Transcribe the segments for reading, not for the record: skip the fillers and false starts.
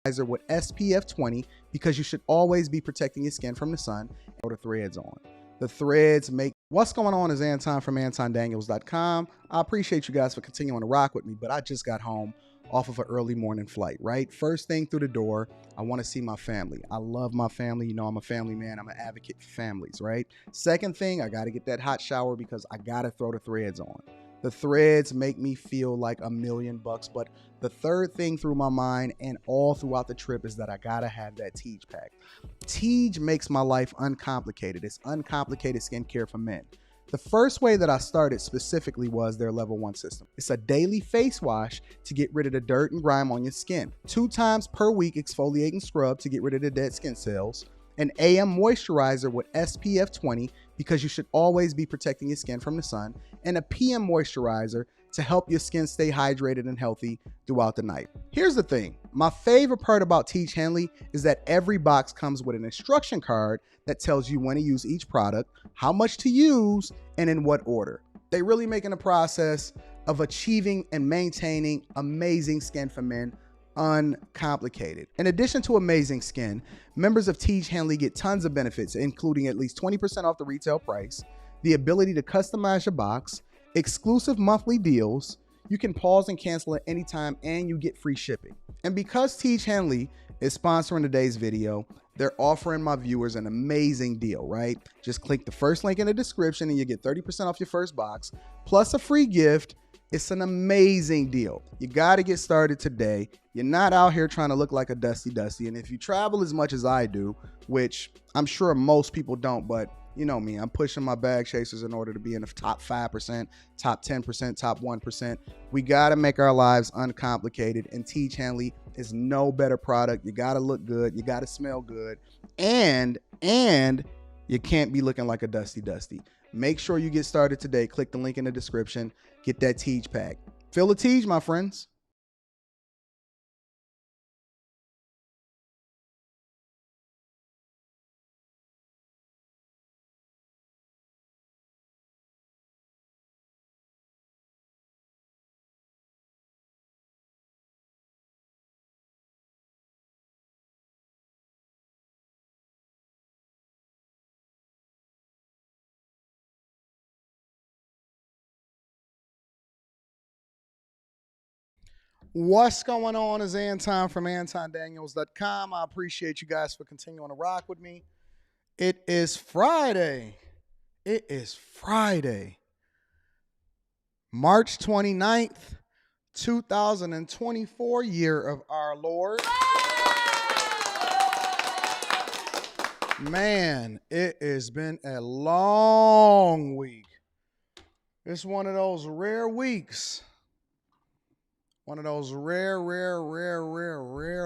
with SPF 20 because you should always be protecting your skin from the sun. Throw the threads on. The threads make... What's going on is Anton from AntonDaniels.com. I appreciate you guys for continuing to rock with me, but I just got home off of an early morning flight, right? First thing through the door, I want to see my family. I love my family. You know, I'm a family man. I'm an advocate for families, right? Second thing, I got to get that hot shower because I got to throw the threads on. The threads make me feel like $1,000,000, but the third thing through my mind and all throughout the trip is that I gotta have that Tiege pack. Tiege makes my life uncomplicated. It's uncomplicated skincare for men. The first way that I started specifically was their level 1 system. It's a daily face wash to get rid of the dirt and grime on your skin. 2 times per week exfoliate and scrub to get rid of the dead skin cells. An AM moisturizer with SPF 20 because you should always be protecting your skin from the sun, and a PM moisturizer to help your skin stay hydrated and healthy throughout the night. Here's the thing. My favorite part about Tiege Hanley is that every box comes with an instruction card that tells you when to use each product, how much to use, and in what order. They really making the process of achieving and maintaining amazing skin for men uncomplicated. In addition to amazing skin, members of Tiege Hanley get tons of benefits, including at least 20% off the retail price, the ability to customize your box, exclusive monthly deals, you can pause and cancel at any time, and you get free shipping. And because Tiege Hanley is sponsoring today's video, they're offering my viewers an amazing deal, right? Just click the first link in the description and you get 30% off your first box, plus a free gift. It's an amazing deal. You got to get started today. You're not out here trying to look like a dusty. And if you travel as much as I do, which I'm sure most people don't, but you know me, I'm pushing my bag chasers in order to be in the top 5%, top 10%, top 1%. We got to make our lives uncomplicated, and Tiege Hanley is no better product. You got to look good. You got to smell good. And you can't be looking like a dusty. Make sure you get started today. Click the link in the description. Get that Tiege pack. Feel the Tiege, my friends. What's going on is Anton from AntonDaniels.com. I appreciate you guys for continuing to rock with me. It is Friday. March 29th, 2024, year of our Lord. Man, it has been a long week. It's one of those rare weeks. One of those rare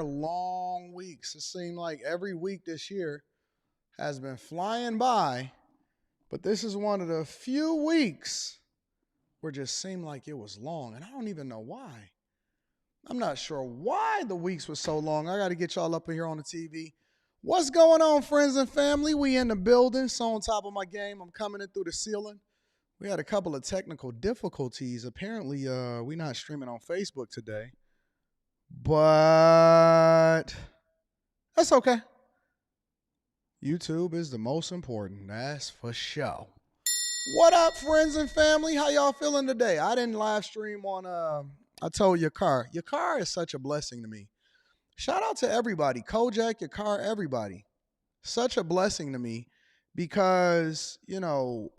long weeks. It seemed like every week this year has been flying by, but this is one of the few weeks where it just seemed like it was long, and I don't even know why. I'm not sure why the weeks were so long. I got to get y'all up in here on the TV. What's going on, friends and family? We in the building, so on top of my game. I'm coming in through the ceiling. We had a couple of technical difficulties. Apparently, we're not streaming on Facebook today, but that's okay. YouTube is the most important, that's for sure. What up, friends and family? How y'all feeling today? I didn't live stream on, I told your car. Your car is such a blessing to me. Shout out to everybody. Kojak, your car, everybody. Such a blessing to me. Because, you know,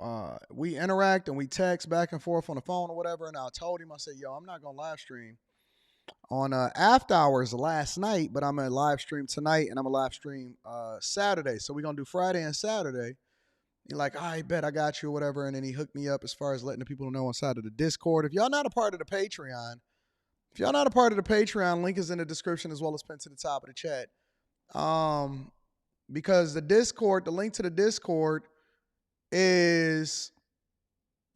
we interact and we text back and forth on the phone or whatever. And I told him, I said, yo, I'm not going to live stream on after hours last night, but I'm going to live stream tonight and I'm going to live stream Saturday. So we're going to do Friday and Saturday. He's like, I bet I got you or whatever. And then he hooked me up as far as letting the people know inside of the Discord. If y'all not a part of the Patreon, link is in the description as well as pinned to the top of the chat. Because the Discord, the link to the Discord is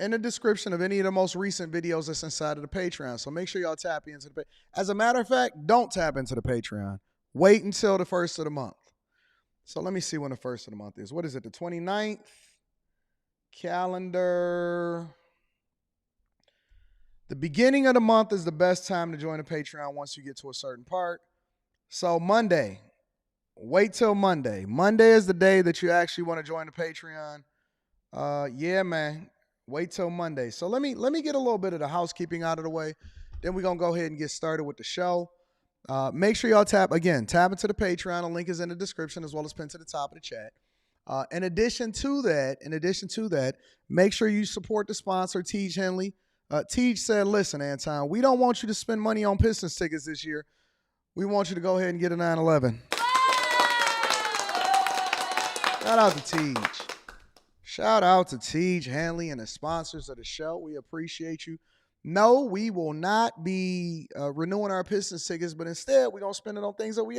in the description of any of the most recent videos that's inside of the Patreon. So make sure y'all tap into the As a matter of fact, don't tap into the Patreon. Wait until the first of the month. So let me see when the first of the month is. What is it? The 29th? Calendar. The beginning of the month is the best time to join the Patreon once you get to a certain part. So Monday, wait till Monday. Monday is the day that you actually want to join the Patreon. Yeah, man. Wait till Monday. So let me get a little bit of the housekeeping out of the way. Then we're gonna go ahead and get started with the show. Make sure y'all tap into the Patreon. The link is in the description as well as pinned to the top of the chat. In addition to that, make sure you support the sponsor, Tiege Hanley. Tiege said, "Listen, Anton, we don't want you to spend money on Pistons tickets this year. We want you to go ahead and get a 911." Shout out to Tiege. Shout out to Tiege Hanley and the sponsors of the show. We appreciate you. No, we will not be renewing our Pistons tickets, but instead we're gonna spend it on things that we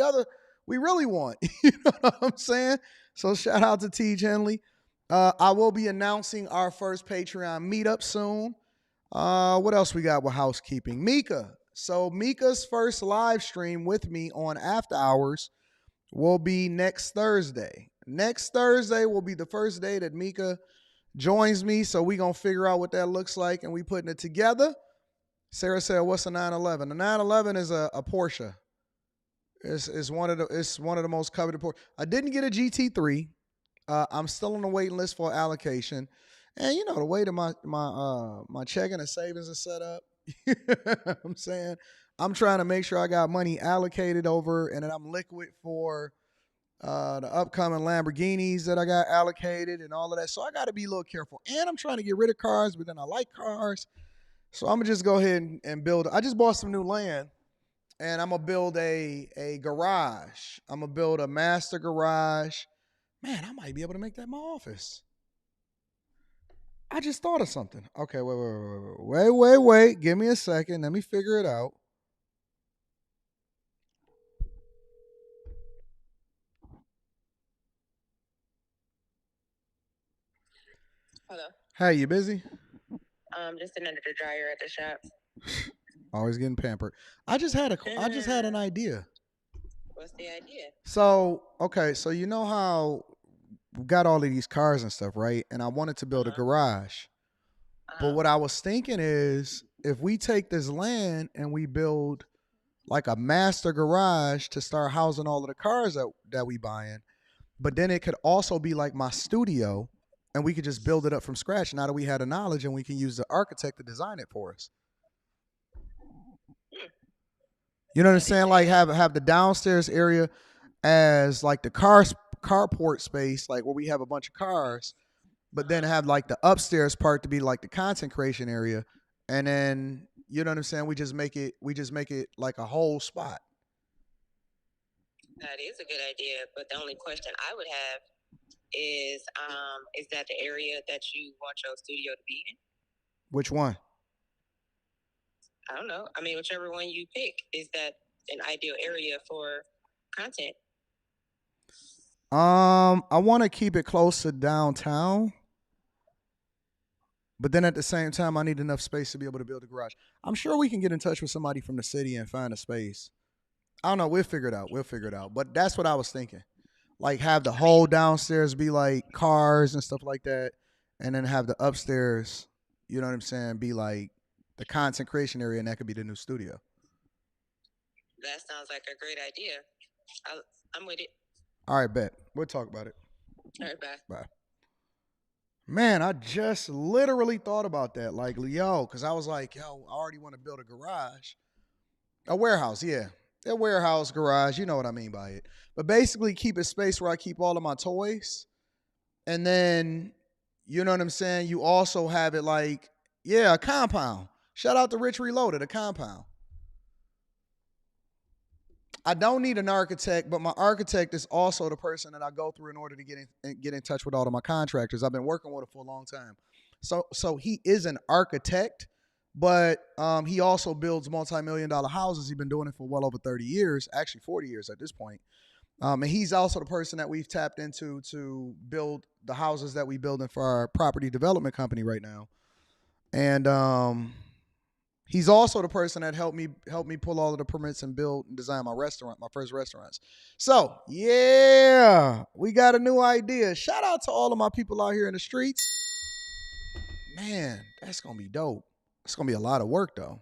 really want. You know what I'm saying? So shout out to Tiege Hanley. I will be announcing our first Patreon meetup soon. What else we got with housekeeping? Mika. So Mika's first live stream with me on After Hours will be next Thursday. Next Thursday will be the first day that Mika joins me. So we gonna figure out what that looks like, and we putting it together. Sarah said, "What's a 911?" The 911 is a Porsche. It's one of the most coveted Porsche. I didn't get a GT3. I'm still on the waiting list for allocation, and you know the way that my checking and savings is set up. You know what I'm saying, I'm trying to make sure I got money allocated over, and that I'm liquid for the upcoming Lamborghinis that I got allocated and all of that. So I got to be a little careful. And I'm trying to get rid of cars, but then I like cars. So I'm going to just go ahead and build. I just bought some new land, and I'm going to build a garage. I'm going to build a master garage. Man, I might be able to make that my office. I just thought of something. Okay, wait. Give me a second. Let me figure it out. Hello. Hey, you busy? Just sitting under the dryer at the shop. Always getting pampered. I just had an idea. What's the idea? So, okay, so you know how we got all of these cars and stuff, right? And I wanted to build a garage. But what I was thinking is if we take this land and we build like a master garage to start housing all of the cars that we buying, but then it could also be like my studio, and we could just build it up from scratch now that we had the knowledge, and we can use the architect to design it for us. You know what I'm saying? Like have the downstairs area as like the carport space, like where we have a bunch of cars, but then have like the upstairs part to be like the content creation area, and then you know what I'm saying. We just make it like a whole spot. That is a good idea, but the only question I would have is that the area that you want your studio to be in? Which one? I don't know. I mean, whichever one you pick, is that an ideal area for content? I want to keep it close to downtown, but then at the same time, I need enough space to be able to build a garage. I'm sure we can get in touch with somebody from the city and find a space. I don't know. We'll figure it out. But that's what I was thinking. Like have the whole downstairs be like cars and stuff like that, and then have the upstairs, you know what I'm saying, be like the content creation area, and that could be the new studio. That sounds like a great idea. I'm with it. All right, bet. We'll talk about it. All right, bye. Bye. Man, I just literally thought about that. Like, yo, because I was like, yo, I already want to build a garage. A warehouse, yeah. A warehouse garage, you know what I mean by it. But basically keep a space where I keep all of my toys. And then, you know what I'm saying? You also have it like, yeah, a compound. Shout out to Rich Reloaded, a compound. I don't need an architect, but my architect is also the person that I go through in order to get in touch with all of my contractors. I've been working with him for a long time. So he is an architect, but he also builds multi-million-dollar houses. He's been doing it for well over 30 years, actually 40 years at this point. And he's also the person that we've tapped into to build the houses that we building for our property development company right now. And he's also the person that helped me pull all of the permits and build and design my first restaurants. So yeah, we got a new idea. Shout out to all of my people out here in the streets. Man, that's gonna be dope. It's gonna be a lot of work though.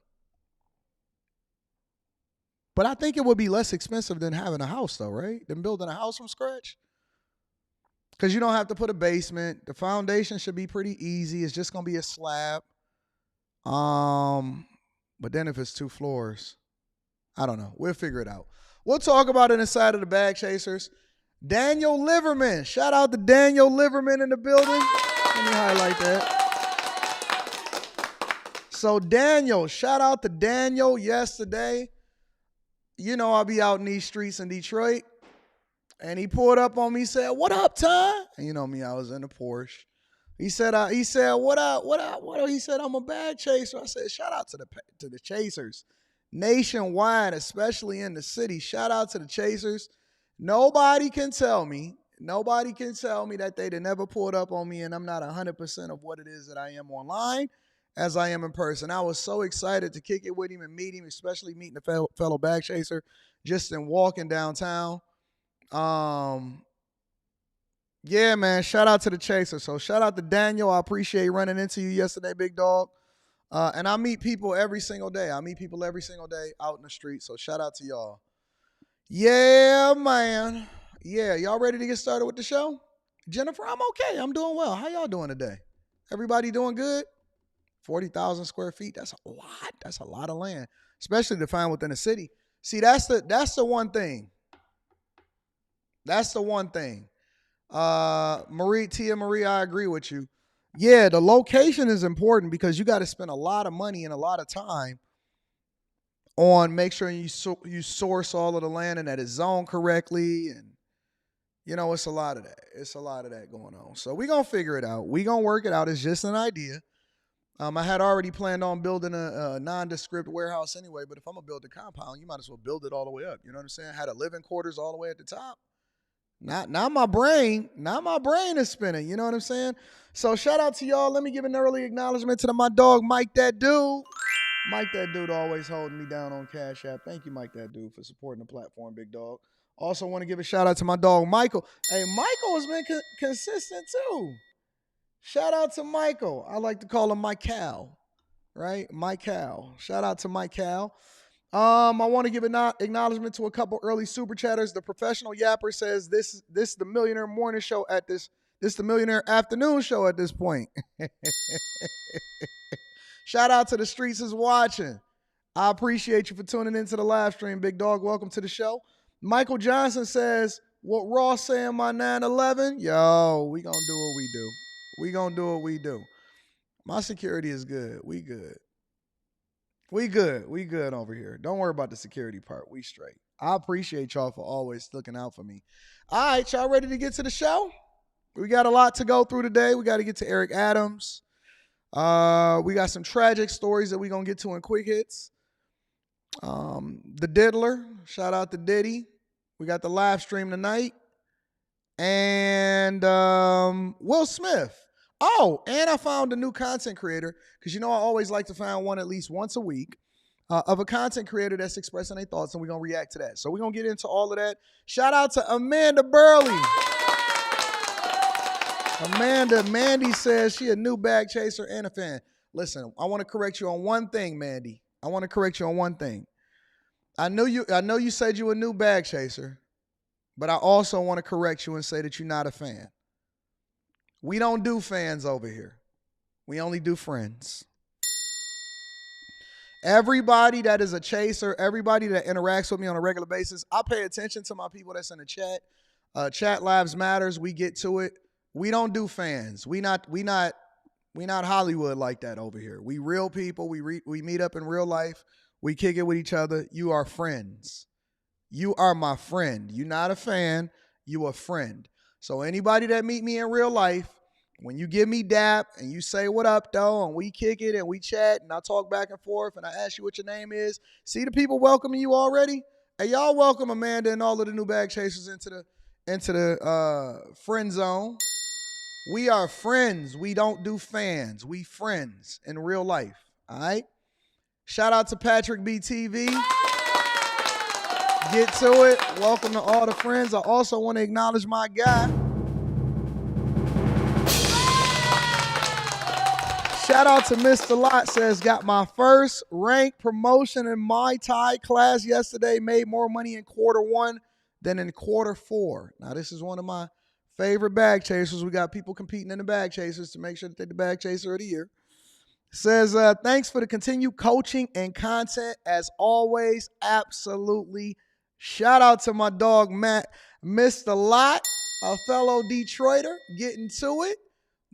But I think it would be less expensive than having a house, though, right? Than building a house from scratch. Because you don't have to put a basement. The foundation should be pretty easy. It's just going to be a slab. But then if it's 2 floors, I don't know. We'll figure it out. We'll talk about it inside of the Bag Chasers. Daniel Liverman. Shout out to Daniel Liverman in the building. Let me highlight that. So Daniel, shout out to Daniel yesterday. You know, I'll be out in these streets in Detroit. And he pulled up on me, said, "What up, Ty?" And you know me, I was in a Porsche. He said, "What up? What up? What up?" He said, "I'm a bag chaser." I said, "Shout out to the chasers nationwide, especially in the city. Shout out to the chasers. Nobody can tell me that they never pulled up on me, and I'm not 100% of what it is that I am online as I am in person." I was so excited to kick it with him and meet him, especially meeting a fellow bag chaser just in walking downtown. Yeah, man, shout out to the chaser. So shout out to Daniel. I appreciate running into you yesterday, big dog. And I meet people every single day. out in the street. So shout out to y'all. Yeah, man. Yeah, y'all ready to get started with the show? Jennifer, I'm okay. I'm doing well. How y'all doing today? Everybody doing good? 40,000 square feet. That's a lot. That's a lot of land, especially to find within a city. See, that's the one thing. That's the one thing. Tia Marie, I agree with you. Yeah, the location is important because you got to spend a lot of money and a lot of time on make sure you source all of the land and that it's zoned correctly. And, you know, it's a lot of that. It's a lot of that going on. So we're going to figure it out. We're going to work it out. It's just an idea. I had already planned on building a nondescript warehouse anyway, but if I'm going to build a compound, you might as well build it all the way up. You know what I'm saying? I had a living quarters all the way at the top. Not my brain is spinning. You know what I'm saying? So shout out to y'all. Let me give an early acknowledgement to my dog, Mike That Dude. Mike That Dude always holding me down on Cash App. Thank you, Mike That Dude, for supporting the platform, big dog. Also want to give a shout out to my dog, Michael. Hey, Michael has been consistent too. Shout out to Michael. I like to call him Mike Cal, right? Mike Cal. Shout out to Mike Cal. I want to give an acknowledgement to a couple early super chatters. The professional yapper says this is the Millionaire Morning Show at this the Millionaire Afternoon Show at this point. Shout out to the streets is watching. I appreciate you for tuning into the live stream, big dog. Welcome to the show. Michael Johnson says, "What Ross saying my 911? Yo, we gonna do what we do. We gonna do what we do. My security is good. We good. We good over here. Don't worry about the security part. We straight. I appreciate y'all for always looking out for me. All right, y'all ready to get to the show? We got a lot to go through today. We got to get to Eric Adams. We got some tragic stories that we're going to get to in quick hits. The Diddler. Shout out to Diddy. We got the live stream tonight. And Will Smith. Oh, and I found a new content creator because, you know, I always like to find one at least once a week of a content creator that's expressing their thoughts, and we're going to react to that. So we're going to get into all of that. Shout out to Amanda Burley. Mandy says she a new bag chaser and a fan. Listen, I want to correct you on one thing, Mandy. I know you said you a new bag chaser, but I also want to correct you and say that you're not a fan. We don't do fans over here. We only do friends. Everybody that is a chaser, everybody that interacts with me on a regular basis, I pay attention to my people that's in the chat. Chat lives matters. We get to it. We don't do fans. We not Hollywood like that over here. We real people. We meet up in real life. We kick it with each other. You are friends. You are my friend. You're not a fan. You a friend. So anybody that meet me in real life, when you give me dap and you say what up though, and we kick it and we chat and I talk back and forth and I ask you what your name is, see the people welcoming you already? Hey, y'all welcome Amanda and all of the new bag chasers into the friend zone. We are friends. We don't do fans. We friends in real life. All right? Shout out to Patrick BTV. Get to it. Welcome to all the friends. I also want to acknowledge my guy. Shout out to Mr. Lot, says, got my first rank promotion in my Thai class yesterday. Made more money in quarter 1 than in quarter 4. Now, this is one of my favorite bag chasers. We got people competing in the bag chasers to make sure that they're the bag chaser of the year. Says, thanks for the continued coaching and content as always. Absolutely. Shout out to my dog, Matt, Mr. Lot, a fellow Detroiter, getting to it.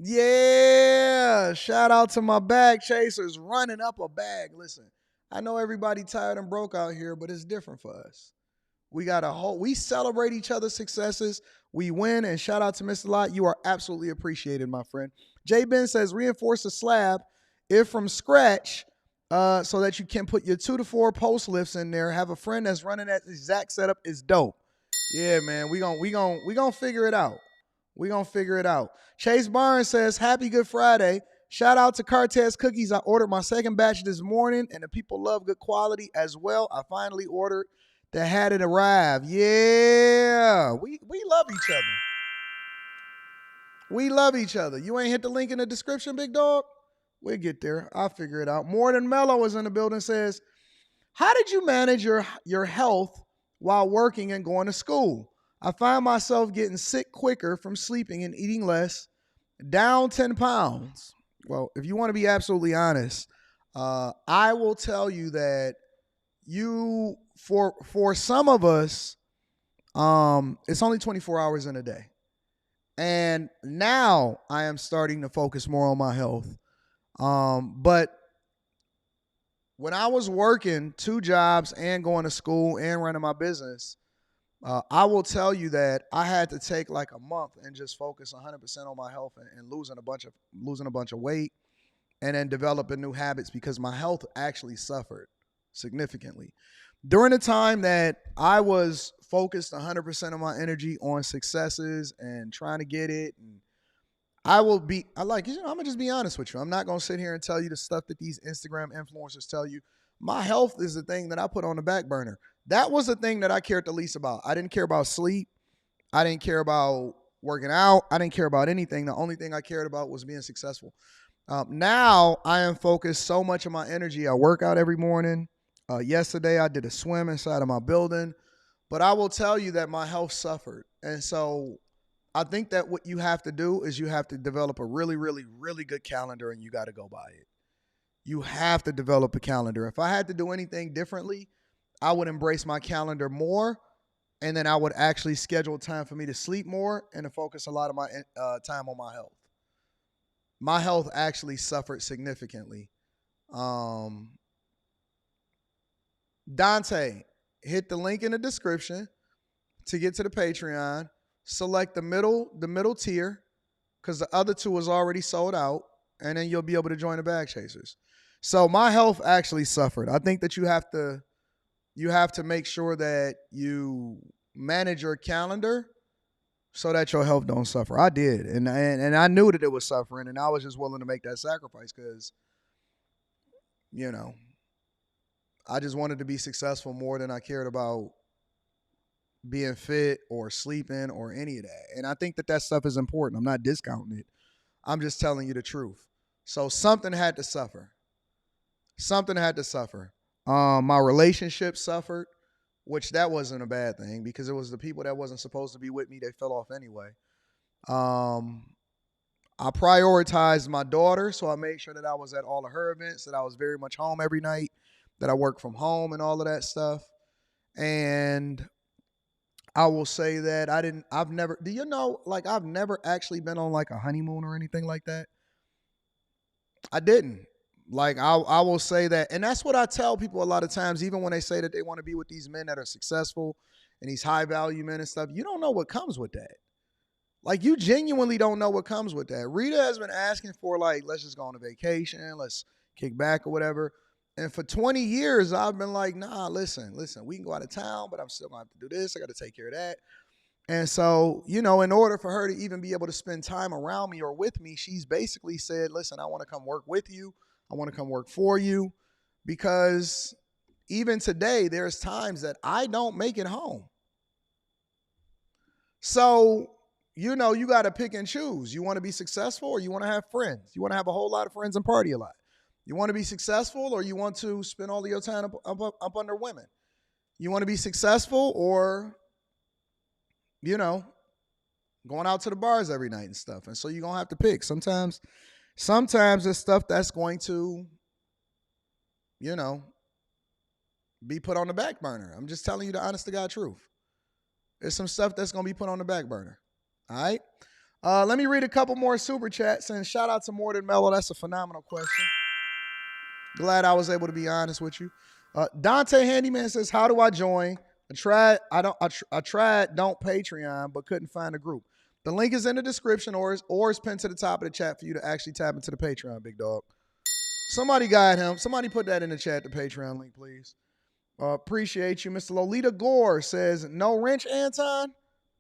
Yeah. Shout out to my bag chasers running up a bag. Listen, I know everybody tired and broke out here, but it's different for us. We celebrate each other's successes. We win, and shout out to Mr. Lot. You are absolutely appreciated, my friend. J. Ben says, reinforce the slab if from scratch, so that you can put your 2 to 4 post lifts in there. Have a friend that's running that exact setup is dope. Yeah, man, we gonna figure it out. We gonna figure it out. Chase Barnes says, happy Good Friday. Shout out to Cartez Cookies. I ordered my second batch this morning, and the people love good quality as well. I finally ordered that had it arrive. Yeah, we love each other. We love each other. You ain't hit the link in the description, big dog? We'll get there. I'll figure it out. More Than Mellow is in the building, says, how did you manage your health while working and going to school? I find myself getting sick quicker from sleeping and eating less, down 10 pounds. Well, if you want to be absolutely honest, I will tell you that for some of us, it's only 24 hours in a day. And now I am starting to focus more on my health. But when I was working 2 jobs and going to school and running my business, I will tell you that I had to take like a month and just focus 100% on my health and losing a bunch of weight, and then developing new habits, because my health actually suffered significantly. During the time that I was focused 100% of my energy on successes and trying to get it, and I'm gonna just be honest with you. I'm not gonna sit here and tell you the stuff that these Instagram influencers tell you. My health is the thing that I put on the back burner. That was the thing that I cared the least about. I didn't care about sleep. I didn't care about working out. I didn't care about anything. The only thing I cared about was being successful. Now I am focused so much of my energy. I work out every morning. Yesterday I did a swim inside of my building, but I will tell you that my health suffered. And so I think that what you have to do is you have to develop a really, really, really good calendar, and you got to go by it. You have to develop a calendar. If I had to do anything differently, I would embrace my calendar more, and then I would actually schedule time for me to sleep more and to focus a lot of my time on my health. My health actually suffered significantly. Dante, hit the link in the description to get to the Patreon. Select the middle tier, because the other 2 is already sold out, and then you'll be able to join the bag chasers. So my health actually suffered. I think that you have to make sure that you manage your calendar so that your health don't suffer. I did, and I knew that it was suffering, and I was just willing to make that sacrifice because, I just wanted to be successful more than I cared about being fit or sleeping or any of that. And I think that stuff is important. I'm not discounting it. I'm just telling you the truth. So something had to suffer. Something had to suffer. My relationship suffered, which that wasn't a bad thing, because it was the people that wasn't supposed to be with me. They fell off anyway. I prioritized my daughter, so I made sure that I was at all of her events, that I was very much home every night, that I worked from home and all of that stuff. And I will say that I've never actually been on like a honeymoon or anything like that. I didn't. Like, I will say that, and that's what I tell people a lot of times, even when they say that they want to be with these men that are successful and these high value men and stuff. You don't know what comes with that. Like, you genuinely don't know what comes with that. Rita has been asking for, like, let's just go on a vacation, let's kick back or whatever. And for 20 years, I've been like, nah, listen, we can go out of town, but I'm still going to have to do this. I got to take care of that. And so, in order for her to even be able to spend time around me or with me, she's basically said, listen, I want to come work with you. I want to come work for you, because even today, there's times that I don't make it home. So, you know, you got to pick and choose. You want to be successful or you want to have friends? You want to have a whole lot of friends and party a lot? You want to be successful or you want to spend all of your time up under women? You want to be successful or, you know, going out to the bars every night and stuff. And so you're going to have to pick. Sometimes there's stuff that's going to, you know, be put on the back burner. I'm just telling you the honest to God truth. There's some stuff that's going to be put on the back burner. All right. Let me read a couple more super chats and shout out to More Than Mellow. That's a phenomenal question. Glad I was able to be honest with you. Dante Handyman says, how do I join? I tried don't Patreon, but couldn't find a group. The link is in the description or is pinned to the top of the chat for you to actually tap into the Patreon, big dog. Somebody guide him. Somebody put that in the chat, the Patreon link, please. Appreciate you. Mr. Lolita Gore says, no wrench, Anton?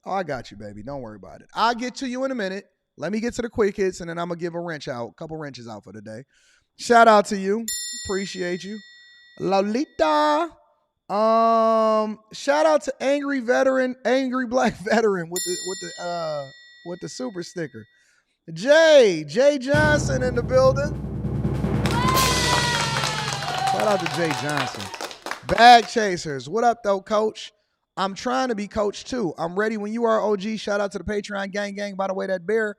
Oh, I got you, baby. Don't worry about it. I'll get to you in a minute. Let me get to the quick hits, and then I'm going to give a couple wrenches out for the day. Shout out to you. Appreciate you. Lolita. Shout out to Angry Black Veteran with the super sticker. Jay Johnson in the building. Shout out to Jay Johnson. Bag Chasers. What up, though, coach? I'm trying to be coach, too. I'm ready when you are, OG. Shout out to the Patreon gang. By the way, that bear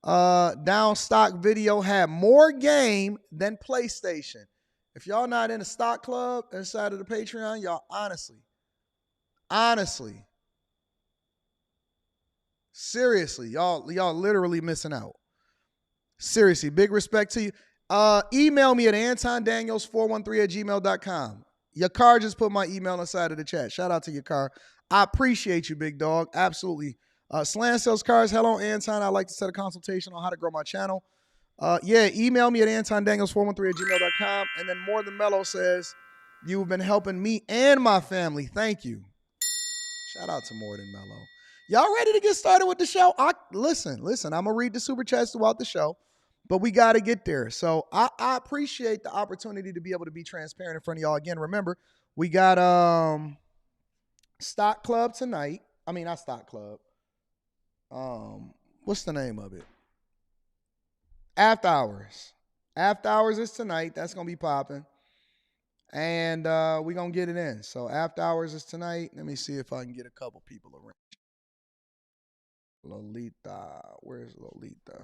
down stock video had more game than PlayStation. If y'all not in a stock club inside of the Patreon, y'all honestly, seriously, y'all literally missing out. Seriously, big respect to you. Email me at antondaniels413@gmail.com. Your car just put my email inside of the chat. Shout out to your car. I appreciate you, big dog. Absolutely. Slan sells cars. Hello, Anton. I'd like to set a consultation on how to grow my channel. Email me at antondaniels413@gmail.com. And then More Than Mellow says, you've been helping me and my family. Thank you. Shout out to More Than Mellow. Y'all ready to get started with the show? Listen. I'm going to read the super chats throughout the show. But we got to get there. So I appreciate the opportunity to be able to be transparent in front of y'all. Again, remember, we got Stock Club tonight. I mean, not Stock Club. What's the name of it? After Hours. After Hours is tonight. That's going to be popping. And we're going to get it in. So After Hours is tonight. Let me see if I can get a couple people around. Lolita. Where's Lolita?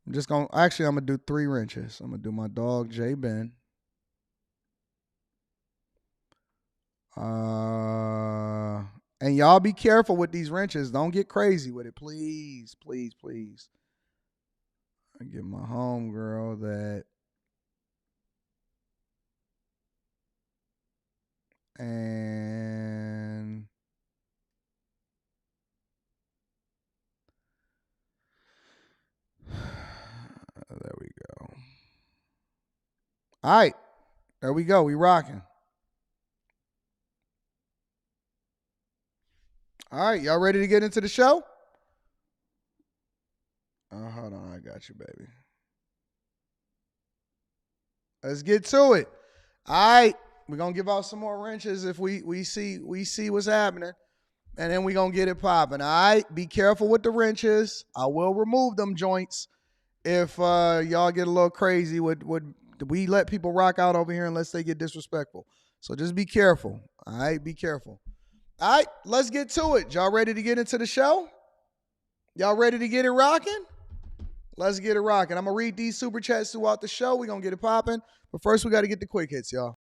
I'm going to do 3 wrenches. I'm going to do my dog, J Ben. And y'all be careful with these wrenches. Don't get crazy with it. Please. I get my homegirl that. And there we go. All right. There we go. We rocking. All right. Y'all ready to get into the show? Hold on. I got you, baby. Let's get to it. All right. We're going to give out some more wrenches if we see what's happening. And then we're going to get it popping. All right. Be careful with the wrenches. I will remove them joints if y'all get a little crazy with we let people rock out over here unless they get disrespectful. So just be careful. All right. Be careful. All right. Let's get to it. Y'all ready to get into the show? Y'all ready to get it rocking? Let's get it rocking. I'm going to read these super chats throughout the show. We're going to get it popping. But first, we got to get the quick hits, y'all.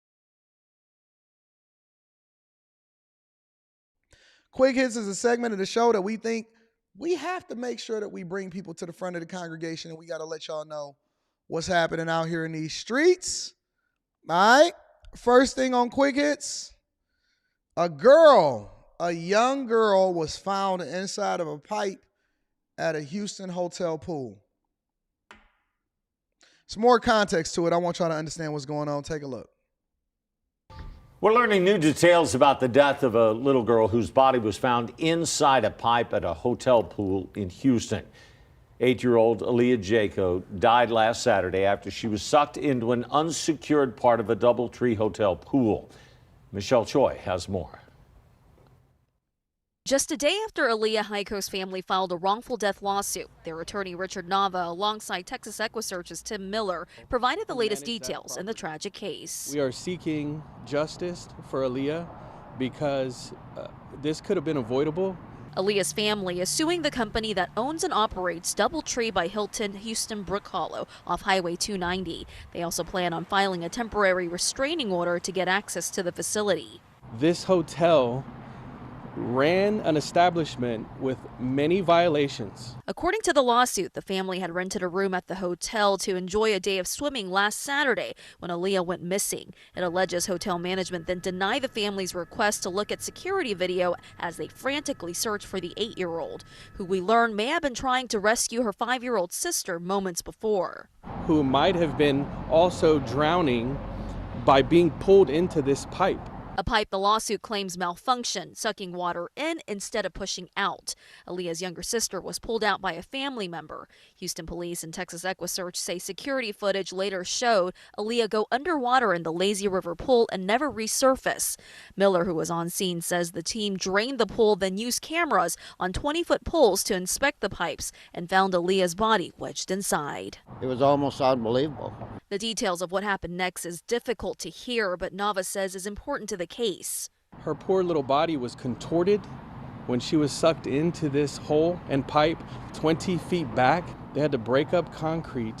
Quick hits is a segment of the show that we think we have to make sure that we bring people to the front of the congregation, and we got to let y'all know what's happening out here in these streets. All right. First thing on quick hits, a young girl was found inside of a pipe at a Houston hotel pool. Some more context to it. I want y'all to understand what's going on. Take a look. We're learning new details about the death of a little girl whose body was found inside a pipe at a hotel pool in Houston. 8-year-old Aaliyah Jaco died last Saturday after she was sucked into an unsecured part of a DoubleTree hotel pool. Michelle Choi has more. Just a day after Aaliyah Heiko's family filed a wrongful death lawsuit, their attorney Richard Nava, alongside Texas EquiSearch's Tim Miller, provided the latest details in the tragic case. We are seeking justice for Aaliyah because this could have been avoidable. Aaliyah's family is suing the company that owns and operates DoubleTree by Hilton Houston Brook Hollow off Highway 290. They also plan on filing a temporary restraining order to get access to the facility. This hotel ran an establishment with many violations. According to the lawsuit, the family had rented a room at the hotel to enjoy a day of swimming last Saturday when Aaliyah went missing. It alleges hotel management then denied the family's request to look at security video as they frantically searched for the 8-year-old, who we learn may have been trying to rescue her 5-year-old sister moments before. Who might have been also drowning by being pulled into this pipe. A pipe the lawsuit claims malfunctioned, sucking water in instead of pushing out. Aaliyah's younger sister was pulled out by a family member. Houston police and Texas EquiSearch say security footage later showed Aaliyah go underwater in the Lazy River pool and never resurface. Miller, who was on scene, says the team drained the pool, then used cameras on 20-foot poles to inspect the pipes and found Aaliyah's body wedged inside. It was almost unbelievable. The details of what happened next is difficult to hear, but Nava says is important to the case. Her poor little body was contorted when she was sucked into this hole and pipe 20 feet back. They had to break up concrete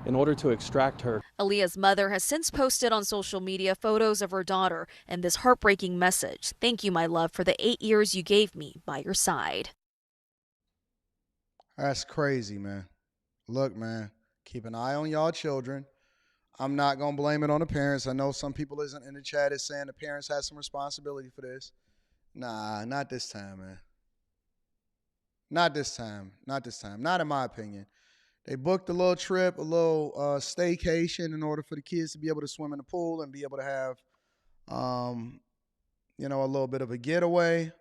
in order to extract her. Aaliyah's mother has since posted on social media photos of her daughter and this heartbreaking message. "Thank you, my love, for the 8 years you gave me by your side." That's crazy, man. Look, man, keep an eye on y'all children. I'm not going to blame it on the parents. I know some people isn't in the chat is saying the parents have some responsibility for this. Nah, not this time, man. Not this time. Not this time. Not in my opinion. They booked a little trip, a little staycation in order for the kids to be able to swim in the pool and be able to have, a little bit of a getaway.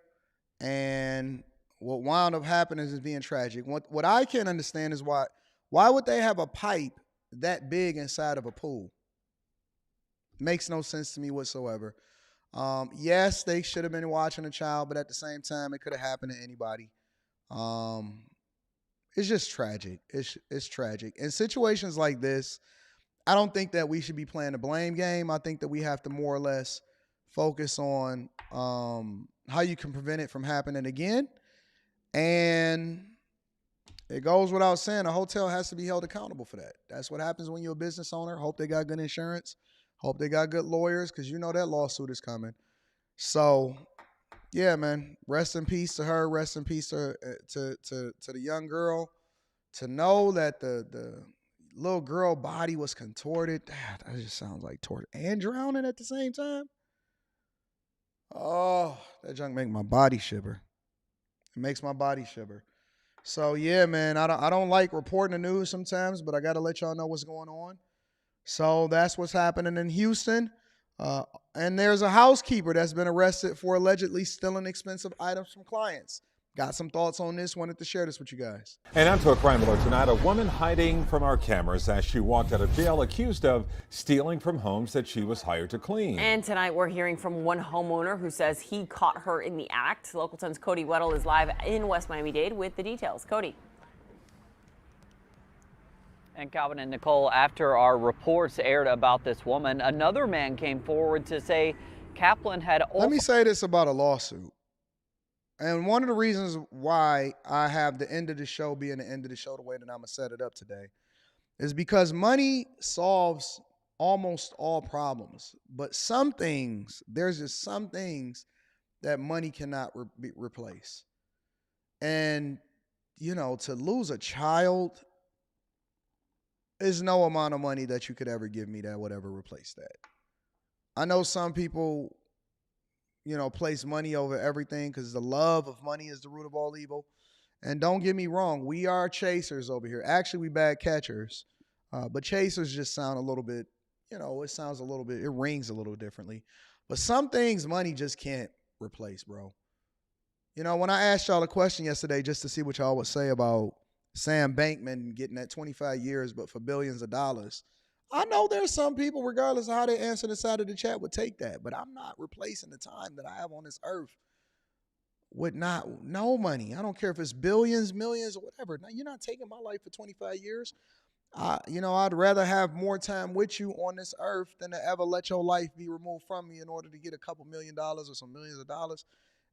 And what wound up happening is being tragic. What I can't understand is why would they have a pipe that big inside of a pool? Makes no sense to me whatsoever. Yes, they should have been watching a child, but at the same time, it could have happened to anybody. It's just tragic. It's tragic. In situations like this, I don't think that we should be playing the blame game. I think that we have to more or less focus on how you can prevent it from happening again. And it goes without saying, a hotel has to be held accountable for that. That's what happens when you're a business owner. Hope they got good insurance. Hope they got good lawyers, because you know that lawsuit is coming. So, yeah, man, rest in peace to her. Rest in peace to the young girl. To know that the little girl body was contorted, that just sounds like torture. And drowning at the same time. Oh, that junk make my body shiver. It makes my body shiver. So, yeah, man, I don't like reporting the news sometimes, but I got to let y'all know what's going on. So that's what's happening in Houston. And there's a housekeeper that's been arrested for allegedly stealing expensive items from clients. Got some thoughts on this. Wanted to share this with you guys. And on to a crime alert tonight. A woman hiding from our cameras as she walked out of jail accused of stealing from homes that she was hired to clean. And tonight we're hearing from one homeowner who says he caught her in the act. Local 10's Cody Weddle is live in West Miami-Dade with the details. Cody. And Calvin and Nicole, after our reports aired about this woman, another man came forward to say Kaplan had... Let me say this about a lawsuit. And one of the reasons why I have the end of the show being the end of the show the way that I'm going to set it up today is because money solves almost all problems. But some things, there's just some things that money cannot replace. And, to lose a child is no amount of money that you could ever give me that would ever replace that. I know some people, place money over everything because the love of money is the root of all evil. And don't get me wrong, we are chasers over here. Actually, we bad catchers. But chasers just sound a little bit, it rings a little differently. But some things money just can't replace, bro. When I asked y'all a question yesterday just to see what y'all would say about Sam Bankman getting that 25 years, but for billions of dollars, I know there's some people, regardless of how they answer the side of the chat, would take that. But I'm not replacing the time that I have on this earth with no money. I don't care if it's billions, millions, or whatever. Now, you're not taking my life for 25 years. I'd rather have more time with you on this earth than to ever let your life be removed from me in order to get a couple $1 million or some millions of dollars.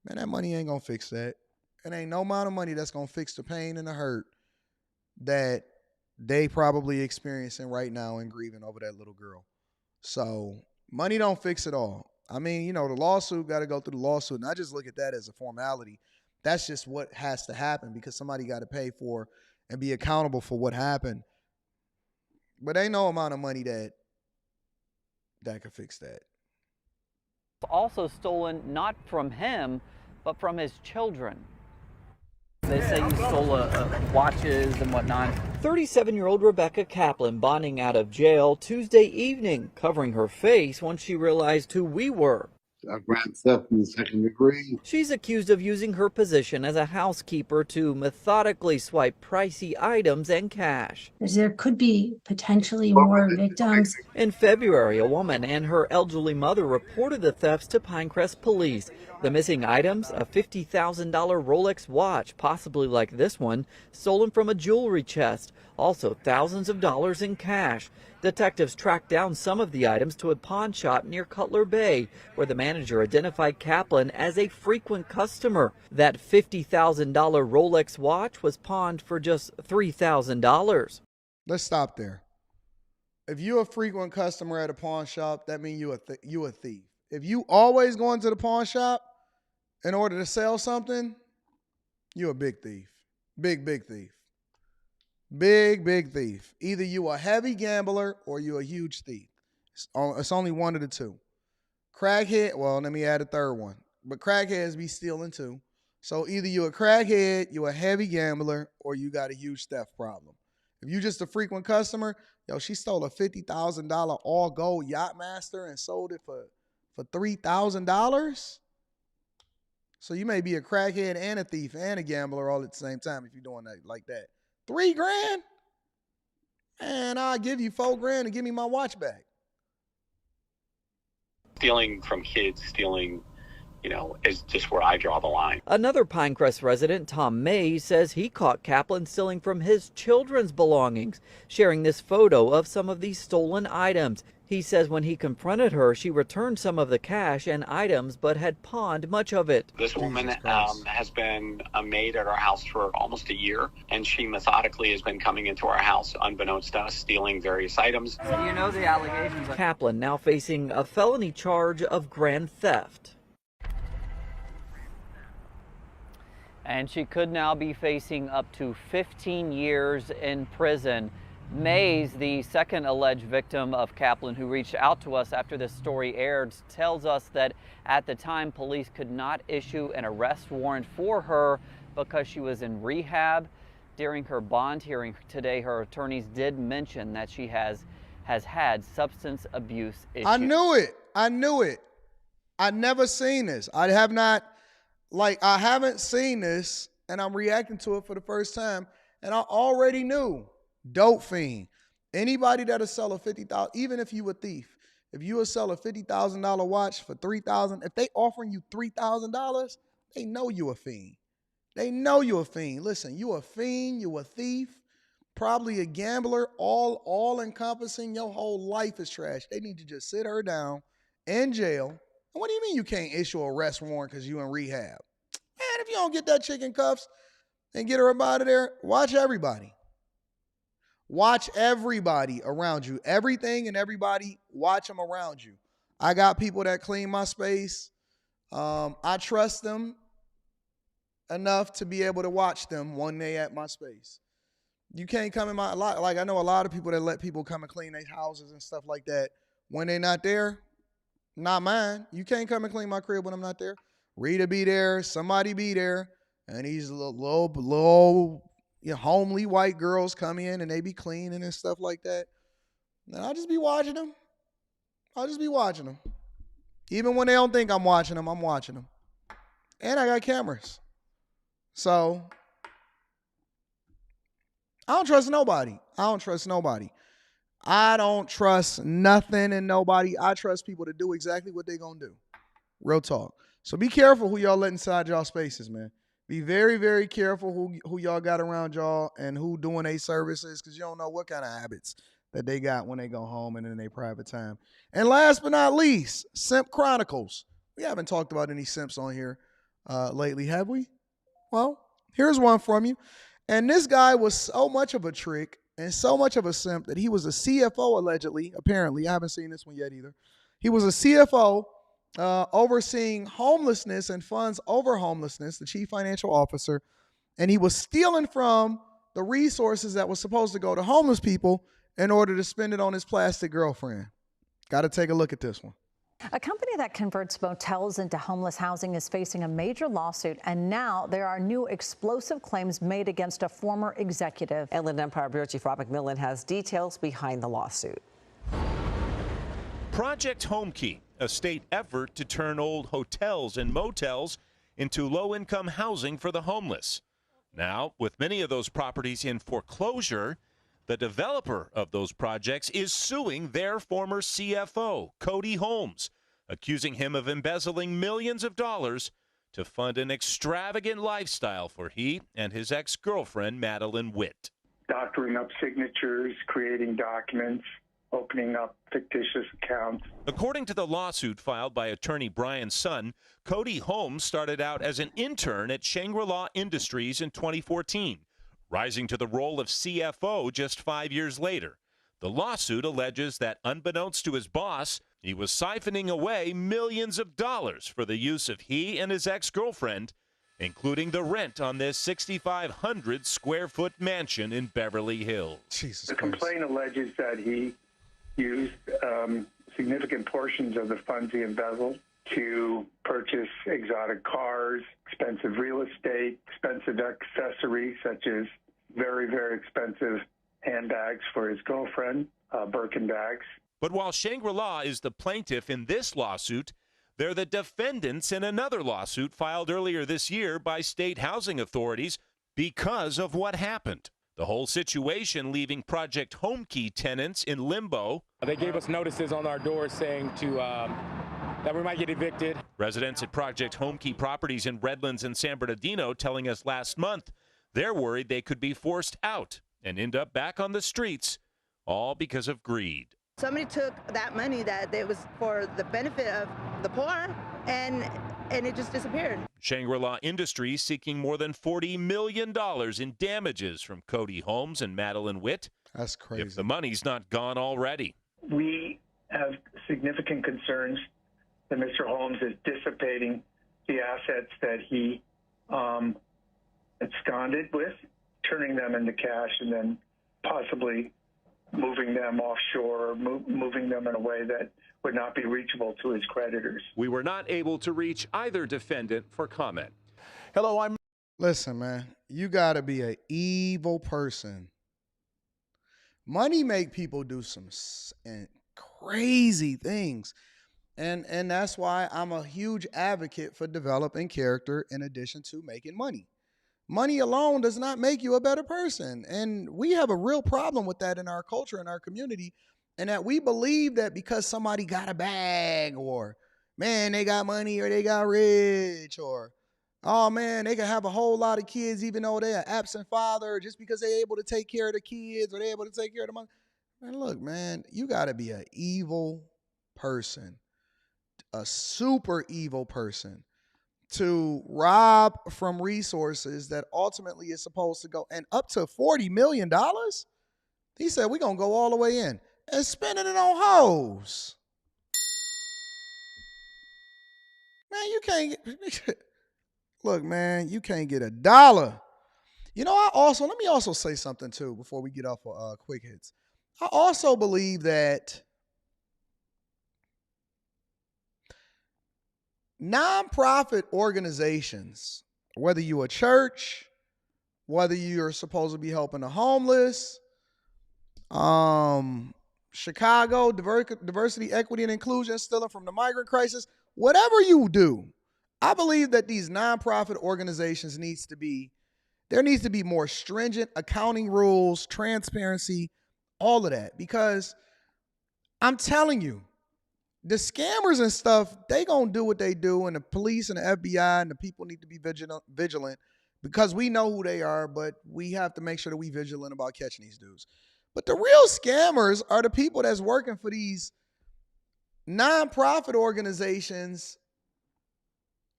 Man, that money ain't gonna fix that. It ain't no amount of money that's gonna fix the pain and the hurt that they probably experiencing right now and grieving over that little girl. So money don't fix it all. I mean, the lawsuit got to go through the lawsuit, and I just look at that as a formality. That's just what has to happen because somebody got to pay for and be accountable for what happened. But ain't no amount of money that could fix that. Also stolen not from him, but from his children. They say you stole watches and whatnot. 37-year-old Rebecca Kaplan bonding out of jail Tuesday evening, covering her face once she realized who we were. Grand theft in the second degree. She's accused of using her position as a housekeeper to methodically swipe pricey items and cash. There could be potentially more victims. In February, a woman and her elderly mother reported the thefts to Pinecrest police. The missing items, a $50,000 Rolex watch, possibly like this one, stolen from a jewelry chest. Also thousands of dollars in cash. Detectives tracked down some of the items to a pawn shop near Cutler Bay, where the manager identified Kaplan as a frequent customer. That $50,000 Rolex watch was pawned for just $3,000. Let's stop there. If you're a frequent customer at a pawn shop, that means you a thief. If you always going to the pawn shop in order to sell something, you're a big thief. Big thief. Big thief. Either you a heavy gambler or you a huge thief. It's only one of the two. Crackhead, well, let me add a third one. But crackheads be stealing too. So either you a crackhead, you a heavy gambler, or you got a huge theft problem. If you just a frequent customer, she stole a $50,000 all gold Yachtmaster and sold it for $3,000. So you may be a crackhead and a thief and a gambler all at the same time if you're doing that like that. $3,000? And I'll give you $4,000 and give me my watch back. Stealing from kids, is just where I draw the line. Another Pinecrest resident, Tom May, says he caught Kaplan stealing from his children's belongings, sharing this photo of some of these stolen items. He says when he confronted her, she returned some of the cash and items, but had pawned much of it. This woman has been a maid at our house for almost a year, and she methodically has been coming into our house unbeknownst to us, stealing various items. So you know the allegations. Kaplan now facing a felony charge of grand theft. And she could now be facing up to 15 years in prison. Mays, the second alleged victim of Kaplan, who reached out to us after this story aired, tells us that at the time police could not issue an arrest warrant for her because she was in rehab. During her bond hearing today, her attorneys did mention that she has had substance abuse issues. I knew it. I never seen this. I haven't seen this, and I'm reacting to it for the first time, and I already knew. Dope fiend. Anybody that'll sell a $50,000, even if you a thief, if you will sell a $50,000 watch for $3,000, if they offering you $3,000, they know you a fiend. They know you a fiend. Listen, you a fiend, you a thief, probably a gambler, all encompassing. Your whole life is trash. They need to just sit her down in jail. And what do you mean you can't issue an arrest warrant because you in rehab? Man, if you don't get that chick in cuffs and get her up out of there, watch everybody. Watch everybody around you. Everything and everybody, watch them around you. I got people that clean my space. I trust them enough to be able to watch them when they at my space. You can't come in my, I know a lot of people that let people come and clean their houses and stuff like that. When they're not there, not mine. You can't come and clean my crib when I'm not there. Rita be there, somebody be there, and these little homely white girls come in and they be cleaning and stuff like that. And I'll just be watching them. Even when they don't think I'm watching them, I'm watching them. And I got cameras. So I don't trust nobody. I don't trust nothing and nobody. I trust people to do exactly what they're going to do. Real talk. So be careful who y'all let inside y'all spaces, man. Be very, very careful who y'all got around y'all and who doing their services, because you don't know what kind of habits that they got when they go home and in their private time. And last but not least, Simp Chronicles. We haven't talked about any simps on here lately, have we? Well, here's one from you. And this guy was so much of a trick and so much of a simp that he was a CFO allegedly, apparently. I haven't seen this one yet either. He was a CFO overseeing homelessness and funds over homelessness, the chief financial officer, and he was stealing from the resources that was supposed to go to homeless people in order to spend it on his plastic girlfriend. Got to take a look at this one. A company that converts motels into homeless housing is facing a major lawsuit, and now there are new explosive claims made against a former executive. Inland Empire Bureau Chief Rob McMillan has details behind the lawsuit. Project Homekey, a state effort to turn old hotels and motels into low-income housing for the homeless. Now, with many of those properties in foreclosure, the developer of those projects is suing their former CFO, Cody Holmes, accusing him of embezzling millions of dollars to fund an extravagant lifestyle for he and his ex-girlfriend, Madeline Witt. Doctoring up signatures, creating documents, opening up fictitious accounts. According to the lawsuit filed by attorney Brian Sun, Cody Holmes started out as an intern at Shangri-La Industries in 2014, rising to the role of CFO just 5 years later. The lawsuit alleges that unbeknownst to his boss, he was siphoning away millions of dollars for the use of he and his ex-girlfriend, including the rent on this 6,500 square foot mansion in Beverly Hills. Jesus The Christ. complaint alleges that he used significant portions of the funds he embezzled to purchase exotic cars, expensive real estate, expensive accessories such as very, very expensive handbags for his girlfriend, Birkin bags. But while Shangri-La is the plaintiff in this lawsuit, they're the defendants in another lawsuit filed earlier this year by state housing authorities because of what happened. The whole situation leaving Project Homekey tenants in limbo. They gave us notices on our doors saying that we might get evicted. Residents at Project Homekey properties in Redlands and San Bernardino telling us last month they're worried they could be forced out and end up back on the streets, all because of greed. Somebody took that money that it was for the benefit of the poor, and it just disappeared. Shangri-La Industries seeking more than $40 million in damages from Cody Holmes and Madeline Witt. That's crazy. If the money's not gone already. We have significant concerns that Mr. Holmes is dissipating the assets that he absconded with, turning them into cash, and then possibly moving them offshore, moving them in a way that would not be reachable to his creditors. We were not able to reach either defendant for comment. Hello, Listen, man, you got to be an evil person. Money make people do some crazy things. And that's why I'm a huge advocate for developing character in addition to making money. Money alone does not make you a better person. And we have a real problem with that in our culture, in our community, and that we believe that because somebody got a bag, or, man, they got money, or they got rich, or, oh, man, they can have a whole lot of kids even though they're an absent father, just because they're able to take care of the kids or they're able to take care of the money. Man, look, man, you got to be an evil person, a super evil person, to rob from resources that ultimately is supposed to go, and up to $40 million. He said, we're going to go all the way in and spending it on hoes. Man, you can't get, look, man, you can't get $1. You know, let me also say something too before we get off of quick hits. I also believe that nonprofit organizations, whether you're a church, whether you're supposed to be helping the homeless, Chicago, diversity, equity, and inclusion, stealing from the migrant crisis, whatever you do, I believe that these nonprofit organizations there needs to be more stringent accounting rules, transparency, all of that. Because I'm telling you, the scammers and stuff, they gonna do what they do, and the police and the FBI and the people need to be vigilant because we know who they are, but we have to make sure that we vigilant about catching these dudes. But the real scammers are the people that's working for these nonprofit organizations,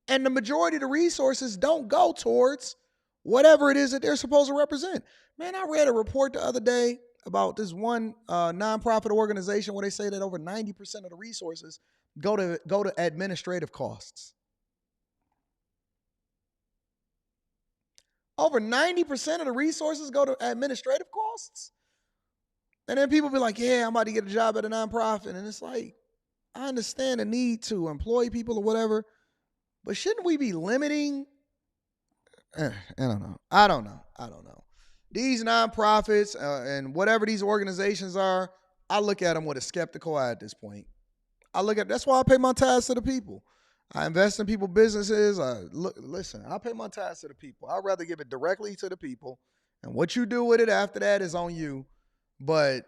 and the majority of the resources don't go towards whatever it is that they're supposed to represent. Man, I read a report the other day about this one nonprofit organization where they say that over 90% of the resources go to administrative costs. Over 90% of the resources go to administrative costs. And then people be like, yeah, I'm about to get a job at a nonprofit. And it's like, I understand the need to employ people or whatever, but shouldn't we be limiting? I don't know. These nonprofits and whatever these organizations are, I look at them with a skeptical eye at this point. That's why I pay my tithes to the people. I invest in people's businesses. I pay my tithes to the people. I'd rather give it directly to the people. And what you do with it after that is on you. But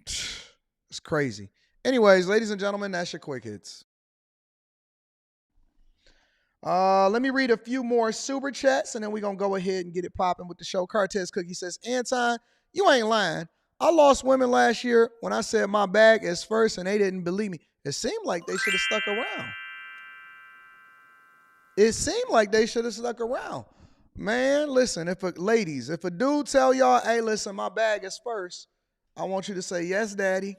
it's crazy. Anyways, ladies and gentlemen, that's your quick hits. Let me read a few more super chats, and then we're going to go ahead and get it popping with the show. Cartez Cookie says, Anton, you ain't lying. I lost women last year when I said my bag is first, and they didn't believe me. It seemed like they should have stuck around. Man, listen, if a dude tell y'all, hey, listen, my bag is first, I want you to say, yes, daddy.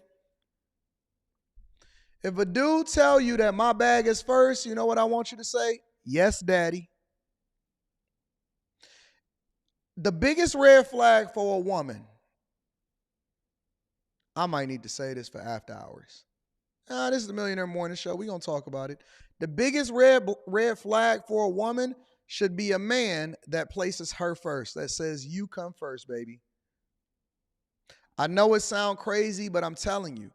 If a dude tell you that my bag is first, you know what I want you to say? Yes, daddy. The biggest red flag for a woman, I might need to say this for after hours. This is the Millionaire Morning Show. We're going to talk about it. The biggest red flag for a woman should be a man that places her first, that says, you come first, baby. I know it sounds crazy, but I'm telling you,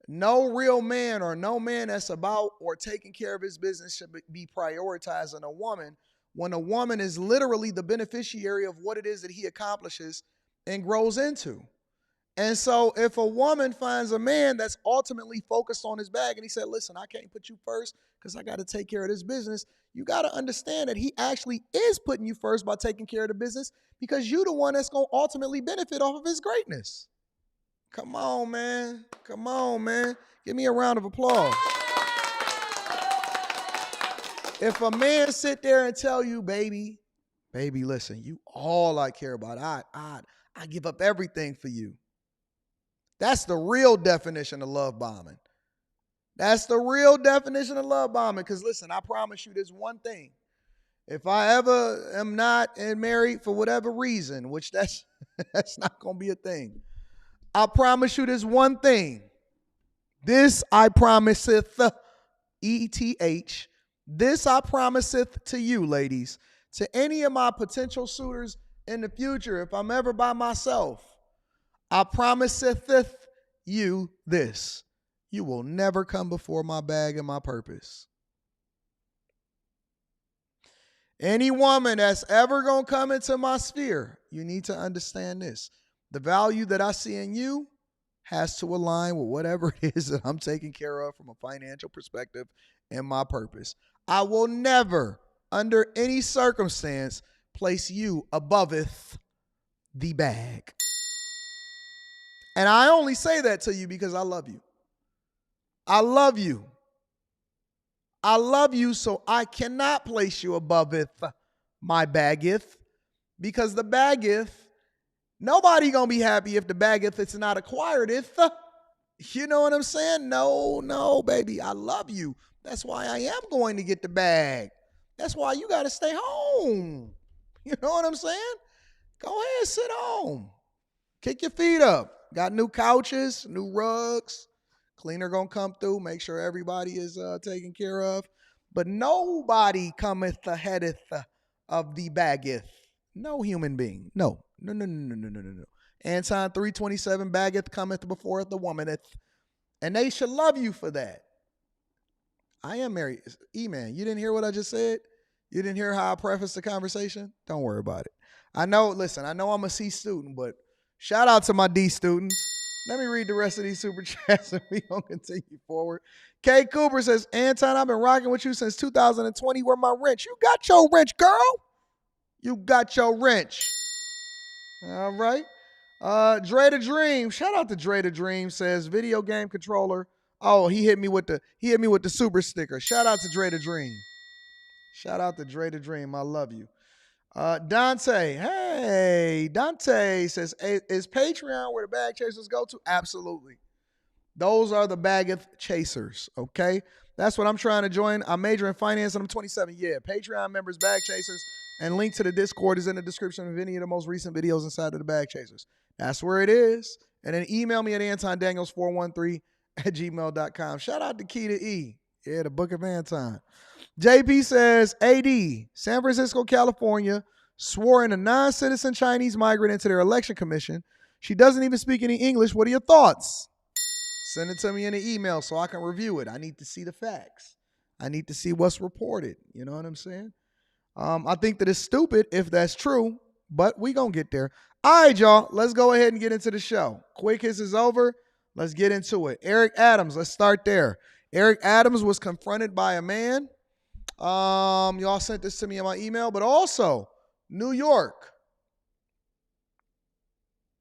no real man or no man that's about or taking care of his business should be prioritizing a woman when a woman is literally the beneficiary of what it is that he accomplishes and grows into. And so if a woman finds a man that's ultimately focused on his bag and he said, listen, I can't put you first because I got to take care of this business, you got to understand that he actually is putting you first by taking care of the business because you're the one that's going to ultimately benefit off of his greatness. Come on, man. Give me a round of applause. If a man sit there and tell you, baby, listen, you all I care about. I give up everything for you. That's the real definition of love bombing. Because listen, I promise you this one thing. If I ever am not married for whatever reason, which that's not going to be a thing, I promise you this one thing. This I promiseth, E-T-H. This I promiseth to you, ladies. To any of my potential suitors in the future, if I'm ever by myself, I promiseth you this. You will never come before my bag and my purpose. Any woman that's ever going to come into my sphere, you need to understand this. The value that I see in you has to align with whatever it is that I'm taking care of from a financial perspective and my purpose. I will never, under any circumstance, place you aboveth the bag. And I only say that to you because I love you. I love you, so I cannot place you aboveth my baggeth, because the baggeth, nobody gonna be happy if the baggeth it's not acquiredeth. You know what I'm saying? No, baby, I love you. That's why I am going to get the bag. That's why you got to stay home. You know what I'm saying? Go ahead, sit home. Kick your feet up. Got new couches, new rugs. Cleaner gonna come through, make sure everybody is taken care of. But nobody cometh aheadeth of the baggeth. No human being. No. Anton 3:27, baggeth cometh before the womaneth. And they should love you for that. I am married. E-man, you didn't hear what I just said? You didn't hear how I prefaced the conversation? Don't worry about it. I know I'm a C student, but shout out to my D students. Let me read the rest of these super chats and we gonna continue forward. Kay Cooper says, Anton, I've been rocking with you since 2020. Where my wrench? You got your wrench, girl. You got your wrench. All right. Dre the Dream. Shout out to Dre the Dream says video game controller. Oh, he hit me with the super sticker. Shout out to Dre the Dream. Shout out to Dre the Dream. I love you. Dante. Hey, Dante says, is Patreon where the bag chasers go to? Absolutely. Those are the bag of chasers, okay? That's what I'm trying to join. I major in finance and I'm 27. Yeah, Patreon members, bag chasers, and link to the Discord is in the description of any of the most recent videos inside of the bag chasers. That's where it is. And then email me at AntonDaniels413@gmail.com. Shout out to Key to E. Yeah, the Book of Anton. JP says, AD, San Francisco, California, swore in a non-citizen Chinese migrant into their election commission. She doesn't even speak any English. What are your thoughts? Send it to me in an email so I can review it. I need to see the facts. I need to see what's reported. You know what I'm saying? I think that it's stupid if that's true, but we gonna get there. All right, y'all. Let's go ahead and get into the show. Quick Hits is over. Let's get into it. Eric Adams. Let's start there. Eric Adams was confronted by a man. Y'all sent this to me in my email, but also New York.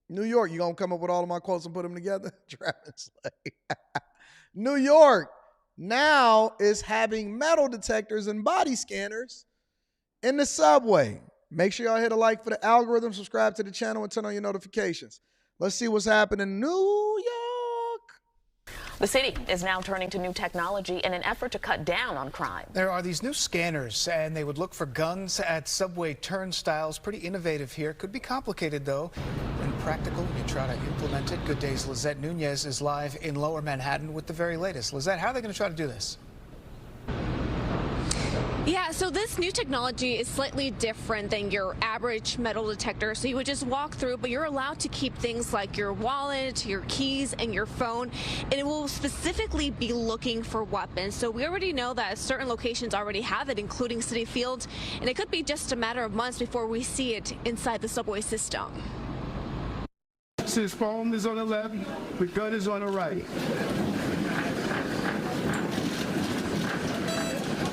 New York, you gonna come up with all of my quotes and put them together? Travis Slade. New York now is having metal detectors and body scanners in the subway. Make sure y'all hit a like for the algorithm, subscribe to the channel, and turn on your notifications. Let's see what's happening in New York. The city is now turning to new technology in an effort to cut down on crime. There are these new scanners, and they would look for guns at subway turnstiles. Pretty innovative here. Could be complicated, though. When practical, you try to implement it. Good Day's Lizette Nunez is live in Lower Manhattan with the very latest. Lizette, how are they going to try to do this? Yeah, so this new technology is slightly different than your average metal detector. So you would just walk through, but you're allowed to keep things like your wallet, your keys, and your phone. And it will specifically be looking for weapons. So we already know that certain locations already have it, including Citi Field. And it could be just a matter of months before we see it inside the subway system. So his phone is on the left, the gun is on the right.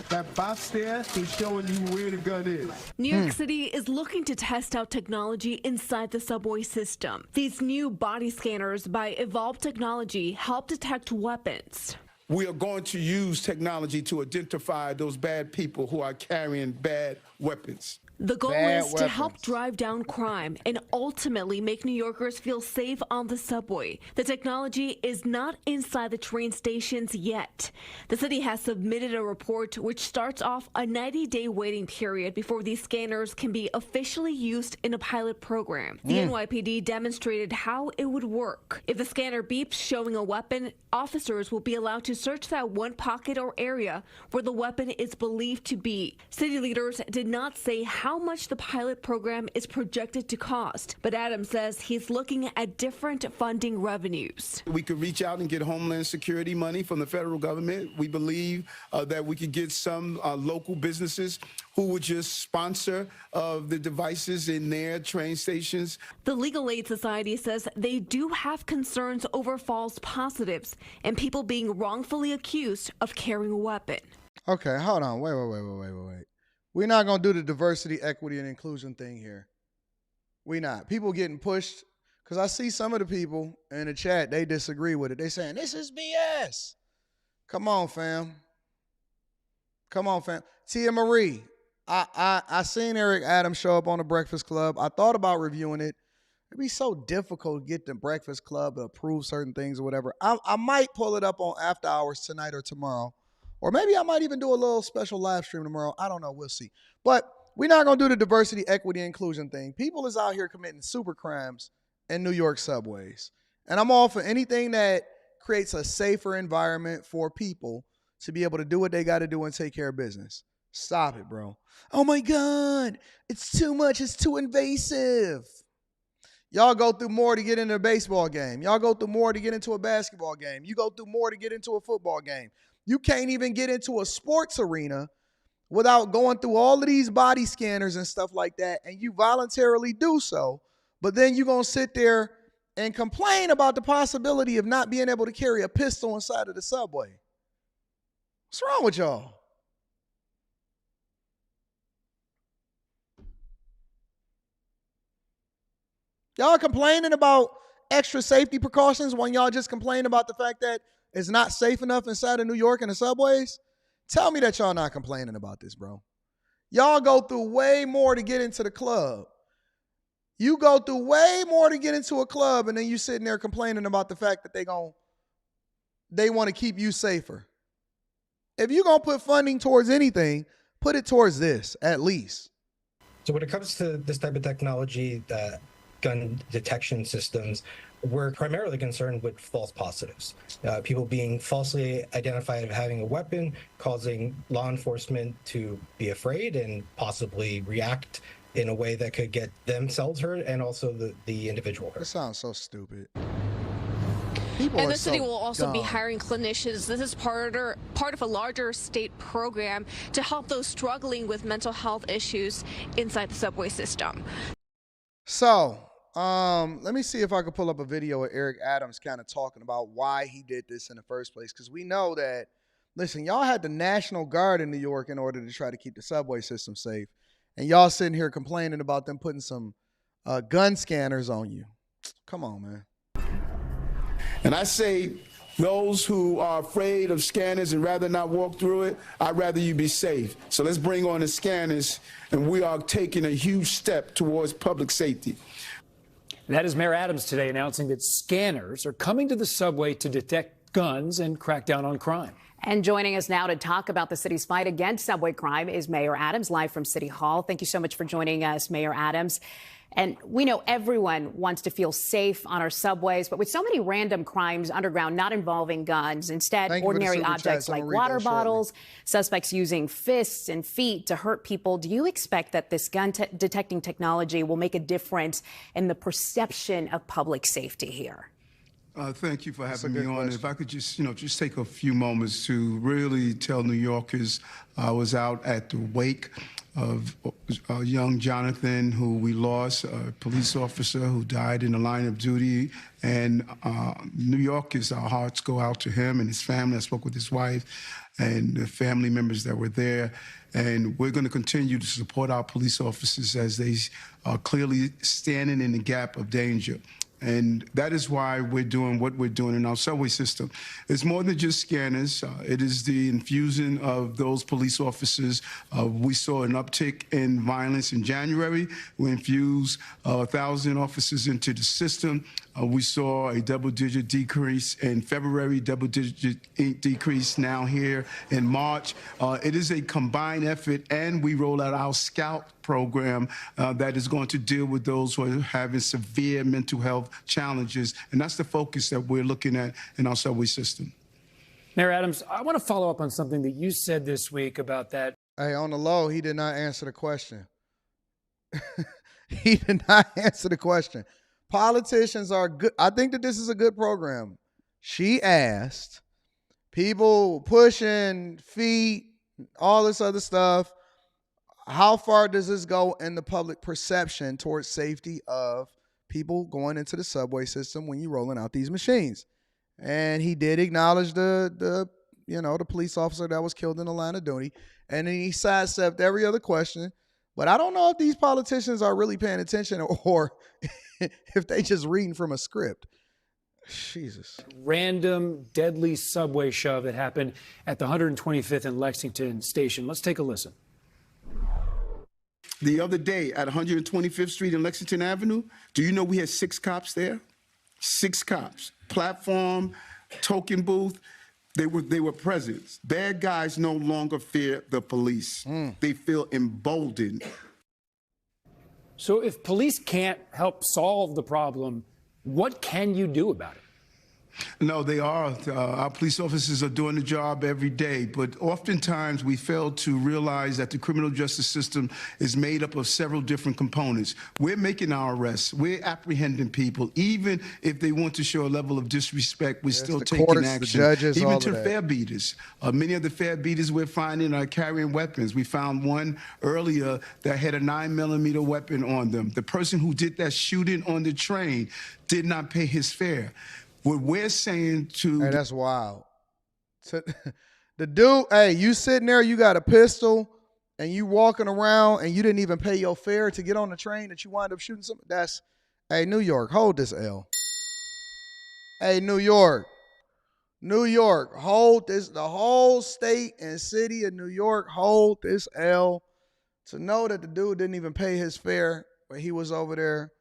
That box there is showing you where the gun is. New York City is looking to test out technology inside the subway system. These new body scanners by Evolve Technology help detect weapons. We are going to use technology to identify those bad people who are carrying bad weapons. The goal is to help drive down crime and ultimately make New Yorkers feel safe on the subway. The technology is not inside the train stations yet. The city has submitted a report which starts off a 90-day waiting period before these scanners can be officially used in a pilot program. The NYPD demonstrated how it would work. If the scanner beeps showing a weapon, officers will be allowed to search that one pocket or area where the weapon is believed to be. City leaders did not say how much the pilot program is projected to cost, but Adams says he's looking at different funding revenues. We could reach out and get Homeland Security money from the federal government. We believe that we could get some local businesses who would just sponsor the devices in their train stations. The Legal Aid Society says they do have concerns over false positives and people being wrongfully accused of carrying a weapon. Okay, hold on. Wait. We're not going to do the diversity, equity, and inclusion thing here. We not. People getting pushed, because I see some of the people in the chat, they disagree with it. They saying, this is BS. Come on, fam. Tia Marie, I seen Eric Adams show up on the Breakfast Club. I thought about reviewing it. It'd be so difficult to get the Breakfast Club to approve certain things or whatever. I might pull it up on After Hours tonight or tomorrow. Or maybe I might even do a little special live stream tomorrow. I don't know. We'll see. But we're not going to do the diversity, equity, inclusion thing. People is out here committing super crimes in New York subways. And I'm all for anything that creates a safer environment for people to be able to do what they got to do and take care of business. Stop it, bro. Oh, my God. It's too much. It's too invasive. Y'all go through more to get into a baseball game. Y'all go through more to get into a basketball game. You go through more to get into a football game. You can't even get into a sports arena without going through all of these body scanners and stuff like that, and you voluntarily do so, but then you're going to sit there and complain about the possibility of not being able to carry a pistol inside of the subway. What's wrong with y'all? Y'all complaining about extra safety precautions when y'all just complain about the fact that it's not safe enough inside of New York in the subways? Tell me that y'all not complaining about this, bro. Y'all go through way more to get into the club. You go through way more to get into a club, and then you sitting there complaining about the fact that they want to keep you safer. If you're going to put funding towards anything, put it towards this, at least. So when it comes to this type of technology, gun detection systems, we're primarily concerned with false positives. People being falsely identified as having a weapon, causing law enforcement to be afraid and possibly react in a way that could get themselves hurt and also the individual hurt. That sounds so stupid. And the city will also be hiring clinicians. This is part of a larger state program to help those struggling with mental health issues inside the subway system. So, let me see if I can pull up a video of Eric Adams kind of talking about why he did this in the first place. Because we know that, listen, y'all had the National Guard in New York in order to try to keep the subway system safe. And y'all sitting here complaining about them putting some gun scanners on you. Come on, man. And I say, those who are afraid of scanners and rather not walk through it, I'd rather you be safe. So let's bring on the scanners, and we are taking a huge step towards public safety. That is Mayor Adams today announcing that scanners are coming to the subway to detect guns and crack down on crime. And joining us now to talk about the city's fight against subway crime is Mayor Adams, live from City Hall. Thank you so much for joining us, Mayor Adams. And we know everyone wants to feel safe on our subways, but with so many random crimes underground not involving guns, instead ordinary objects like water bottles, suspects using fists and feet to hurt people, do you expect that this gun detecting technology will make a difference in the perception of public safety here? Thank you for having me on. If I could just take a few moments to really tell New Yorkers, I was out at the wake of young Jonathan, who we lost, a police officer who died in the line of duty. And New Yorkers, our hearts go out to him and his family. I spoke with his wife and the family members that were there. And we're going to continue to support our police officers as they are clearly standing in the gap of danger. And that is why we're doing what we're doing in our subway system. It's more than just scanners. It is the infusion of those police officers. We saw an uptick in violence in January. We infused 1,000 officers into the system. We saw a double-digit decrease in February, double-digit decrease now here in March. It is a combined effort, and we roll out our Scout program that is going to deal with those who are having severe mental health challenges. And that's the focus that we're looking at in our subway system. Mayor Adams, I want to follow up on something that you said this week about that. Hey, on the low, he did not answer the question. He did not answer the question. Politicians are good. I think that this is a good program. She asked, people pushing feet, all this other stuff. How far does this go in the public perception towards safety of people going into the subway system when you're rolling out these machines? And he did acknowledge the police officer that was killed in the line of duty. And then he sidestepped every other question. But I don't know if these politicians are really paying attention or if they just reading from a script. Jesus. Random, deadly subway shove that happened at the 125th and Lexington station. Let's take a listen. The other day at 125th Street and Lexington Avenue, do you know we had 6 cops there? 6 cops. Platform, token booth. They were present. Bad guys no longer fear the police. They feel emboldened. So if police can't help solve the problem, what can you do about it? No, they are. Our police officers are doing the job every day, but oftentimes we fail to realize that the criminal justice system is made up of several different components. We're making our arrests. We're apprehending people. Even if they want to show a level of disrespect, we're still taking courts, action. the judges, even all to of that. fare beaters. Many of the fare beaters we're finding are carrying weapons. We found one earlier that had a 9mm weapon on them. The person who did that shooting on the train did not pay his fare. What we're saying to... Hey, that's wild. The dude, hey, you sitting there, you got a pistol, and you walking around, and you didn't even pay your fare to get on the train that you wind up shooting something. That's, hey, New York, hold this L. Hey, New York, hold this. The whole state and city of New York, hold this L. To know that the dude didn't even pay his fare, but he was over there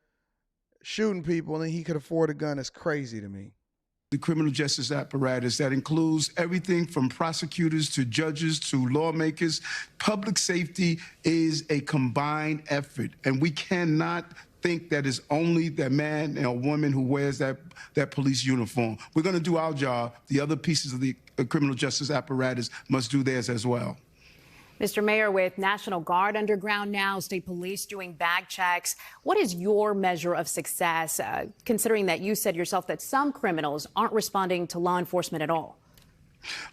shooting people and he could afford a gun is crazy to me. The criminal justice apparatus that includes everything from prosecutors to judges to lawmakers. Public safety is a combined effort, and we cannot think that it's only that man or woman who wears that police uniform. We're going to do our job. The other pieces of the criminal justice apparatus must do theirs as well. Mr. Mayor, with National Guard underground now, state police doing bag checks, what is your measure of success, considering that you said yourself that some criminals aren't responding to law enforcement at all?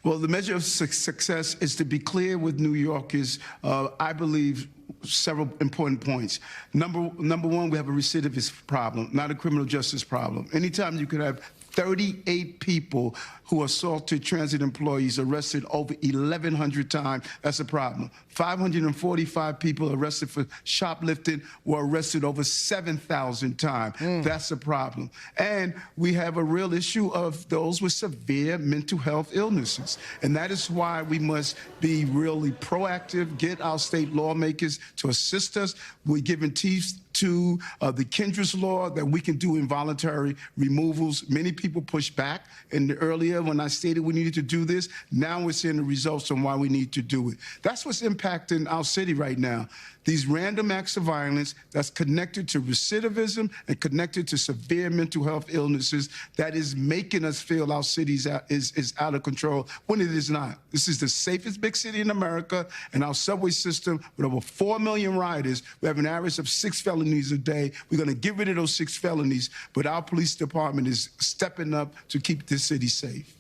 Well, the measure of success is to be clear with New Yorkers, I believe, several important points. Number one, we have a recidivist problem, not a criminal justice problem. Anytime you could have 38 people who assaulted transit employees arrested over 1,100 times, that's a problem. 545 people arrested for shoplifting were arrested over 7,000 times. That's a problem. And we have a real issue of those with severe mental health illnesses. And that is why we must be really proactive, get our state lawmakers to assist us. We're giving teeth to the Kendra's law that we can do involuntary removals. Many people push back. And earlier when I stated we needed to do this, now we're seeing the results on why we need to do it. That's what's impacting our city right now. These random acts of violence that's connected to recidivism and connected to severe mental health illnesses that is making us feel our city is out of control when it is not. This is the safest big city in America, and our subway system with over 4 million riders, we have an average of 6 felonies a day. We're going to get rid of those 6 felonies, but our police department is stepping up to keep this city safe.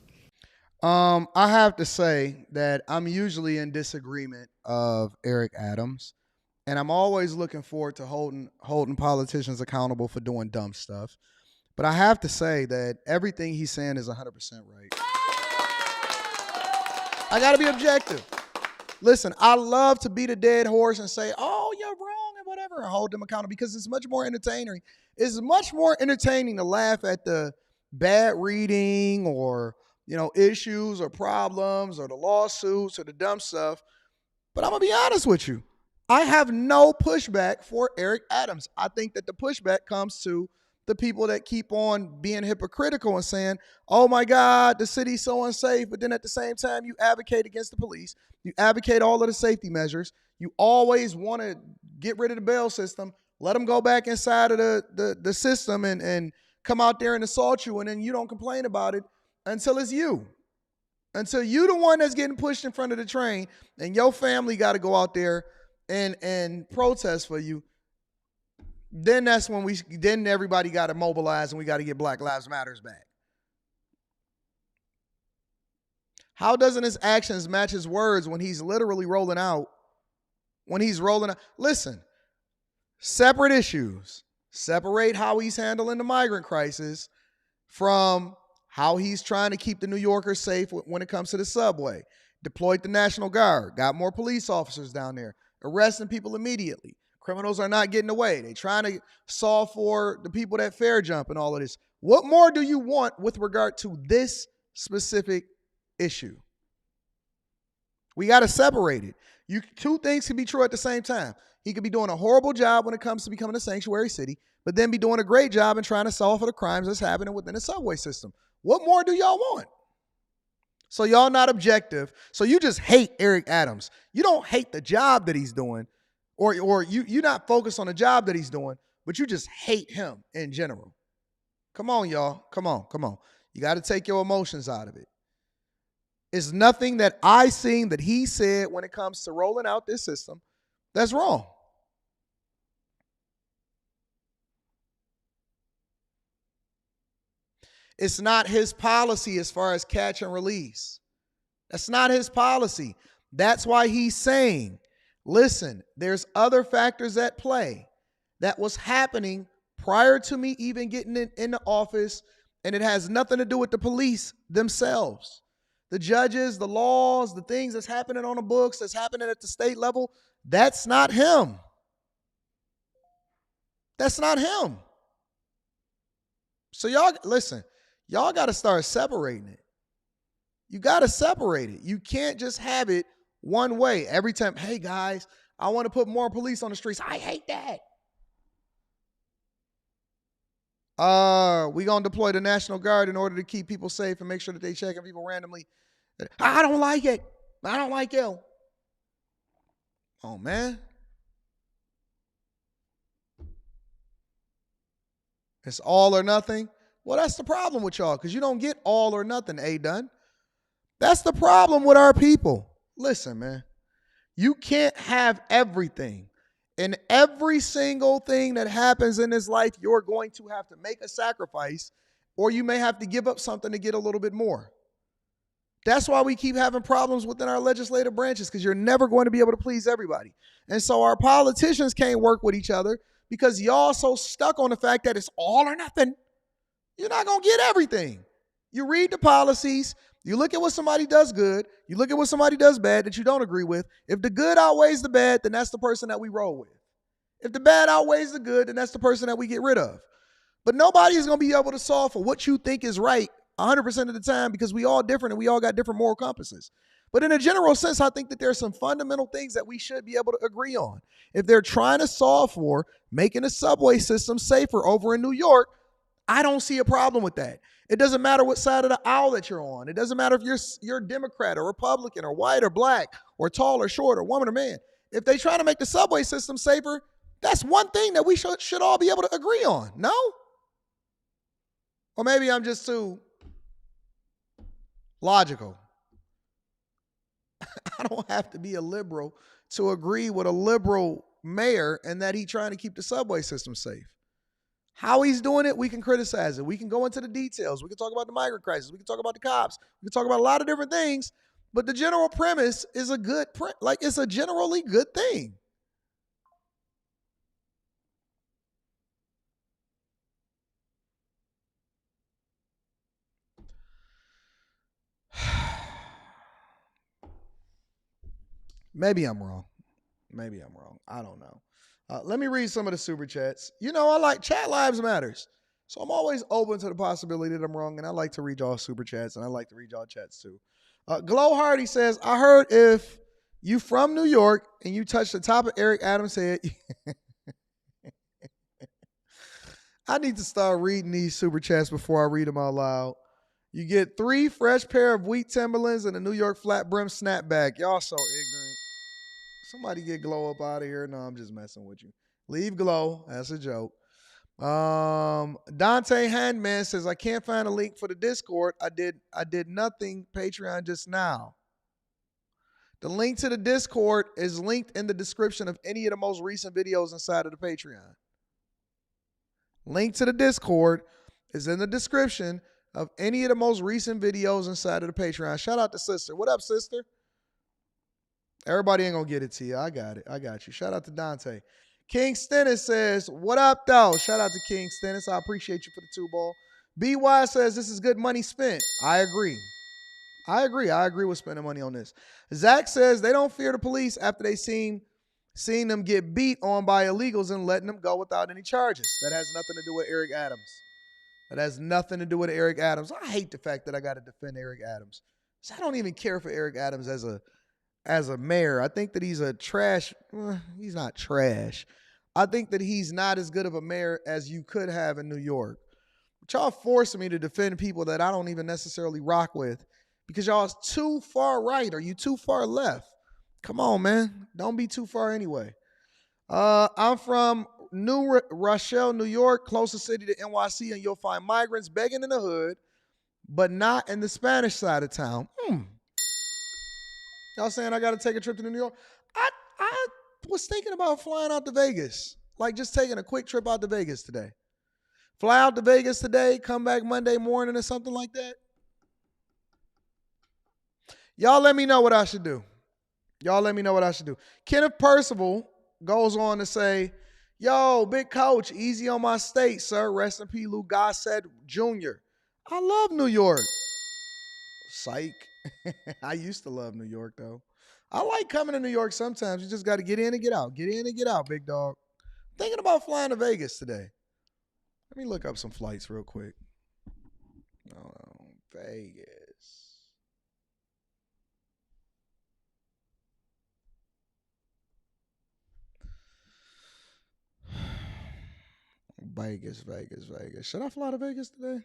I have to say that I'm usually in disagreement of Eric Adams, and I'm always looking forward to holding politicians accountable for doing dumb stuff. But I have to say that everything he's saying is 100% right. I got to be objective. Listen, I love to beat a dead horse and say, oh, you're wrong and whatever, and hold them accountable because it's much more entertaining. It's much more entertaining to laugh at the bad reading or, issues or problems or the lawsuits or the dumb stuff. But I'm going to be honest with you. I have no pushback for Eric Adams. I think that the pushback comes to the people that keep on being hypocritical and saying, oh my God, the city's so unsafe. But then at the same time, you advocate against the police. You advocate all of the safety measures. You always want to get rid of the bail system, let them go back inside of the system and come out there and assault you. And then you don't complain about it until it's you. Until you the one that's getting pushed in front of the train and your family got to go out there and protest for you. Then that's when then everybody got to mobilize and we got to get Black Lives Matters back. How doesn't his actions match his words when he's literally rolling out? Listen, separate issues. Separate how he's handling the migrant crisis from how he's trying to keep the New Yorkers safe when it comes to the subway. Deployed the National Guard, got more police officers down there, arresting people immediately. Criminals are not getting away. They're trying to solve for the people that fare jump and all of this. What more do you want with regard to this specific issue? We got to separate it. Two things can be true at the same time. He could be doing a horrible job when it comes to becoming a sanctuary city, but then be doing a great job in trying to solve for the crimes that's happening within the subway system. What more do y'all want? So y'all not objective. So you just hate Eric Adams. You don't hate the job that he's doing, or you're not focused on the job that he's doing, but you just hate him in general. Come on, y'all. Come on. You got to take your emotions out of it. It's nothing that I seen that he said when it comes to rolling out this system that's wrong. It's not his policy as far as catch and release. That's not his policy. That's why he's saying, listen, there's other factors at play that was happening prior to me even getting in the office, and it has nothing to do with the police themselves. The judges, the laws, the things that's happening on the books, that's happening at the state level, that's not him. That's not him. So y'all, listen, y'all got to start separating it. You got to separate it. You can't just have it one way. Every time, hey guys, I want to put more police on the streets. I hate that. We going to deploy the National Guard in order to keep people safe and make sure that they checking people randomly. I don't like it. I don't like you. Oh, man. It's all or nothing. Well, that's the problem with y'all, because you don't get all or nothing, A-Done. That's the problem with our people. Listen, man. You can't have everything. And every single thing that happens in this life, you're going to have to make a sacrifice, or you may have to give up something to get a little bit more. That's why we keep having problems within our legislative branches, because you're never going to be able to please everybody. And so our politicians can't work with each other because y'all so stuck on the fact that it's all or nothing. You're not going to get everything. You read the policies. You look at what somebody does good. You look at what somebody does bad that you don't agree with. If the good outweighs the bad, then that's the person that we roll with. If the bad outweighs the good, then that's the person that we get rid of. But nobody is going to be able to solve for what you think is right 100% of the time, because we all different and we all got different moral compasses. But in a general sense, I think that there's some fundamental things that we should be able to agree on. If they're trying to solve for making the subway system safer over in New York, I don't see a problem with that. It doesn't matter what side of the aisle that you're on. It doesn't matter if you're Democrat or Republican or white or black or tall or short or woman or man. If they try to make the subway system safer, that's one thing that we should all be able to agree on. No? Or maybe I'm just too logical. I don't have to be a liberal to agree with a liberal mayor and that he's trying to keep the subway system safe. How he's doing it, we can criticize it. We can go into the details. We can talk about the migrant crisis. We can talk about the cops. We can talk about a lot of different things. But the general premise is it's a generally good thing. Maybe I'm wrong. I don't know. Let me read some of the super chats. You know, I like chat lives matters. So I'm always open to the possibility that I'm wrong, and I like to read y'all super chats, and I like to read y'all chats too. Glow Hardy says, I heard if you from New York and you touch the top of Eric Adams' head, I need to start reading these super chats before I read them out loud. You get 3 fresh pair of wheat Timberlands and a New York flat brim snapback. Y'all so ignorant. Somebody get Glow up out of here. No, I'm just messing with you. Leave Glow. That's a joke. Dante Handman says, I can't find a link for the Discord. I did nothing Patreon just now. The link to the Discord is linked in the description of any of the most recent videos inside of the Patreon. Link to the Discord is in the description of any of the most recent videos inside of the Patreon. Shout out to Sister. What up, Sister? Everybody ain't gonna get it to you. I got it. I got you. Shout out to Dante. King Stennis says, what up, though? Shout out to King Stennis. I appreciate you for the 2-ball. BY says, this is good money spent. I agree. I agree with spending money on this. Zach says they don't fear the police after they seen them get beat on by illegals and letting them go without any charges. That has nothing to do with Eric Adams. I hate the fact that I got to defend Eric Adams. So I don't even care for Eric Adams as a mayor. I think that he's a trash. He's not trash. I think that he's not as good of a mayor as you could have in New York. But y'all forcing me to defend people that I don't even necessarily rock with because y'all is too far right or you too far left. Come on, man. Don't be too far anyway. I'm from New Rochelle, New York, closest city to NYC, and you'll find migrants begging in the hood, but not in the Spanish side of town. Y'all saying I got to take a trip to New York? I was thinking about flying out to Vegas, like just taking a quick trip out to Vegas today. Fly out to Vegas today, come back Monday morning or something like that. Y'all let me know what I should do. Kenneth Percival goes on to say, yo, big coach, easy on my state, sir. Rest in peace, Lou Gossett Jr. I love New York. Psych. I used to love New York, though. I like coming to New York sometimes. You just got to get in and get out. Get in and get out, big dog. Thinking about flying to Vegas today. Let me look up some flights real quick. Oh, Vegas. Vegas. Should I fly to Vegas today?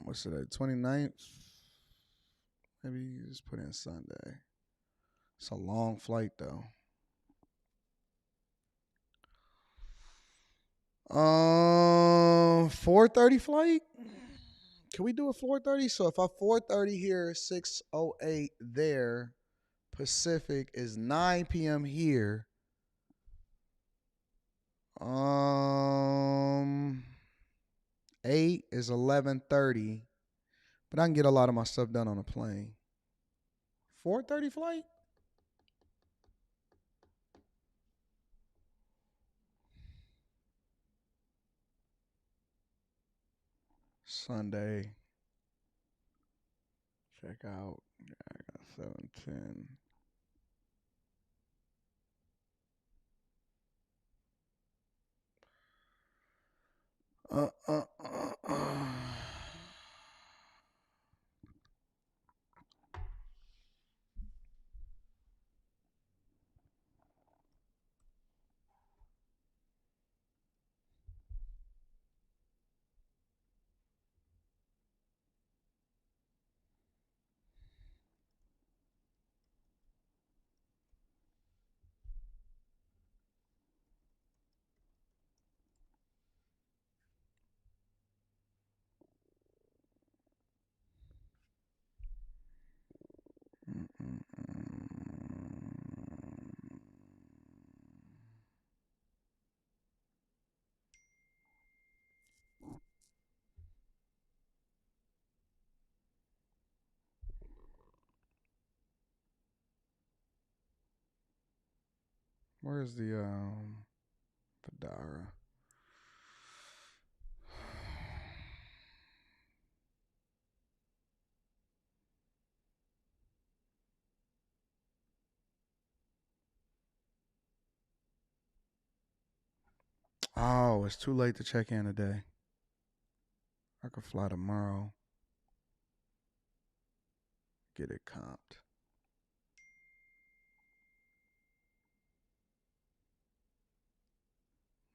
What's today? 29th? Maybe you just put in Sunday. It's a long flight though. 4:30 flight? Can we do a 4:30? So if I 4:30 here, 6:08 there, Pacific is 9 p.m. here. 8 is 11:30. But I can get a lot of my stuff done on a plane. 4:30 flight? Sunday. Check out. Yeah, I got 7:10. Where's the Fedora? Oh, it's too late to check in today. I could fly tomorrow. Get it comped.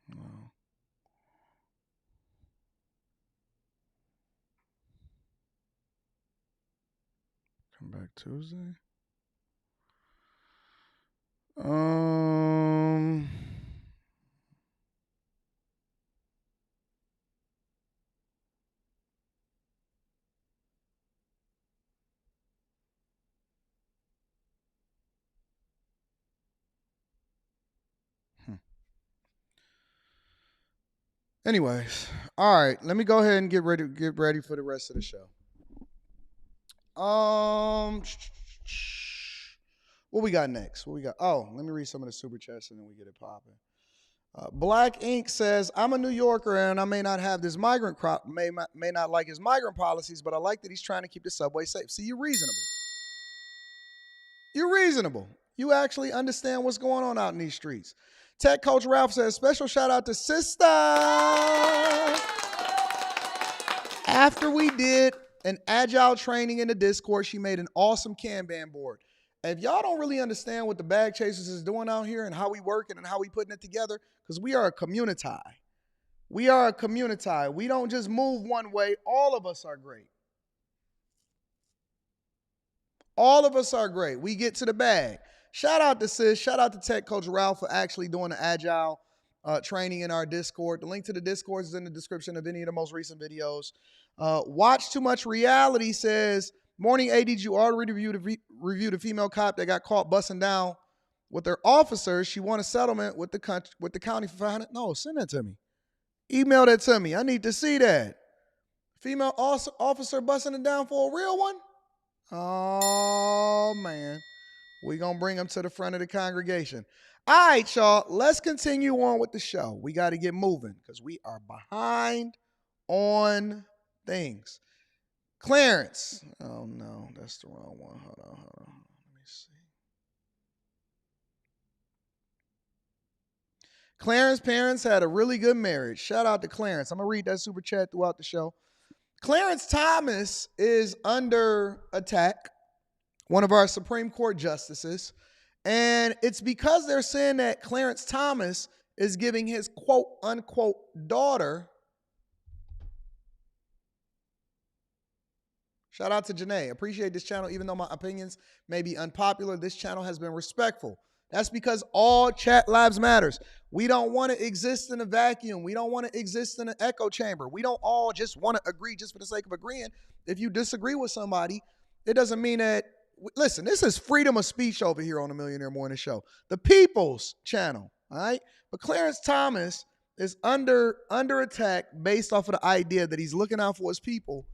No. Come back Tuesday. Anyways, all right. Let me go ahead and get ready for the rest of the show. What we got next? What we got? Oh, let me read some of the super chats and then we get it popping. Black Ink says, I'm a New Yorker and I may not have this migrant may not like his migrant policies, but I like that he's trying to keep the subway safe. See, you're reasonable. You're reasonable. You actually understand what's going on out in these streets. Tech Coach Ralph says, special shout out to Sister. After we did an agile training in the Discord, she made an awesome Kanban board. If y'all don't really understand what the Bag Chasers is doing out here and how we working and how we putting it together, because we are a community. We are a community. We don't just move one way. All of us are great. All of us are great. We get to the bag. Shout out to Sis. Shout out to Tech Coach Ralph for actually doing the agile training in our Discord. The link to the Discord is in the description of any of the most recent videos. Watch Too Much Reality says, morning AD, you already reviewed a female cop that got caught busting down with their officers. She won a settlement with the county for $500. No, send that to me. Email that to me. I need to see that. Female officer busting it down for a real one? Oh, man. We're going to bring them to the front of the congregation. All right, y'all. Let's continue on with the show. We got to get moving because we are behind on things. Clarence. Oh, no. That's the wrong one. Hold on. Let me see. Clarence's parents had a really good marriage. Shout out to Clarence. I'm going to read that super chat throughout the show. Clarence Thomas is under attack, one of our Supreme Court justices, and it's because they're saying that Clarence Thomas is giving his quote-unquote daughter. Shout out to Janae. Appreciate this channel. Even though my opinions may be unpopular, this channel has been respectful. That's because all chat lives matters. We don't want to exist in a vacuum. We don't want to exist in an echo chamber. We don't all just want to agree just for the sake of agreeing. If you disagree with somebody, it doesn't mean that. Listen, this is freedom of speech over here on the Millionaire Morning Show, the People's Channel. All right, but Clarence Thomas is under attack based off of the idea that he's looking out for his people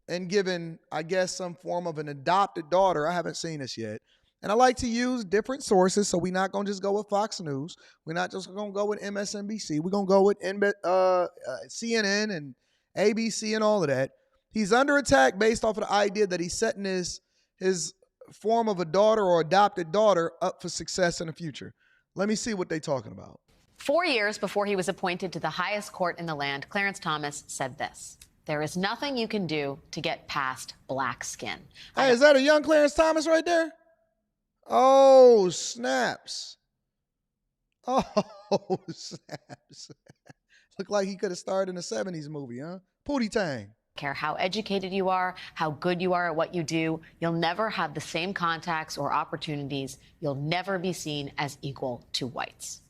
and giving, I guess, some form of an adopted daughter. I haven't seen this yet. And I like to use different sources, so we're not going to just go with Fox News. We're not just going to go with MSNBC. We're going to go with CNN and ABC and all of that. He's under attack based off of the idea that he's setting his form of a daughter or adopted daughter up for success in the future. Let me see what they're talking about. 4 years before he was appointed to the highest court in the land, Clarence Thomas said this: "There is nothing you can do to get past black skin." Hey, is that a young Clarence Thomas right there? Oh, snaps. Oh, snaps. Look like he could have starred in a 70s movie, huh? Pootie Tang. Care how educated you are, how good you are at what you do, you'll never have the same contacts or opportunities. You'll never be seen as equal to whites.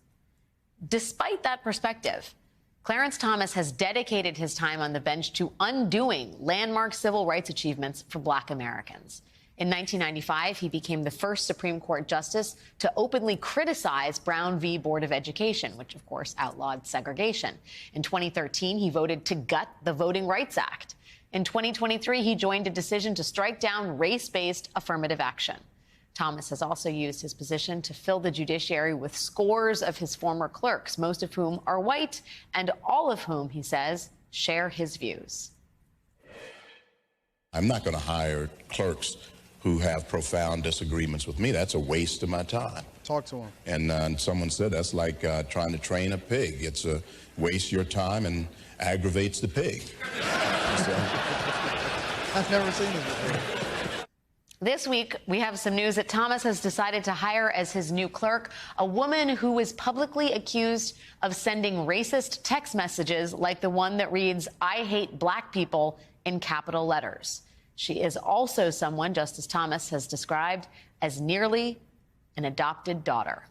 Despite that perspective, Clarence Thomas has dedicated his time on the bench to undoing landmark civil rights achievements for Black Americans. In 1995, he became the first Supreme Court justice to openly criticize Brown v. Board of Education, which, of course, outlawed segregation. In 2013, he voted to gut the Voting Rights Act. In 2023, he joined a decision to strike down race-based affirmative action. Thomas has also used his position to fill the judiciary with scores of his former clerks, most of whom are white, and all of whom, he says, share his views. I'm not going to hire clerks who have profound disagreements with me. That's a waste of my time. Talk to him. And someone said that's like trying to train a pig. It's a waste your time and aggravates the pig. I've never seen this before. This week, we have some news that Thomas has decided to hire as his new clerk a woman who is publicly accused of sending racist text messages like the one that reads, "I hate black people," in capital letters. She is also someone Justice Thomas has described as nearly an adopted daughter.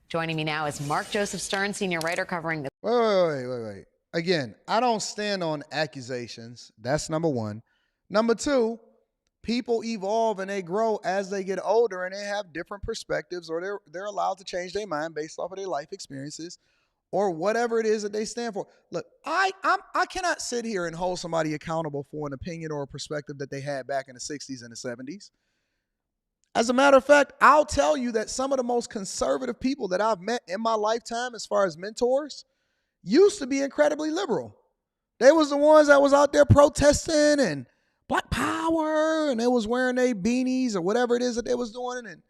Joining me now is Mark Joseph Stern, senior writer covering the... Wait. Again, I don't stand on accusations. That's number one. Number two, people evolve and they grow as they get older and they have different perspectives, or they're allowed to change their mind based off of their life experiences or whatever it is that they stand for. Look, I cannot sit here and hold somebody accountable for an opinion or a perspective that they had back in the 60s and the 70s. As a matter of fact, I'll tell you that some of the most conservative people that I've met in my lifetime as far as mentors used to be incredibly liberal. They was the ones that was out there protesting and Black Power, and they was wearing their beanies or whatever it is that they was doing, and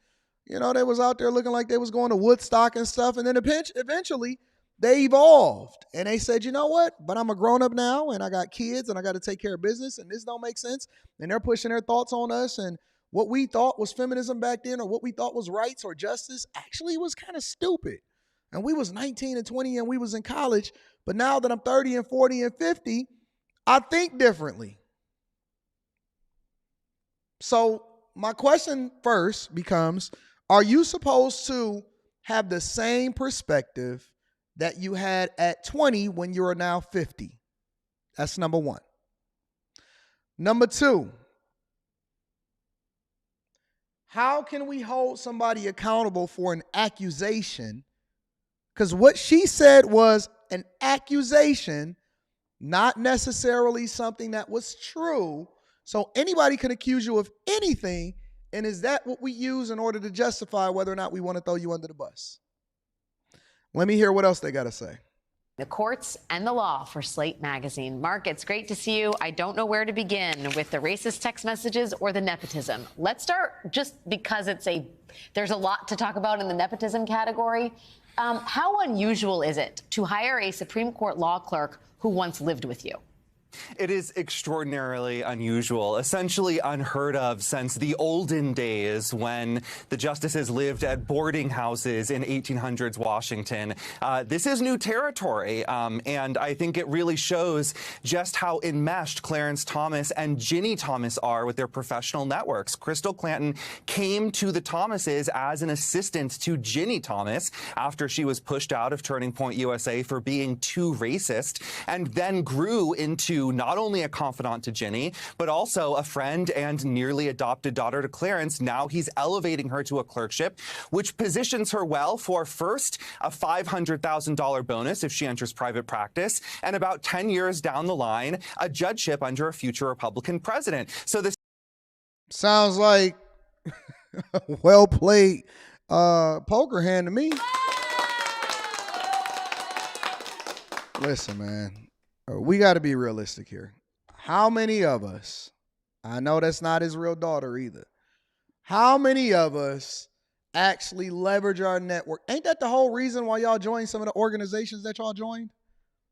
they was out there looking like they was going to Woodstock and stuff, and then eventually they evolved and they said, you know what, but I'm a grown up now and I got kids and I got to take care of business and this don't make sense. And they're pushing their thoughts on us, and what we thought was feminism back then or what we thought was rights or justice actually was kind of stupid. And we was 19 and 20 and we was in college. But now that I'm 30 and 40 and 50, I think differently. So my question first becomes, are you supposed to have the same perspective that you had at 20 when you are now 50? That's number one. Number two, how can we hold somebody accountable for an accusation? Because what she said was an accusation, not necessarily something that was true. So anybody can accuse you of anything. And is that what we use in order to justify whether or not we want to throw you under the bus? Let me hear what else they got to say. The courts and the law for Slate Magazine. Mark, it's great to see you. I don't know where to begin with the racist text messages or the nepotism. Let's start just because there's a lot to talk about in the nepotism category. How unusual is it to hire a Supreme Court law clerk who once lived with you? It is extraordinarily unusual, essentially unheard of since the olden days when the justices lived at boarding houses in 1800s Washington. This is new territory, and I think it really shows just how enmeshed Clarence Thomas and Ginny Thomas are with their professional networks. Crystal Clanton came to the Thomases as an assistant to Ginny Thomas after she was pushed out of Turning Point USA for being too racist, and then grew into not only a confidant to Ginny, but also a friend and nearly adopted daughter to Clarence. Now he's elevating her to a clerkship, which positions her well for first a $500,000 bonus if she enters private practice, and about 10 years down the line, a judgeship under a future Republican president. So this sounds like a well-played poker hand to me. Listen, man. We got to be realistic here. How many of us, I know that's not his real daughter either, how many of us actually leverage our network? Ain't that the whole reason why y'all joined some of the organizations that y'all joined?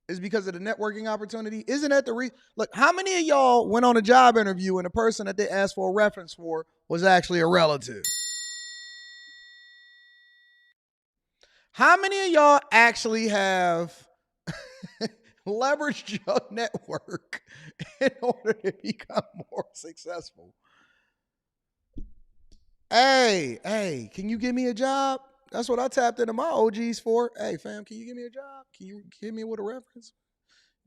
Is because of the networking opportunity? Isn't that the reason? Look, how many of y'all went on a job interview and the person that they asked for a reference for was actually a relative? How many of y'all actually have leverage your network in order to become more successful? Hey, can you give me a job? That's what I tapped into my OGs for. Hey, fam, can you give me a job? Can you give me with a reference?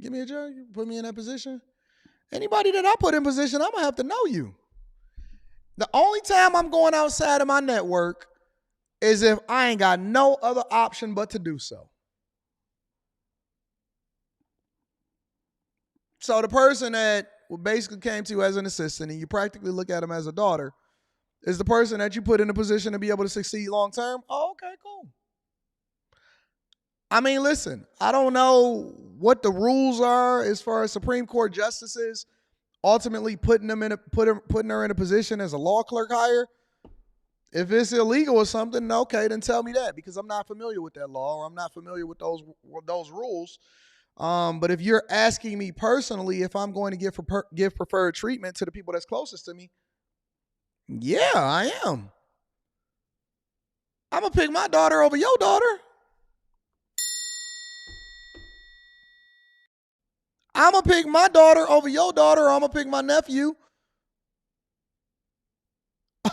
Give me a job? You put me in that position? Anybody that I put in position, I'm going to have to know you. The only time I'm going outside of my network is if I ain't got no other option but to do so. So the person that basically came to you as an assistant and you practically look at him as a daughter is the person that you put in a position to be able to succeed long term. Oh, okay, cool. I mean, listen, I don't know what the rules are as far as Supreme Court justices ultimately putting her in a position as a law clerk hire. If it's illegal or something, okay, then tell me that, because I'm not familiar with that law or I'm not familiar with those rules. But if you're asking me personally if I'm going to give preferred treatment to the people that's closest to me, yeah, I am. I'm going to pick my daughter over your daughter. I'm going to pick my daughter over your daughter, or I'm going to pick my nephew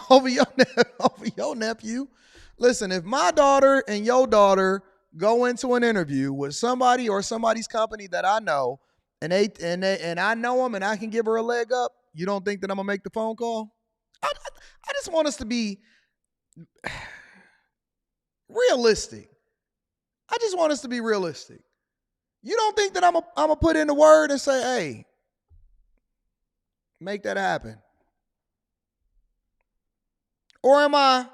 over your nephew. Listen, if my daughter and your daughter go into an interview with somebody or somebody's company that I know, and I know them and I can give her a leg up, you don't think that I'm going to make the phone call? I just want us to be realistic. I just want us to be realistic. You don't think that I'm going to put in the word and say, hey, make that happen? Or am I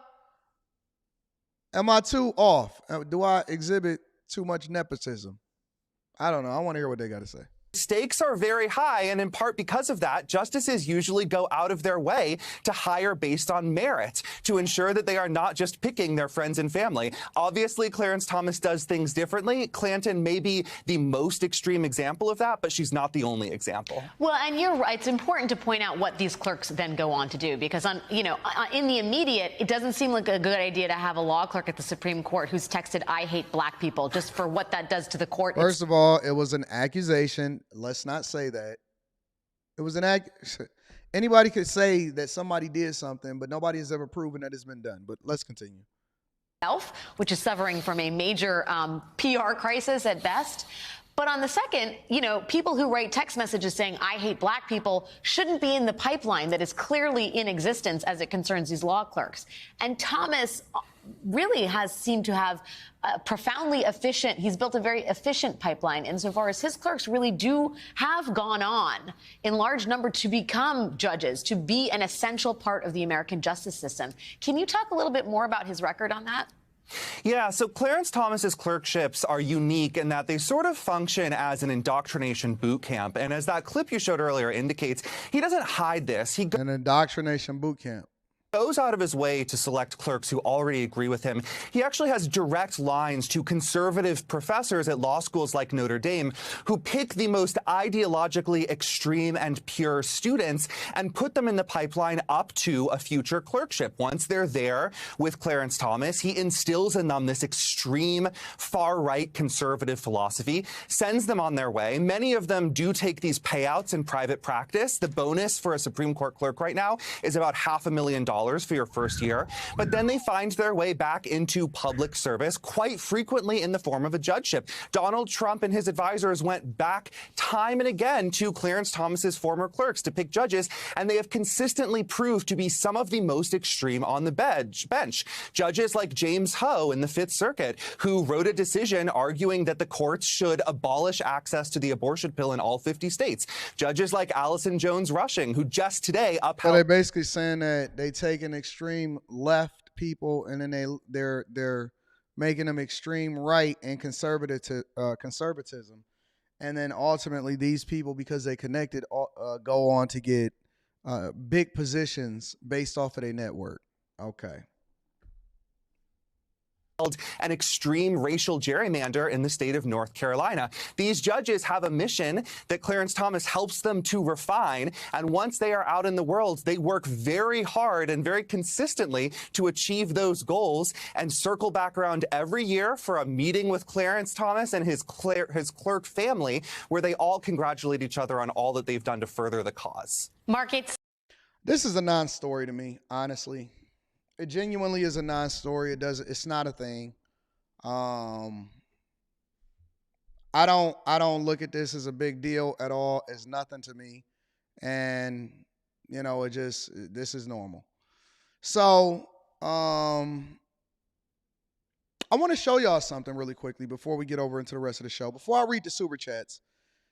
too off? Do I exhibit too much nepotism? I don't know. I want to hear what they got to say. Stakes are very high, and in part because of that, justices usually go out of their way to hire based on merit to ensure that they are not just picking their friends and family. Obviously, Clarence Thomas does things differently. Clanton may be the most extreme example of that, but she's not the only example. Well, and you're right. It's important to point out what these clerks then go on to do, because in the immediate, it doesn't seem like a good idea to have a law clerk at the Supreme Court who's texted, "I hate black people," just for what that does to the court. First of all, it was an accusation. Let's not say that. It was an anybody could say that somebody did something, but nobody has ever proven that it's been done. But let's continue. Which is suffering from a major PR crisis at best. But on the second, people who write text messages saying, "I hate black people," shouldn't be in the pipeline that is clearly in existence as it concerns these law clerks. And Thomas really has seemed to have profoundly efficient. He's built a very efficient pipeline insofar as his clerks really do have gone on in large number to become judges, to be an essential part of the American justice system. Can you talk a little bit more about his record on that? Yeah, so Clarence Thomas's clerkships are unique in that they sort of function as an indoctrination boot camp. And as that clip you showed earlier indicates, he doesn't hide this. An indoctrination boot camp. Goes out of his way to select clerks who already agree with him. He actually has direct lines to conservative professors at law schools like Notre Dame who pick the most ideologically extreme and pure students and put them in the pipeline up to a future clerkship. Once they're there with Clarence Thomas, he instills in them this extreme far-right conservative philosophy, sends them on their way. Many of them do take these payouts in private practice. The bonus for a Supreme Court clerk right now is about $500,000 for your first year, but then they find their way back into public service, quite frequently in the form of a judgeship. Donald Trump and his advisors went back time and again to Clarence Thomas's former clerks to pick judges, and they have consistently proved to be some of the most extreme on the bench. Judges like James Ho in the Fifth Circuit, who wrote a decision arguing that the courts should abolish access to the abortion pill in all 50 states. Judges like Allison Jones Rushing, who just today upheld... So they're basically saying that they take an extreme left people and then they're making them extreme right and conservatism, and then ultimately these people, because they connected, go on to get big positions based off of their network. Okay. An extreme racial gerrymander in the state of North Carolina. These judges have a mission that Clarence Thomas helps them to refine, and once they are out in the world, they work very hard and very consistently to achieve those goals and circle back around every year for a meeting with Clarence Thomas and his clerk family, where they all congratulate each other on all that they've done to further the cause. This is a non-story to me, honestly. It genuinely is a non-story. It's not a thing. I don't look at this as a big deal at all. It's nothing to me. And, this is normal. So, I want to show y'all something really quickly before we get over into the rest of the show. Before I read the super chats,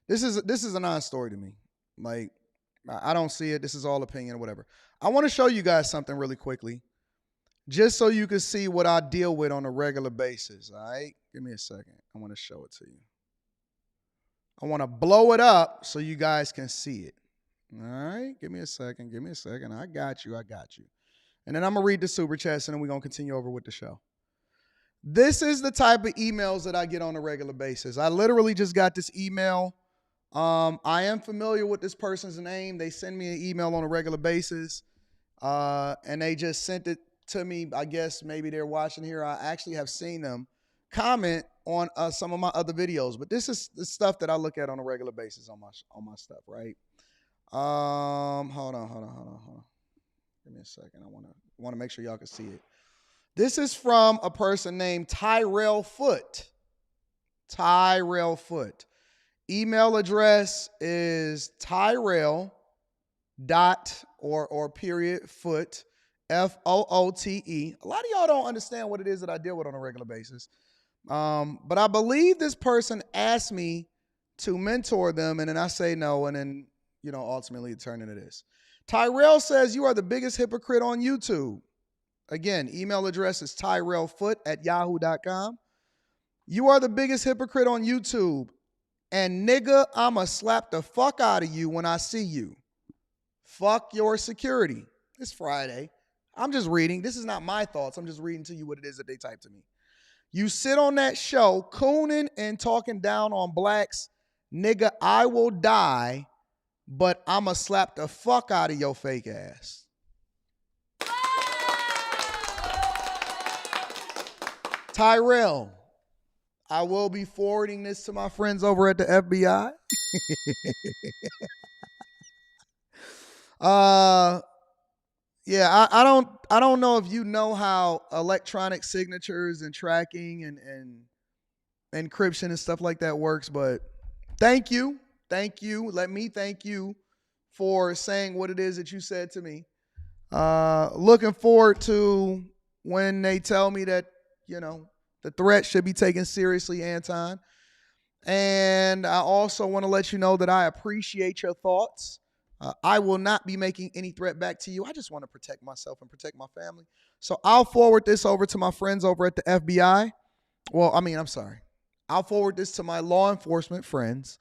this is a non-story to me. Like, I don't see it. This is all opinion or whatever. I want to show you guys something really quickly, just so you can see what I deal with on a regular basis, all right? Give me a second. I want to show it to you. I want to blow it up so you guys can see it. All right? Give me a second. I got you. And then I'm going to read the super chats, and then we're going to continue over with the show. This is the type of emails that I get on a regular basis. I literally just got this email. I am familiar with this person's name. They send me an email on a regular basis, and they just sent it to me. I guess maybe they're watching here. I actually have seen them comment on some of my other videos, but this is the stuff that I look at on a regular basis on my stuff, right? Hold on. Give me a second. I want to make sure y'all can see it. This is from a person named Tyrell Foote. Email address is Tyrell Foote. F-O-O-T-E. A lot of y'all don't understand what it is that I deal with on a regular basis. But I believe this person asked me to mentor them, and then I say no, and then, ultimately it turned into this. Tyrell says, "You are the biggest hypocrite on YouTube." Again, email address is tyrellfoot@yahoo.com. "You are the biggest hypocrite on YouTube. And nigga, I'ma slap the fuck out of you when I see you. Fuck your security. It's Friday. I'm just reading. This is not my thoughts. I'm just reading to you what it is that they typed to me. You sit on that show cooning and talking down on blacks. Nigga, I will die, but I'ma slap the fuck out of your fake ass. Tyrell, I will be forwarding this to my friends over at the FBI. Yeah, I don't know if you know how electronic signatures and tracking and encryption and stuff like that works, but thank you. Thank you. Let me thank you for saying what it is that you said to me. Looking forward to when they tell me that, you know, the threat should be taken seriously, Anton. And I also want to let you know that I appreciate your thoughts. I will not be making any threat back to you. I just want to protect myself and protect my family. So I'll forward this over to my friends over at the FBI. Well, I'm sorry. I'll forward this to my law enforcement friends.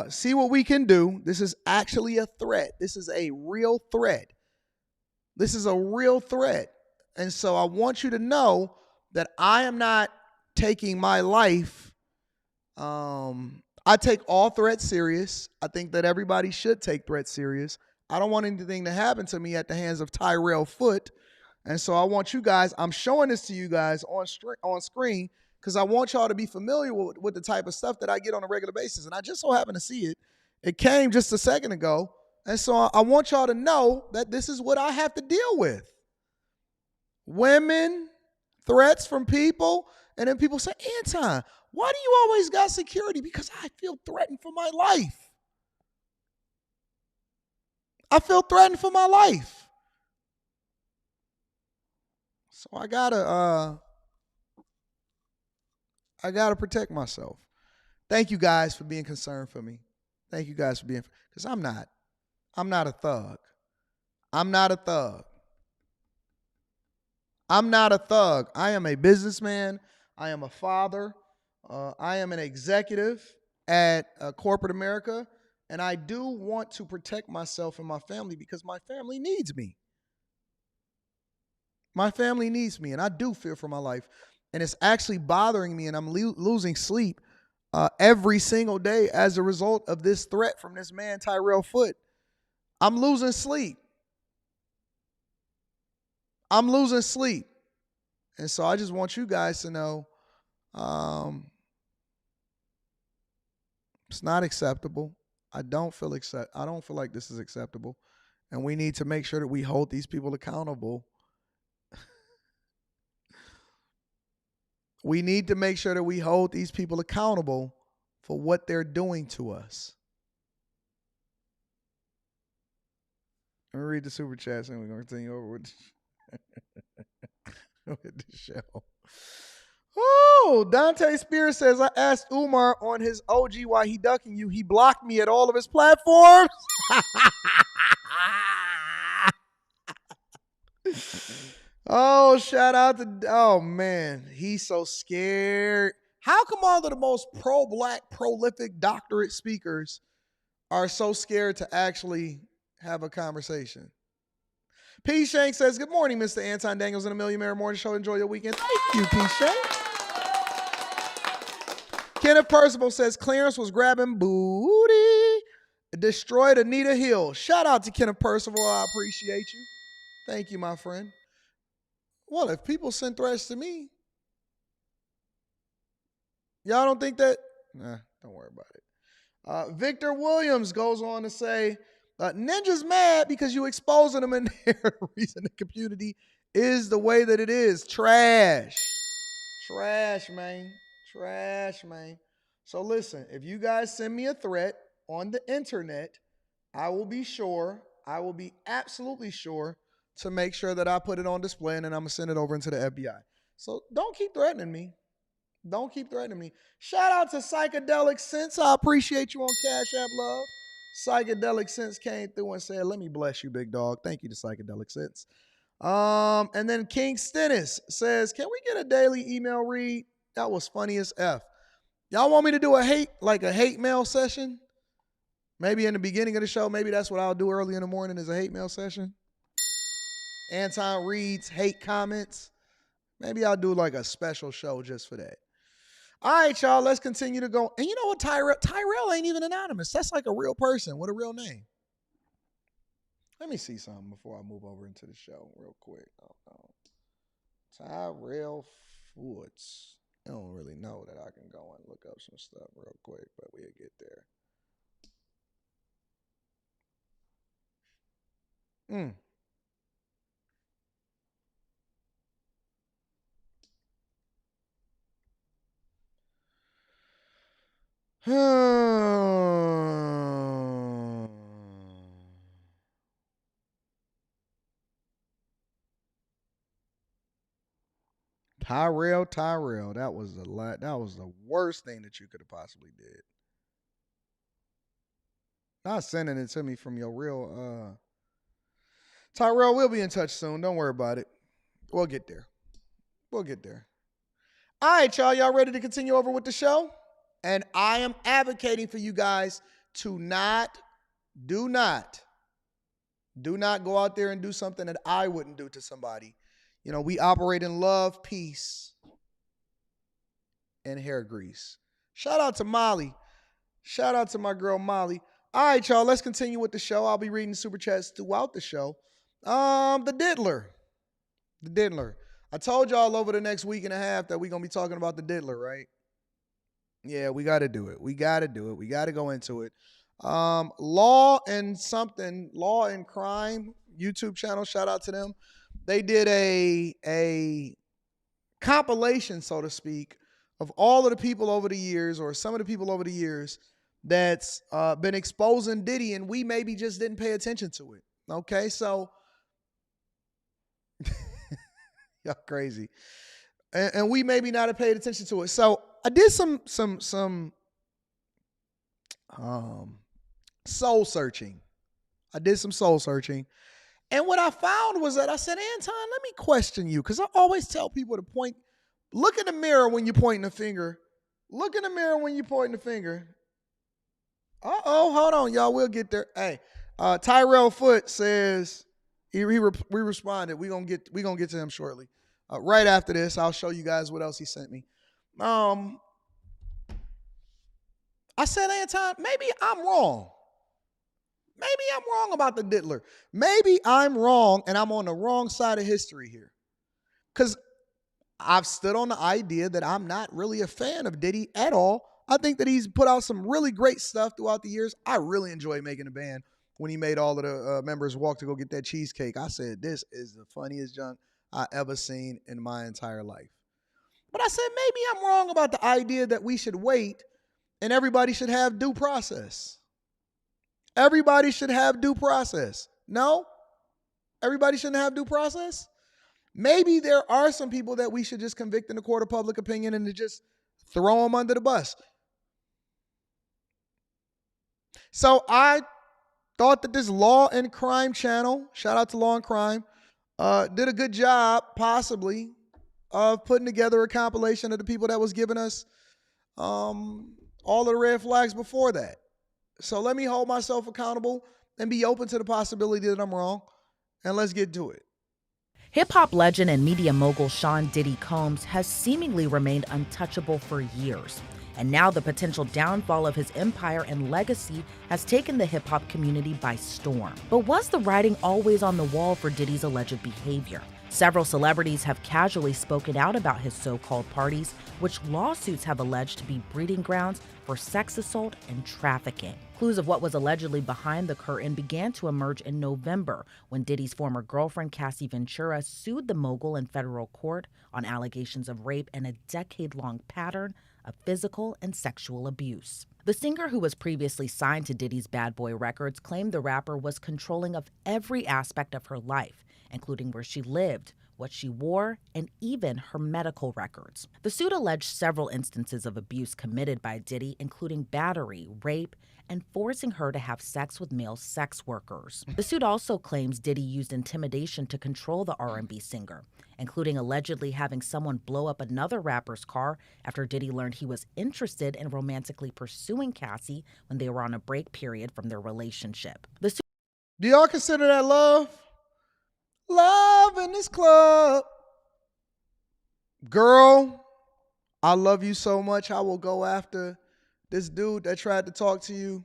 See what we can do. This is actually a threat. This is a real threat. This is a real threat. And so I want you to know that I am not taking my life. I take all threats serious. I think that everybody should take threats serious. I don't want anything to happen to me at the hands of Tyrell Foote. And so I want you guys, I'm showing this to you guys on screen because I want y'all to be familiar with the type of stuff that I get on a regular basis. And I just so happen to see it. It came just a second ago. And so I want y'all to know that this is what I have to deal with. Women, threats from people, and then people say, Anton, why do you always got security? Because I feel threatened for my life. I feel threatened for my life. So I gotta protect myself. Thank you guys for being concerned for me. Thank you guys for being, because I'm not a thug. I'm not a thug. I'm not a thug. I am a businessman. I am a father. I am an executive at corporate America. And I do want to protect myself and my family because my family needs me. My family needs me, and I do fear for my life. And it's actually bothering me, and I'm losing sleep every single day as a result of this threat from this man, Tyrell Foote. I'm losing sleep. I'm losing sleep. And so I just want you guys to know it's not acceptable. I don't feel like this is acceptable. And we need to make sure that we hold these people accountable. We need to make sure that we hold these people accountable for what they're doing to us. Let me read the super chats and we're going to continue over with the show. Oh, Dante Spears says, I asked Umar on his OG why he ducking you. He blocked me at all of his platforms. Oh, shout out to, oh man, he's so scared. How come all of the most pro-black, prolific doctorate speakers are so scared to actually have a conversation? P. Shank says, good morning, Mr. Anton Daniels and the Millionaire Morning Show. Enjoy your weekend. Thank you, P. Shank. Kenneth Percival says, Clarence was grabbing booty, destroyed Anita Hill. Shout out to Kenneth Percival. I appreciate you. Thank you, my friend. Well, if people send threats to me, y'all don't think that? Nah, don't worry about it. Victor Williams goes on to say, Ninja's mad because you exposing them in their reason the community is the way that it is. Trash. Trash, man. Trash, man. So listen, if you guys send me a threat on the internet, I will be absolutely sure to make sure that I put it on display and then I'm going to send it over into the FBI. So don't keep threatening me. Don't keep threatening me. Shout out to Psychedelic Sense. I appreciate you on Cash App Love. Psychedelic Sense came through and said, let me bless you, big dog. Thank you to Psychedelic Sense. And then King Stennis says, can we get a daily email read? That was funny as F. Y'all want me to do a hate mail session? Maybe in the beginning of the show, maybe that's what I'll do early in the morning is a hate mail session. Anton reads hate comments. Maybe I'll do like a special show just for that. All right, y'all, let's continue to go. And you know what, Tyrell ain't even anonymous. That's like a real person with a real name. Let me see something before I move over into the show real quick. Tyrell Foods. I don't really know that I can go and look up some stuff real quick, but we'll get there. Tyrell, that was the worst thing that you could have possibly did. Not sending it to me from your real Tyrell, we'll be in touch soon. Don't worry about it. We'll get there. All right, y'all. Y'all ready to continue over with the show? And I am advocating for you guys to do not go out there and do something that I wouldn't do to somebody. You know, we operate in love, peace, and hair grease. Shout out to Molly. Shout out to my girl Molly. All right, y'all, let's continue with the show. I'll be reading super chats throughout the show. The diddler. I told y'all over the next week and a half that we're going to be talking about the diddler, right? Yeah, we got to do it. We got to go into it. Law and Crime YouTube channel. Shout out to them. They did a compilation, so to speak, of all of the people over the years, or some of the people over the years, that's been exposing Diddy, and we maybe just didn't pay attention to it. Okay, so y'all crazy, and we maybe not have paid attention to it. So I did some soul searching. And what I found was that I said, Anton, let me question you, because I always tell people to look in the mirror when you're pointing the finger. Hold on, y'all. We'll get there. Hey, Tyrell Foot says we responded. We gonna get to him shortly. Right after this, I'll show you guys what else he sent me. I said, Anton, maybe I'm wrong. Maybe I'm wrong about the diddler. Maybe I'm wrong and I'm on the wrong side of history here. Because I've stood on the idea that I'm not really a fan of Diddy at all. I think that he's put out some really great stuff throughout the years. I really enjoy making a band. When he made all of the members walk to go get that cheesecake, I said, this is the funniest junk I ever seen in my entire life. But I said, maybe I'm wrong about the idea that we should wait and everybody should have due process. Everybody should have due process. No? Everybody shouldn't have due process? Maybe there are some people that we should just convict in the court of public opinion and to just throw them under the bus. So I thought that this Law and Crime channel, shout out to Law and Crime, did a good job, possibly, of putting together a compilation of the people that was giving us all of the red flags before that. So let me hold myself accountable and be open to the possibility that I'm wrong. And let's get to it. Hip-hop legend and media mogul Sean Diddy Combs has seemingly remained untouchable for years. And now the potential downfall of his empire and legacy has taken the hip-hop community by storm. But was the writing always on the wall for Diddy's alleged behavior? Several celebrities have casually spoken out about his so-called parties, which lawsuits have alleged to be breeding grounds for sex assault and trafficking. Clues of what was allegedly behind the curtain began to emerge in November when Diddy's former girlfriend, Cassie Ventura, sued the mogul in federal court on allegations of rape and a decade-long pattern of physical and sexual abuse. The singer, who was previously signed to Diddy's Bad Boy Records, claimed the rapper was controlling of every aspect of her life, including where she lived, what she wore, and even her medical records. The suit alleged several instances of abuse committed by Diddy, including battery, rape, and forcing her to have sex with male sex workers. The suit also claims Diddy used intimidation to control the R&B singer, including allegedly having someone blow up another rapper's car after Diddy learned he was interested in romantically pursuing Cassie when they were on a break period from their relationship. Do y'all consider that love? Love in this club. Girl, I love you so much, I will go after this dude that tried to talk to you.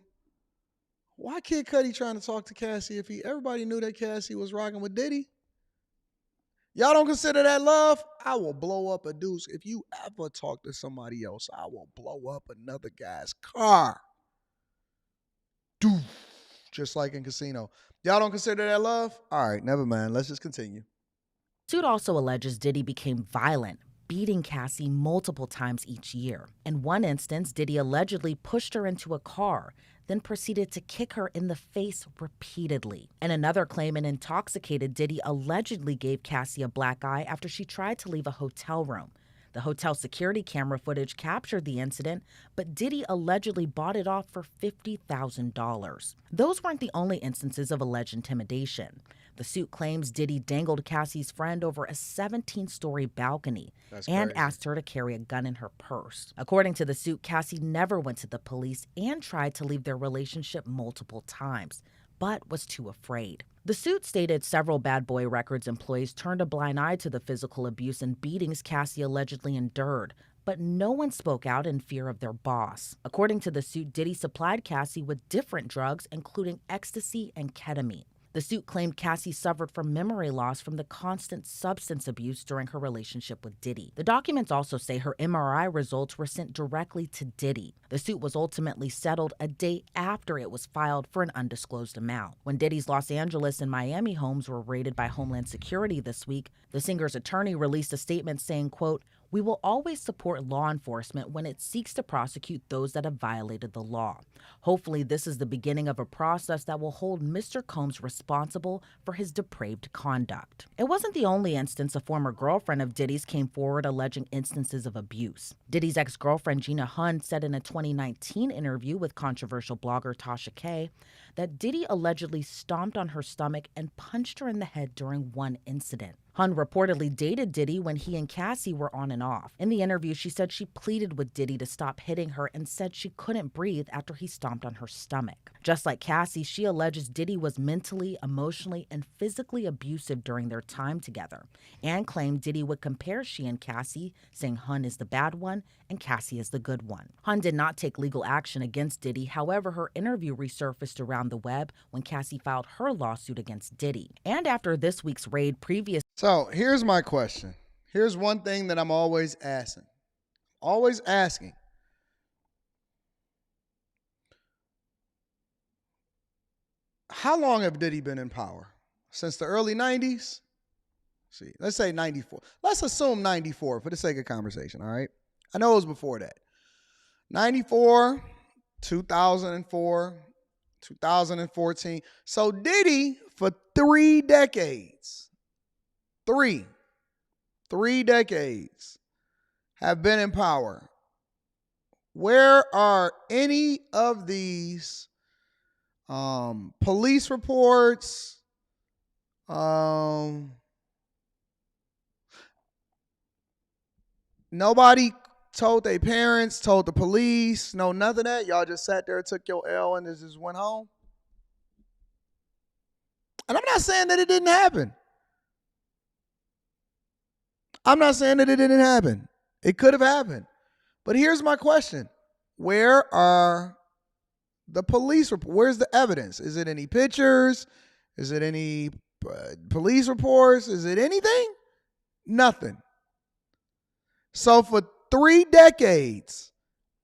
Why Kid Cudi trying to talk to Cassie if everybody knew that Cassie was rocking with Diddy? Y'all don't consider that love? I will blow up a deuce. If you ever talk to somebody else, I will blow up another guy's car. Doof. Just like in Casino. Y'all don't consider that love? All right, never mind. Let's just continue. The suit also alleges Diddy became violent, beating Cassie multiple times each year. In one instance, Diddy allegedly pushed her into a car, then proceeded to kick her in the face repeatedly. In another claim, an intoxicated Diddy allegedly gave Cassie a black eye after she tried to leave a hotel room. The hotel security camera footage captured the incident, but Diddy allegedly bought it off for $50,000. Those weren't the only instances of alleged intimidation. The suit claims Diddy dangled Cassie's friend over a 17-story balcony and asked her to carry a gun in her purse. According to the suit, Cassie never went to the police and tried to leave their relationship multiple times, but was too afraid. The suit stated several Bad Boy Records employees turned a blind eye to the physical abuse and beatings Cassie allegedly endured, but no one spoke out in fear of their boss. According to the suit, Diddy supplied Cassie with different drugs, including ecstasy and ketamine. The suit claimed Cassie suffered from memory loss from the constant substance abuse during her relationship with Diddy. The documents also say her MRI results were sent directly to Diddy. The suit was ultimately settled a day after it was filed for an undisclosed amount. When Diddy's Los Angeles and Miami homes were raided by Homeland Security this week, the singer's attorney released a statement saying, quote, "We will always support law enforcement when it seeks to prosecute those that have violated the law. Hopefully, this is the beginning of a process that will hold Mr. Combs responsible for his depraved conduct." It wasn't the only instance a former girlfriend of Diddy's came forward alleging instances of abuse. Diddy's ex-girlfriend Gina Hunn said in a 2019 interview with controversial blogger Tasha K that Diddy allegedly stomped on her stomach and punched her in the head during one incident. Hunn reportedly dated Diddy when he and Cassie were on and off. In the interview, she said she pleaded with Diddy to stop hitting her and said she couldn't breathe after he stomped on her stomach. Just like Cassie, she alleges Diddy was mentally, emotionally, and physically abusive during their time together, and claimed Diddy would compare she and Cassie, saying Hunn is the bad one and Cassie is the good one. Hunn did not take legal action against Diddy. However, her interview resurfaced around the web when Cassie filed her lawsuit against Diddy. And after this week's raid, So here's my question. Here's one thing that I'm always asking. How long have Diddy been in power? Since the early 90s? See, let's say 94. Let's assume 94 for the sake of conversation, all right? I know it was before that. 94, 2004, 2014. So Diddy, for 3 decades, three decades, have been in power. Where are any of these police reports, nobody told their parents, told the police, no, nothing of that? Y'all just sat there, took your L, and just went home? And I'm not saying that it didn't happen. It could have happened. But here's my question. Where are the police reports? Where's the evidence? Is it any pictures? Is it any police reports? Is it anything? Nothing. So for 3 decades,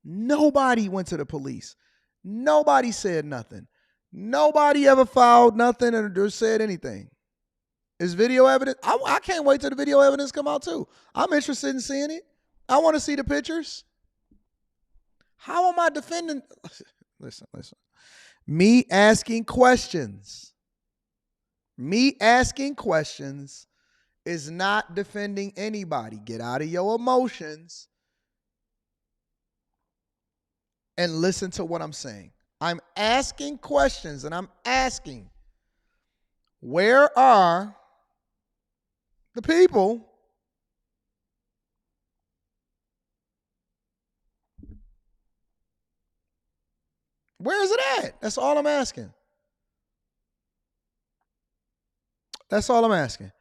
nobody went to the police. Nobody said nothing. Nobody ever filed nothing or said anything. Is video evidence? I can't wait till the video evidence come out too. I'm interested in seeing it. I want to see the pictures. How am I defending? Listen. Me asking questions is not defending anybody. Get out of your emotions and listen to what I'm saying. I'm asking questions, and I'm asking, where are the people where is it at? That's all I'm asking. That's all I'm asking.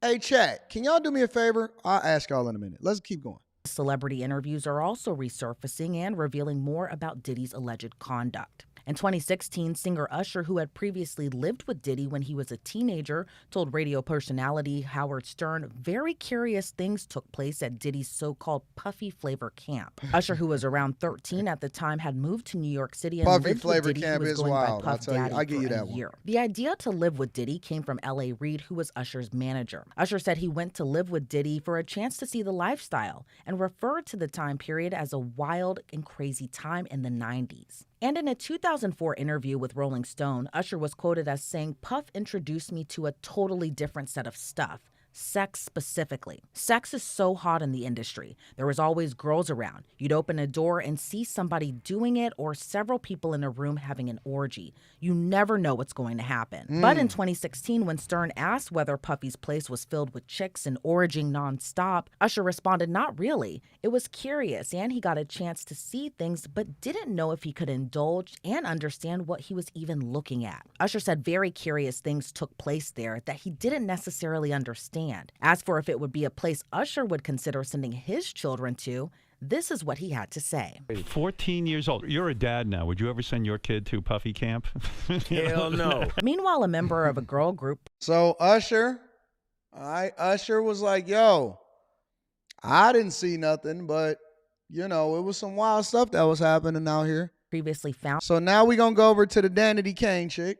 Hey, chat, can y'all do me a favor? I'll ask y'all in a minute. Let's keep going. Celebrity interviews are also resurfacing and revealing more about Diddy's alleged conduct. In 2016, singer Usher, who had previously lived with Diddy when he was a teenager, told radio personality Howard Stern very curious things took place at Diddy's so-called Puffy Flavor Camp. Usher, who was around 13 at the time, had moved to New York City and Puffy lived Flavor with Diddy, Camp who was is going wild. by Puff Daddy I give you for that a one. year. The idea to live with Diddy came from L.A. Reid, who was Usher's manager. Usher said he went to live with Diddy for a chance to see the lifestyle and referred to the time period as a wild and crazy time in the 90s. And in a 2004 interview with Rolling Stone, Usher was quoted as saying, "Puff introduced me to a totally different set of stuff. Sex specifically. Sex is so hot in the industry. There was always girls around. You'd open a door and see somebody doing it or several people in a room having an orgy. You never know what's going to happen." But in 2016, when Stern asked whether Puffy's place was filled with chicks and orgying nonstop, Usher responded, "Not really. It was curious and he got a chance to see things but didn't know if he could indulge and understand what he was even looking at." Usher said very curious things took place there that he didn't necessarily understand. As for if it would be a place Usher would consider sending his children to, this is what he had to say. 14 years old. You're a dad now. Would you ever send your kid to Puffy Camp? Hell no. Meanwhile, a member of a girl group. So Usher was like, yo, I didn't see nothing, but, it was some wild stuff that was happening out here. Previously found. So now we're going to go over to the Danity Kane chick.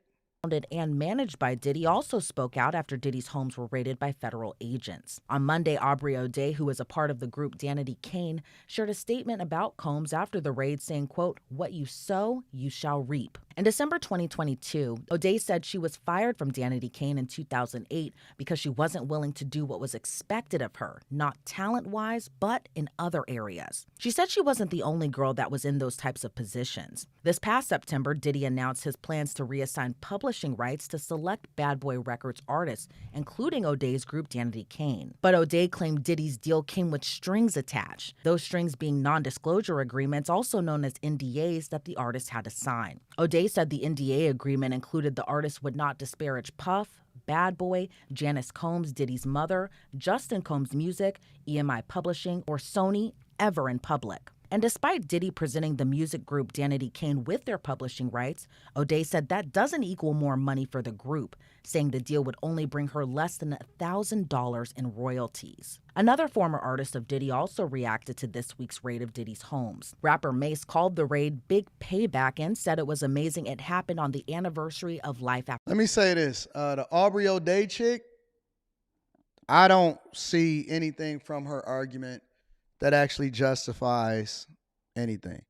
And managed by Diddy, also spoke out after Diddy's homes were raided by federal agents. On Monday, Aubrey O'Day, who is a part of the group Danity Kane, shared a statement about Combs after the raid saying, quote, "What you sow, you shall reap." In December 2022, O'Day said she was fired from Danity Kane in 2008 because she wasn't willing to do what was expected of her, not talent-wise, but in other areas. She said she wasn't the only girl that was in those types of positions. This past September, Diddy announced his plans to reassign publishing rights to select Bad Boy Records artists, including O'Day's group Danity Kane. But O'Day claimed Diddy's deal came with strings attached, those strings being non-disclosure agreements, also known as NDAs, that the artist had to sign. O'Day said the NDA agreement included the artist would not disparage Puff, Bad Boy, Janice Combs, Diddy's mother, Justin Combs Music, EMI Publishing, or Sony ever in public. And despite Diddy presenting the music group Danity Kane with their publishing rights, O'Day said that doesn't equal more money for the group, saying the deal would only bring her less than $1,000 in royalties. Another former artist of Diddy also reacted to this week's raid of Diddy's homes. Rapper Mace called the raid big payback and said it was amazing it happened on the anniversary of Life After. Let me say this. The Aubrey O'Day chick, I don't see anything from her argument that actually justifies anything.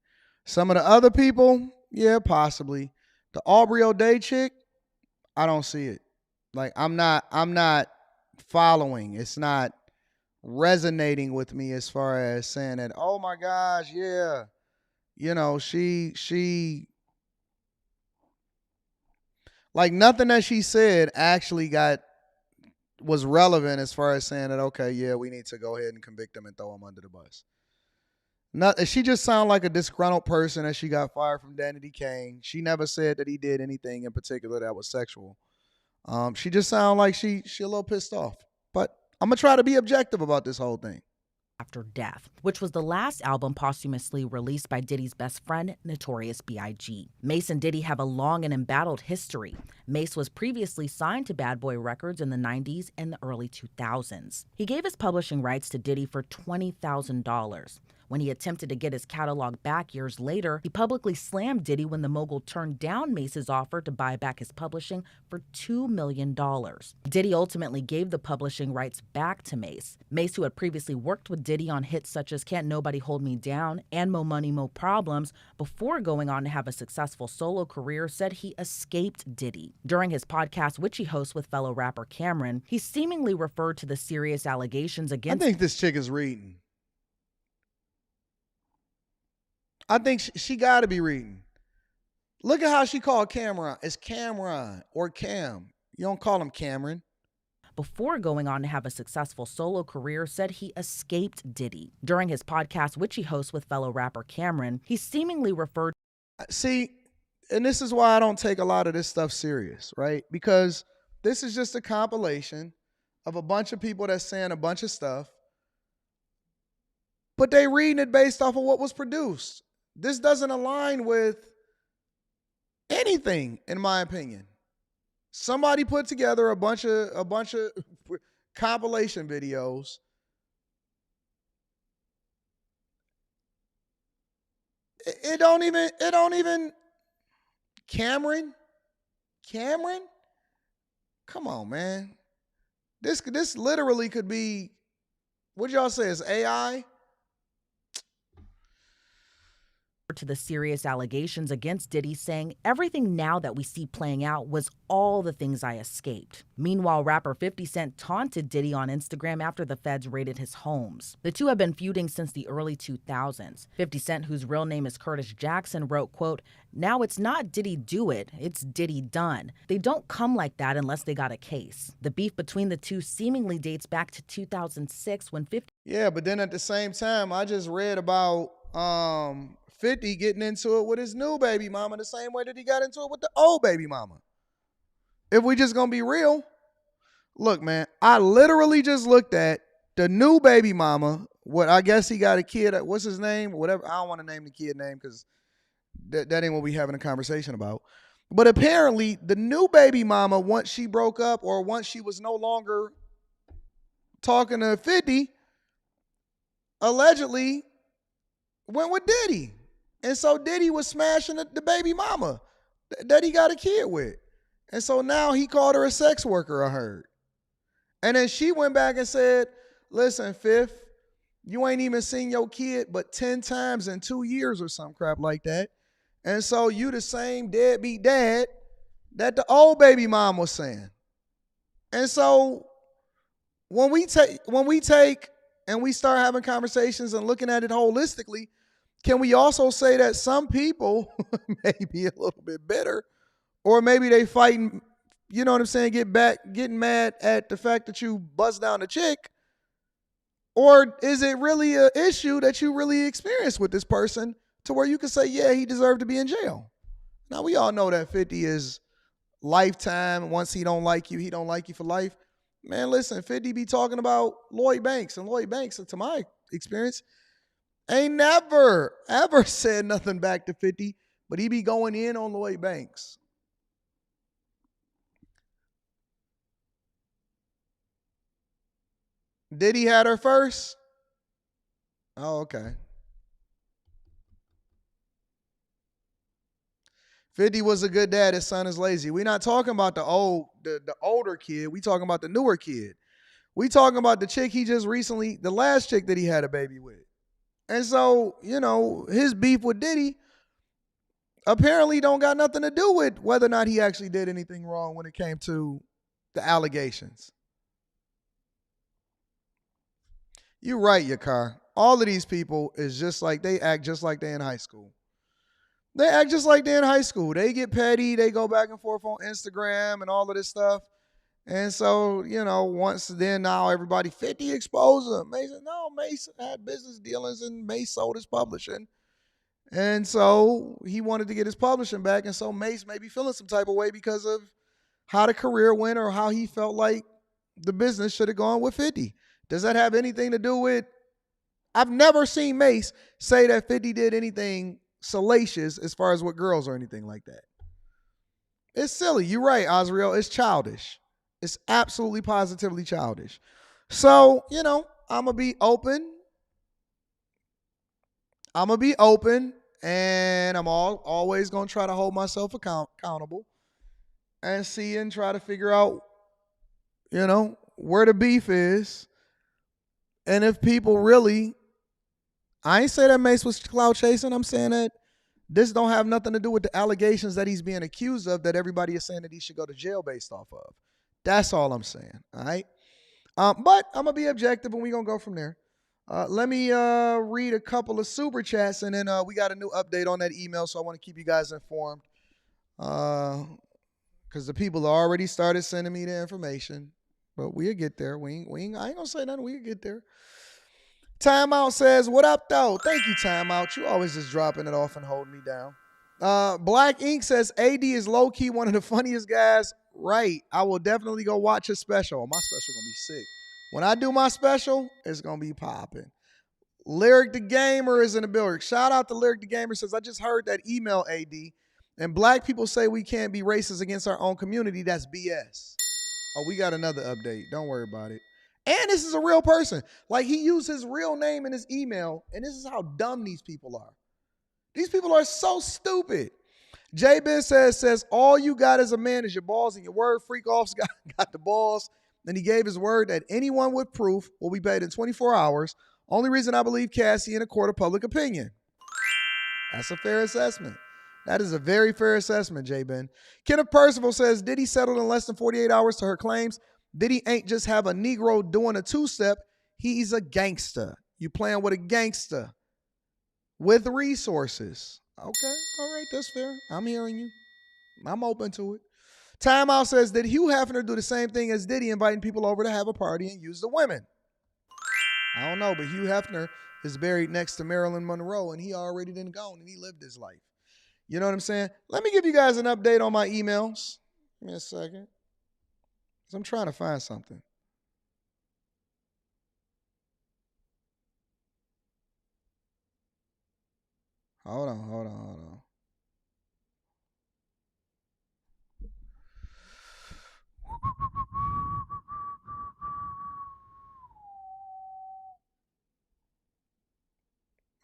Some of the other people, yeah, possibly. The Aubrey O'Day chick, I don't see it. Like, I'm not following. It's not resonating with me as far as saying that, oh my gosh, yeah. She like nothing that she said actually was relevant as far as saying that, okay, yeah, we need to go ahead and convict him and throw him under the bus. She just sounded like a disgruntled person as she got fired from Danity Kane. She never said that he did anything in particular that was sexual. She just sounded like she a little pissed off. But I'm going to try to be objective about this whole thing. After Death, which was the last album posthumously released by Diddy's best friend, Notorious B.I.G. Mace and Diddy have a long and embattled history. Mace was previously signed to Bad Boy Records in the 90s and the early 2000s. He gave his publishing rights to Diddy for $20,000. When he attempted to get his catalog back years later, he publicly slammed Diddy when the mogul turned down Mace's offer to buy back his publishing for $2 million. Diddy ultimately gave the publishing rights back to Mace. Mace, who had previously worked with Diddy on hits such as Can't Nobody Hold Me Down and Mo Money, Mo Problems, before going on to have a successful solo career, said he escaped Diddy. During his podcast, which he hosts with fellow rapper Cameron, he seemingly referred to the serious allegations against... I think this chick is reading. I think she got to be reading. Look at how she called Cameron. It's Cameron or Cam. You don't call him Cameron. Before going on to have a successful solo career, said he escaped Diddy. During his podcast, which he hosts with fellow rapper Cameron, he seemingly referred... See, and this is why I don't take a lot of this stuff serious, right? Because this is just a compilation of a bunch of people that's saying a bunch of stuff, but they reading it based off of what was produced. This doesn't align with anything, in my opinion. Somebody put together a bunch of compilation videos. It don't even Cameron? Come on, man. This literally could be, what y'all say, is AI? To the serious allegations against Diddy, saying everything now that we see playing out was all the things I escaped. Meanwhile, rapper 50 Cent taunted Diddy on Instagram after the feds raided his homes. The two have been feuding since the early 2000s. 50 Cent, whose real name is Curtis Jackson, wrote, quote, "Now it's not Diddy do it, it's Diddy done. They don't come like that unless they got a case." The beef between the two seemingly dates back to 2006 when 50... Yeah, but then at the same time, I just read about 50 getting into it with his new baby mama the same way that he got into it with the old baby mama. If we just gonna be real, look, man, I literally just looked at the new baby mama. What I guess he got a kid. What's his name? Whatever. I don't want to name the kid name because that ain't what we having a conversation about. But apparently, the new baby mama, once she broke up or once she was no longer talking to 50, allegedly went with Diddy. And so Diddy was smashing the baby mama that he got a kid with. And so now he called her a sex worker, I heard. And then she went back and said, listen, Fifth, you ain't even seen your kid but 10 times in 2 years or some crap like that. And so you the same deadbeat dad that the old baby mom was saying. And so when we take and we start having conversations and looking at it holistically, can we also say that some people may be a little bit bitter, or maybe they fighting, you know what I'm saying, getting mad at the fact that you bust down a chick? Or is it really an issue that you really experienced with this person to where you can say, yeah, he deserved to be in jail? Now, we all know that 50 is lifetime. Once he don't like you for life. Man, listen, 50 be talking about Lloyd Banks, and Lloyd Banks, to my experience, ain't never, ever said nothing back to 50, but he be going in on Lloyd Banks. Did he had her first? Oh, okay. 50 was a good dad. His son is lazy. We're not talking about the older kid. We talking about the newer kid. We talking about the chick he just recently, the last chick that he had a baby with. And so, you know, his beef with Diddy apparently don't got nothing to do with whether or not he actually did anything wrong when it came to the allegations. You're right, Yakar. All of these people is just like, they act just like they in high school. They act just like they're in high school. They get petty. They go back and forth on Instagram and all of this stuff. And so, you know, once then now everybody 50 exposed him. Mace had business dealings and Mace sold his publishing. And so he wanted to get his publishing back. And so Mace may be feeling some type of way because of how the career went or how he felt like the business should have gone with 50. Does that have anything to do with, I've never seen Mace say that 50 did anything salacious as far as with girls or anything like that. It's silly. You're right, Osriel. It's childish. It's absolutely positively childish. So, you know, I'm going to be open I'm going to be open, and I'm always going to try to hold myself accountable and see and try to figure out, where the beef is. And if people really, I ain't say that Mace was clout chasing. I'm saying that this don't have nothing to do with the allegations that he's being accused of that everybody is saying that he should go to jail based off of. That's all I'm saying, all right? But I'm going to be objective, and we're going to go from there. Let me read a couple of super chats, and then we got a new update on that email, so I want to keep you guys informed. Because the people already started sending me the information. But we'll get there. I ain't going to say nothing. We'll get there. Timeout says, what up, though? Thank you, Timeout. You always just dropping it off and holding me down. Black Ink says, AD is low-key one of the funniest guys. Right. I will definitely go watch his special. My special going to be sick. When I do my special, it's going to be popping. Lyric the Gamer is in the building. Shout out to Lyric the Gamer. Says, I just heard that email, AD. And black people say we can't be racist against our own community. That's BS. Oh, we got another update. Don't worry about it. And this is a real person. Like, he used his real name in his email, and this is how dumb these people are. These people are so stupid. J Ben says, all you got as a man is your balls and your word. Freak off's got the balls. And he gave his word that anyone with proof will be paid in 24 hours. Only reason I believe Cassie in a court of public opinion. That's a fair assessment. That is a very fair assessment, J Ben. Kenneth Percival says, Diddy settled in less than 48 hours to her claims. Diddy ain't just have a Negro doing a two-step. He's a gangster. You playing with a gangster with resources. Okay, all right, that's fair. I'm hearing you. I'm open to it. Timeout says, did Hugh Hefner do the same thing as Diddy, inviting people over to have a party and use the women? I don't know, but Hugh Hefner is buried next to Marilyn Monroe, and he already done gone, and he lived his life. You know what I'm saying? Let me give you guys an update on my emails. Give me a second. Because I'm trying to find something. Hold on.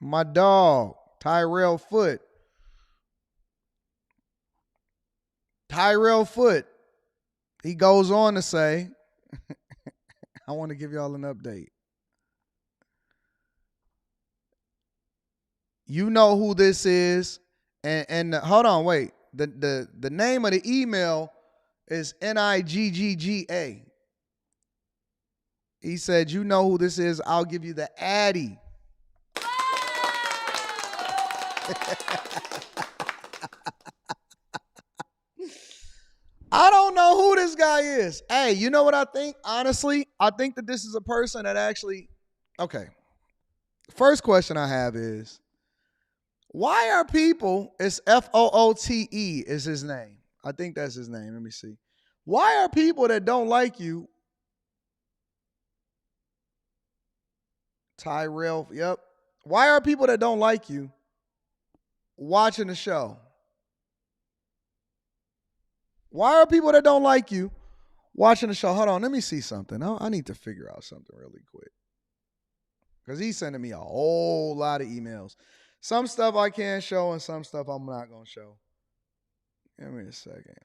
My dog, Tyrell Foote. He goes on to say, I want to give y'all an update. You know who this is. And hold on, wait. The name of the email is Nigga. He said, you know who this is. I'll give you the Addy. I don't know who this guy is. Hey, you know what I think? Honestly, I think that this is a person that actually, okay. First question I have is, why are people, it's Foote is his name. I think that's his name. Let me see. Why are people that don't like you, Tyrell, yep. Why are people that don't like you watching the show? Why are people that don't like you watching the show? Hold on, let me see something. I need to figure out something really quick. Because he's sending me a whole lot of emails. Some stuff I can show and some stuff I'm not going to show. Give me a second.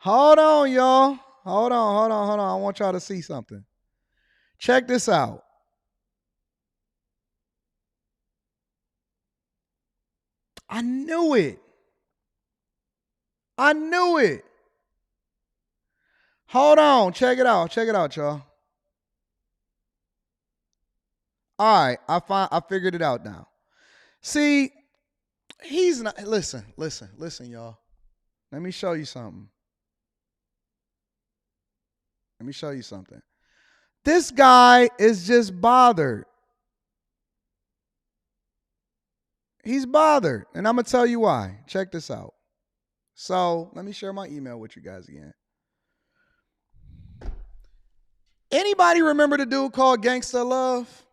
Hold on, y'all. Hold on. I want y'all to see something. Check this out. I knew it. Hold on. Check it out, y'all. All right, I figured it out now. See, he's not, listen, y'all. Let me show you something. This guy is just bothered. He's bothered, and I'm going to tell you why. Check this out. So, let me share my email with you guys again. Anybody remember the dude called Gangsta Love?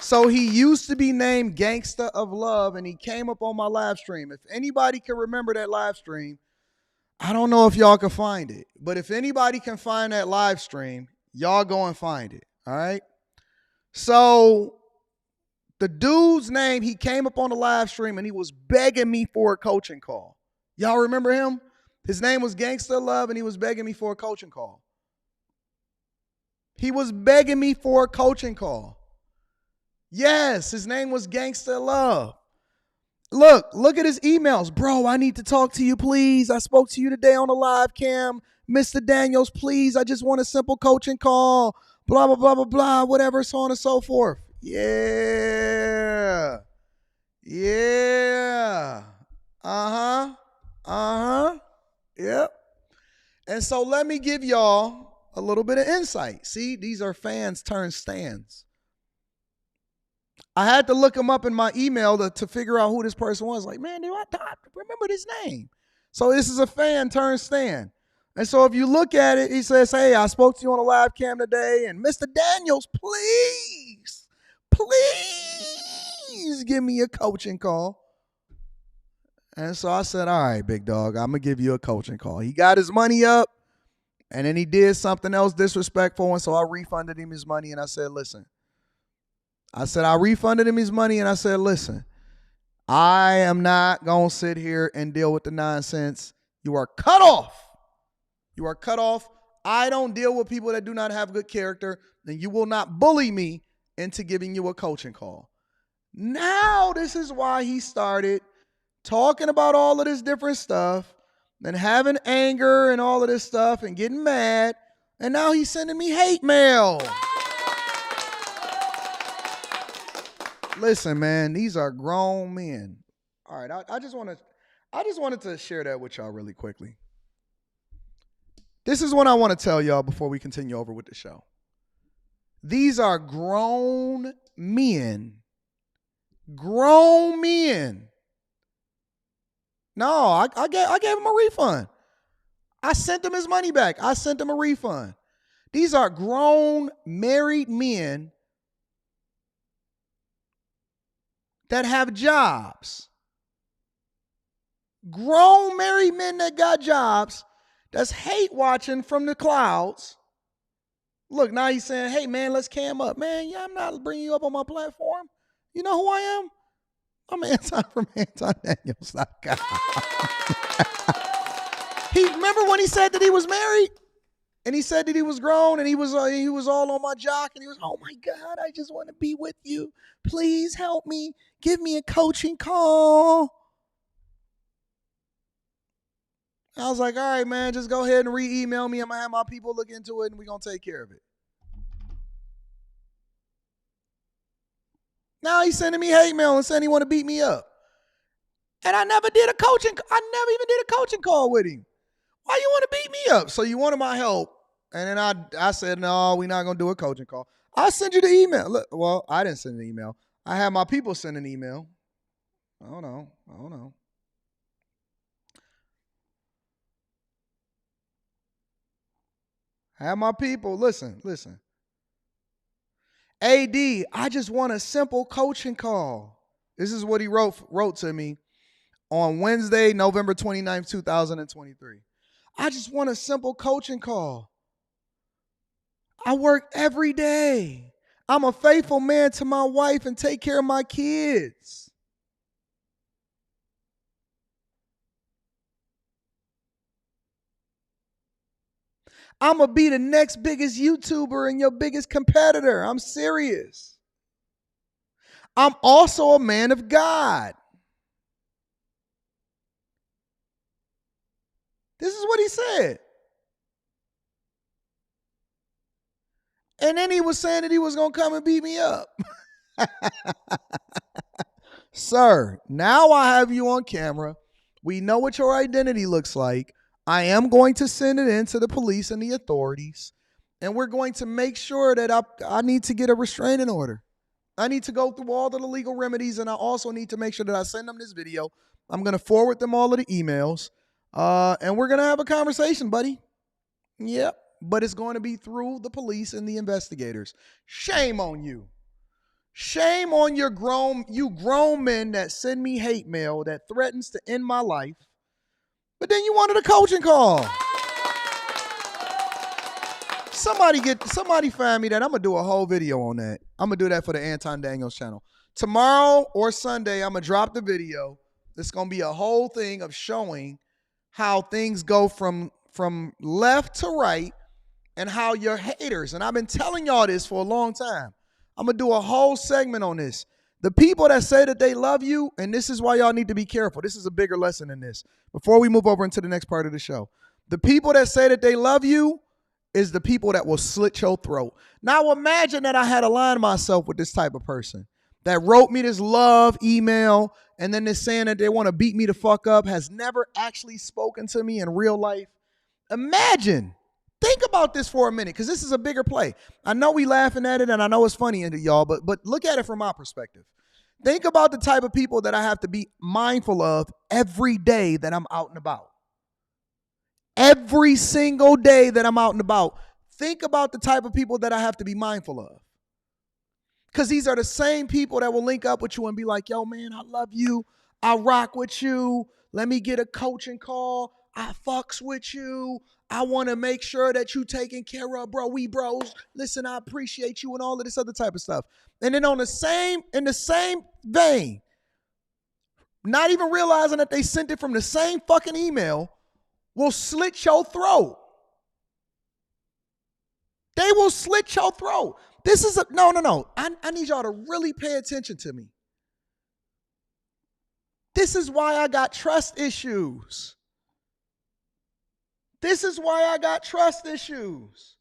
So he used to be named Gangsta of Love, and he came up on my live stream. If anybody can remember that live stream, I don't know if y'all can find it, but if anybody can find that live stream, y'all go and find it, all right? So the dude's name, he came up on the live stream, and he was begging me for a coaching call. Y'all remember him? His name was Gangsta Love, and he was begging me for a coaching call. He was begging me for a coaching call. Yes, his name was Gangsta Love. Look at his emails. Bro, I need to talk to you, please. I spoke to you today on the live cam. Mr. Daniels, please. I just want a simple coaching call. Blah, blah, blah, blah, blah, whatever, so on and so forth. Yeah. Yeah. Yep. And so let me give y'all a little bit of insight. See, these are fans turned stands. I had to look him up in my email to figure out who this person was. Like, man, do I remember this name? So this is a fan turned stand. And so if you look at it, he says, hey, I spoke to you on a live cam today, and Mr. Daniels, please give me a coaching call. And so I said, all right, big dog, I'm going to give you a coaching call. He got his money up, and then he did something else disrespectful, and so I refunded him his money, and I said, listen. I refunded him his money, and I said, listen, I am not going to sit here and deal with the nonsense. You are cut off. You are cut off. I don't deal with people that do not have good character, and you will not bully me into giving you a coaching call. Now this is why he started talking about all of this different stuff and having anger and all of this stuff and getting mad, and now he's sending me hate mail. Listen, man, these are grown men. All right, I just wanted to share that with y'all really quickly. This is what I want to tell y'all before we continue over with the show. These are grown men. Grown men. No, I gave him a refund. I sent him his money back. I sent him a refund. These are grown married men that have jobs. Grown married men that got jobs that's hate watching from the clouds. Look, now he's saying, hey, man, let's cam up. Man, yeah, I'm not bringing you up on my platform. You know who I am? I'm Anton from AntonDaniels.com. Remember when he said that he was married? And he said that he was grown, and he was all on my jock, and he was, oh my God, I just want to be with you. Please help me. Give me a coaching call. I was like, all right, man, just go ahead and re-email me. I'm going to have my people look into it, and we're going to take care of it. Now he's sending me hate mail and saying he want to beat me up. And I never even did a coaching call with him. Why you want to beat me up? So you wanted my help. And then I said, no, we're not going to do a coaching call. I'll send you the email. Look, well, I didn't send an email. I had my people send an email. I don't know. I have my people. Listen. AD, I just want a simple coaching call. This is what he wrote to me on Wednesday, November 29th, 2023. I just want a simple coaching call. I work every day. I'm a faithful man to my wife and take care of my kids. I'm going to be the next biggest YouTuber and your biggest competitor. I'm serious. I'm also a man of God. This is what he said. And then he was saying that he was going to come and beat me up. Sir, now I have you on camera. We know what your identity looks like. I am going to send it in to the police and the authorities. And we're going to make sure that I need to get a restraining order. I need to go through all of the legal remedies, and I also need to make sure that I send them this video. I'm going to forward them all of the emails. And we're going to have a conversation, buddy. Yep. But it's going to be through the police and the investigators. Shame on you. Shame on you grown men that send me hate mail that threatens to end my life, but then you wanted a coaching call. Somebody find me that. I'm gonna do a whole video on that. I'm gonna do that for the Anton Daniels channel. Tomorrow or Sunday, I'm gonna drop the video. It's gonna be a whole thing of showing how things go from left to right and how you're haters. And I've been telling y'all this for a long time. I'm going to do a whole segment on this. The people that say that they love you, and this is why y'all need to be careful. This is a bigger lesson in this. Before we move over into the next part of the show. The people that say that they love you is the people that will slit your throat. Now imagine that I had aligned myself with this type of person that wrote me this love email and then they're saying that they want to beat me the fuck up, has never actually spoken to me in real life. Imagine. Think about this for a minute, because this is a bigger play. I know we laughing at it, and I know it's funny to y'all, but look at it from my perspective. Think about the type of people that I have to be mindful of every day that I'm out and about. Every single day that I'm out and about. Think about the type of people that I have to be mindful of. Because these are the same people that will link up with you and be like, yo, man, I love you. I rock with you. Let me get a coaching call. I fucks with you. I want to make sure that you taken care of, bro. We bros. Listen, I appreciate you and all of this other type of stuff. And then in the same vein, not even realizing that they sent it from the same fucking email, will slit your throat. They will slit your throat. This is no. I need y'all to really pay attention to me. This is why I got trust issues. This is why I got trust issues.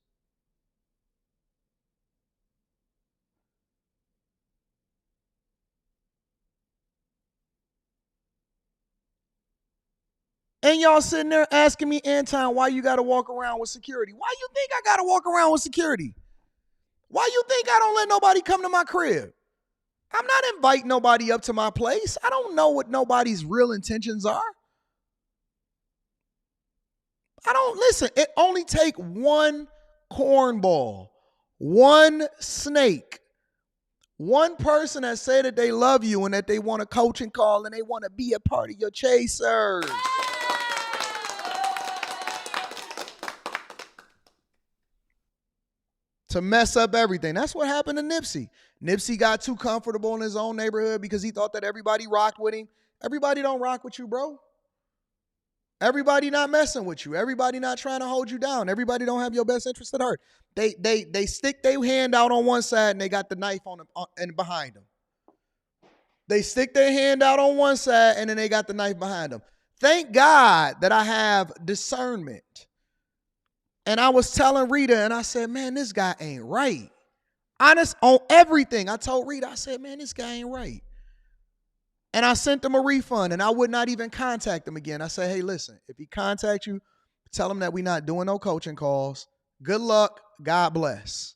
And y'all sitting there asking me, Anton, why you got to walk around with security? Why you think I got to walk around with security? Why you think I don't let nobody come to my crib? I'm not inviting nobody up to my place. I don't know what nobody's real intentions are. Listen, it only take one cornball, one snake, one person that say that they love you and that they want a coaching call and they want to be a part of your chasers. To mess up everything. That's what happened to Nipsey. Nipsey got too comfortable in his own neighborhood because he thought that everybody rocked with him. Everybody don't rock with you, bro. Everybody not messing with you. Everybody not trying to hold you down. Everybody don't have your best interest at heart. They stick their hand out on one side and they got the knife on them and behind them. They stick their hand out on one side and then they got the knife behind them. Thank God that I have discernment. And I was telling Rita and I said, man, this guy ain't right. Honest on everything. I told Rita, I said, man, this guy ain't right. And I sent him a refund and I would not even contact him again. I said, hey, listen, if he contacts you, tell him that we're not doing no coaching calls. Good luck. God bless.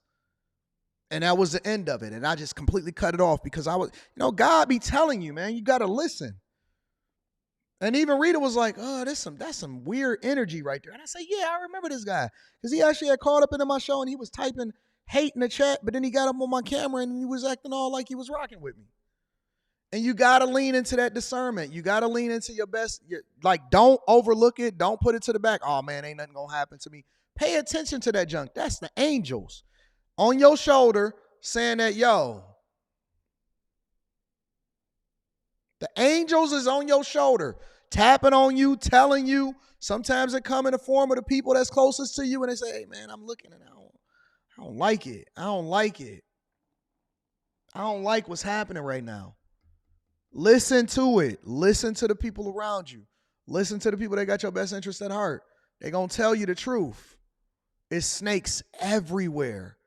And that was the end of it. And I just completely cut it off because I was, God be telling you, man, you got to listen. And even Rita was like, oh, that's some weird energy right there. And I said, yeah, I remember this guy. Because he actually had called up into my show and he was typing hate in the chat, but then he got up on my camera and he was acting all like he was rocking with me. And you got to lean into that discernment. You got to lean into your best. Don't overlook it. Don't put it to the back. Oh, man, ain't nothing going to happen to me. Pay attention to that junk. That's the angels on your shoulder saying that, yo. The angels is on your shoulder, tapping on you, telling you. Sometimes it come in the form of the people that's closest to you, and they say, hey, man, I'm looking and I don't like it. I don't like it. I don't like what's happening right now. Listen to it. Listen to the people around you. Listen to the people that got your best interest at heart. They're going to tell you the truth. It's snakes everywhere.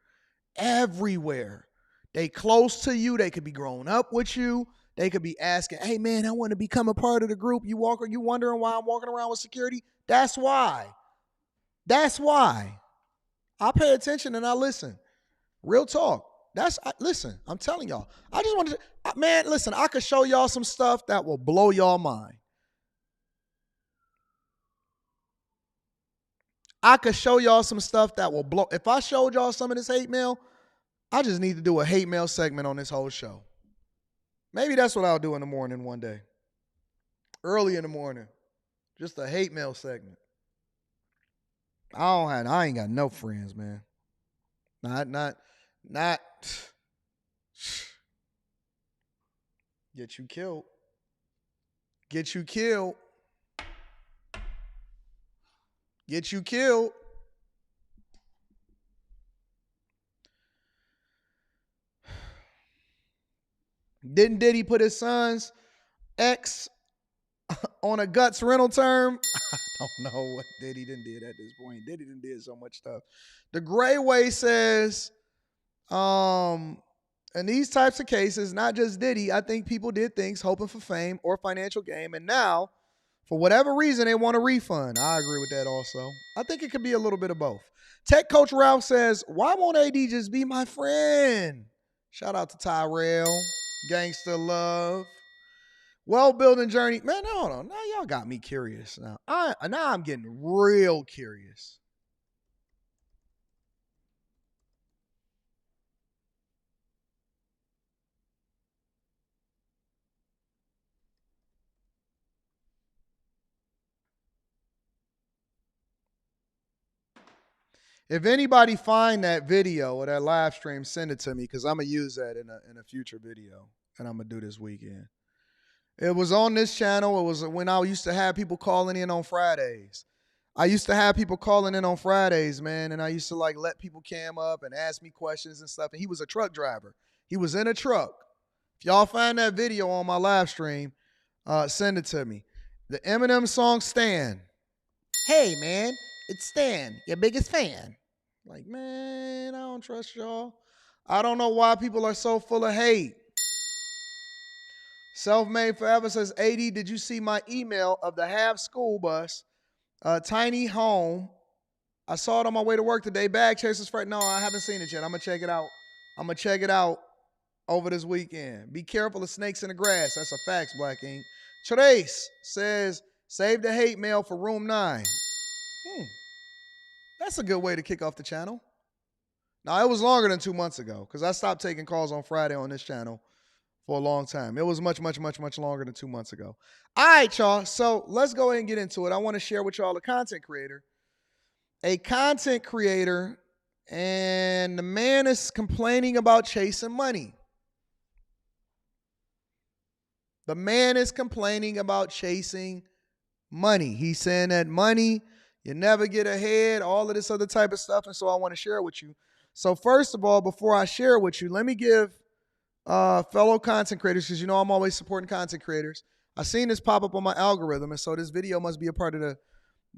Everywhere. They close to you. They could be growing up with you. They could be asking, hey, man, I want to become a part of the group. You wondering why I'm walking around with security? That's why. That's why. I pay attention and I listen. Real talk. Listen, I'm telling y'all. I just wanted to, man, listen, I could show y'all some stuff that will blow y'all mind. I could show y'all some stuff that will blow. If I showed y'all some of this hate mail, I just need to do a hate mail segment on this whole show. Maybe that's what I'll do in the morning one day. Early in the morning. Just a hate mail segment. I ain't got no friends, man. Not get you killed. Get you killed. Get you killed. Didn't Diddy put his son's ex on a guts rental term? I don't know what Diddy done did at this point. Diddy done did so much stuff. The Gray Way says, in these types of cases, not just Diddy, I think people did things hoping for fame or financial gain, and now, for whatever reason, they want a refund. I agree with that also. I think it could be a little bit of both. Tech Coach Ralph says, why won't AD just be my friend? Shout out to Tyrell. Gangster love. Well-building journey. Man, hold on. Now y'all got me curious. Now I'm getting real curious. If anybody find that video or that live stream, send it to me because I'm going to use that in a future video, and I'm going to do this weekend. It was on this channel. It was when I used to have people calling in on Fridays. I used to have people calling in on Fridays, man, and I used to like let people cam up and ask me questions and stuff, and he was a truck driver. He was in a truck. If y'all find that video on my live stream, send it to me. The Eminem song, Stan. Hey, man, it's Stan, your biggest fan. Like, man, I don't trust y'all. I don't know why people are so full of hate. Self-Made Forever says, AD, did you see my email of the half school bus, tiny home? I saw it on my way to work today. Bag chasers for no, I haven't seen it yet. I'm gonna check it out. I'm gonna check it out over this weekend. Be careful of snakes in the grass. That's a facts, Black Ink. Trace says, save the hate mail for room 9. That's a good way to kick off the channel. Now, it was longer than 2 months ago because I stopped taking calls on Friday on this channel for a long time. It was much, much, much, much longer than 2 months ago. All right, y'all. So let's go ahead and get into it. I want to share with y'all a content creator. A content creator, and the man is complaining about chasing money. The man is complaining about chasing money. He's saying that money, you never get ahead, all of this other type of stuff. And so I want to share it with you. So first of all, before I share it with you, let me give fellow content creators, because you know I'm always supporting content creators. I seen this pop up on my algorithm, and so this video must be a part of the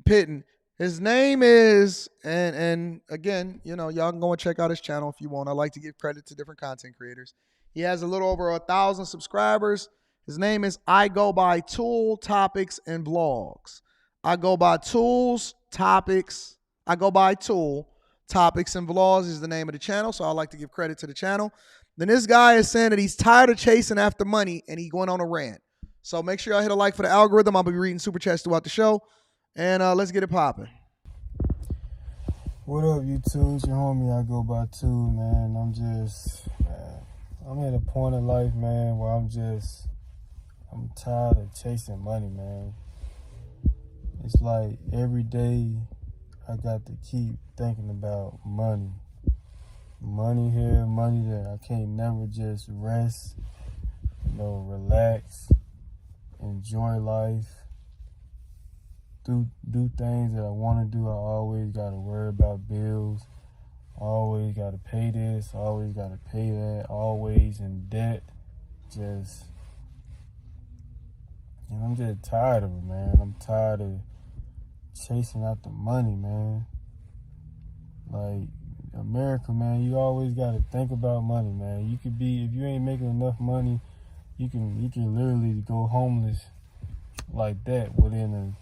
pitting. His name is, and again, you know, y'all can go and check out his channel if you want. I like to give credit to different content creators. He has a little over 1,000 subscribers. His name is I Go By Tool, Topics, and Vlogs. I Go By Tools, Topics. I Go By Tool, Topics, and Vlogs is the name of the channel, so I like to give credit to the channel. Then this guy is saying that he's tired of chasing after money, and he going on a rant. So make sure y'all hit a like for the algorithm. I'll be reading super chats throughout the show, and let's get it popping. What up, YouTube? It's your homie, I Go By Tool, man. I'm at a point in life, man, where I'm tired of chasing money, man. It's like every day I got to keep thinking about money. Money here, money there. I can't never just rest, relax, enjoy life, do things that I want to do. I always got to worry about bills. Always got to pay this, always got to pay that, always in debt. I'm just tired of it, man. I'm tired of chasing after money, man. Like, America, man, you always got to think about money, man. You could be, if you ain't making enough money, you can literally go homeless like that within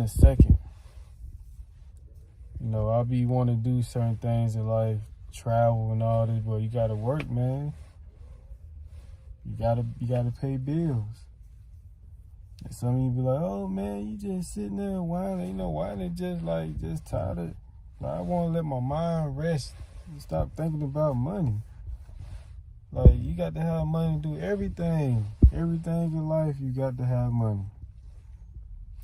a second. I'll be wanting to do certain things in life, travel and all this, but you got to work, man. You gotta pay bills. And some of you be like, oh man, you just sitting there whining, whining just tired of, I want to let my mind rest, Stop thinking about money. Like, you got to have money to do everything. Everything in life, you got to have money.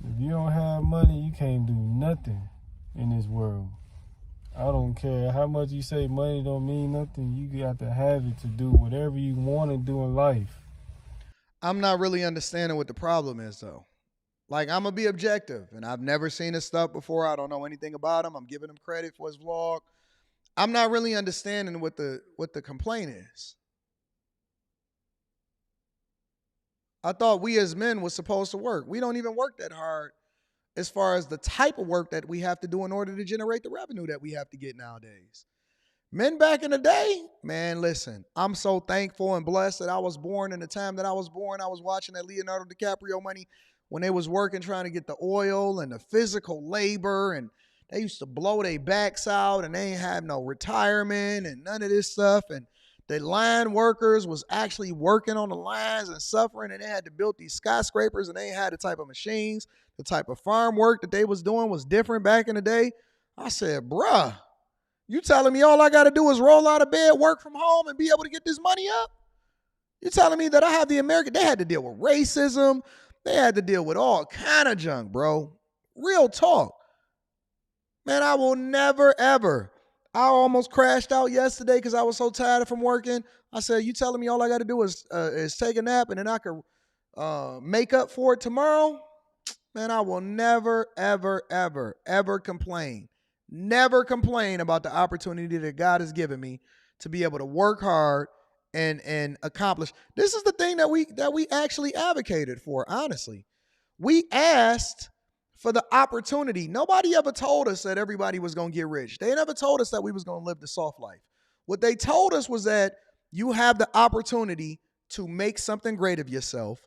If you don't have money, you can't do nothing in this world. I don't care how much you say money don't mean nothing. You got to have it to do whatever you want to do in life. I'm not really understanding what the problem is, though. Like, I'm going to be objective, and I've never seen his stuff before. I don't know anything about him. I'm giving him credit for his vlog. I'm not really understanding what the complaint is. I thought we as men were supposed to work. We don't even work that hard as far as the type of work that we have to do in order to generate the revenue that we have to get nowadays. Men back in the day, man, listen, I'm so thankful and blessed that I was born in the time that I was born. I was watching that Leonardo DiCaprio money when they was working, trying to get the oil and the physical labor, and they used to blow their backs out, and they ain't have no retirement and none of this stuff. And the line workers was actually working on the lines and suffering, and they had to build these skyscrapers, and they had the type of machines, the type of farm work that they was doing was different back in the day. I said, bruh, you telling me all I got to do is roll out of bed, work from home, and be able to get this money up? You telling me that I have the American? They had to deal with racism. They had to deal with all kind of junk, bro. Real talk. Man, I will never, ever. I almost crashed out yesterday because I was so tired from working. I said, you telling me all I got to do is take a nap and then I could make up for it tomorrow? Man, I will never, ever, ever, ever complain. Never complain about the opportunity that God has given me to be able to work hard and accomplish. This is the thing that we actually advocated for, honestly. We asked for the opportunity. Nobody ever told us that everybody was going to get rich. They never told us that we was going to live the soft life. What they told us was that you have the opportunity to make something great of yourself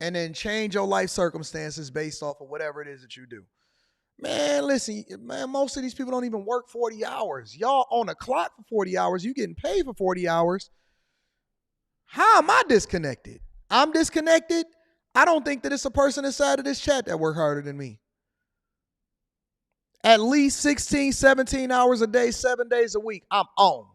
and then change your life circumstances based off of whatever it is that you do. Man, listen, man, most of these people don't even work 40 hours. Y'all on the clock for 40 hours. You getting paid for 40 hours. How am I disconnected? I'm disconnected. I don't think that it's a person inside of this chat that work harder than me. At least 16, 17 hours a day, 7 days a week, I'm on.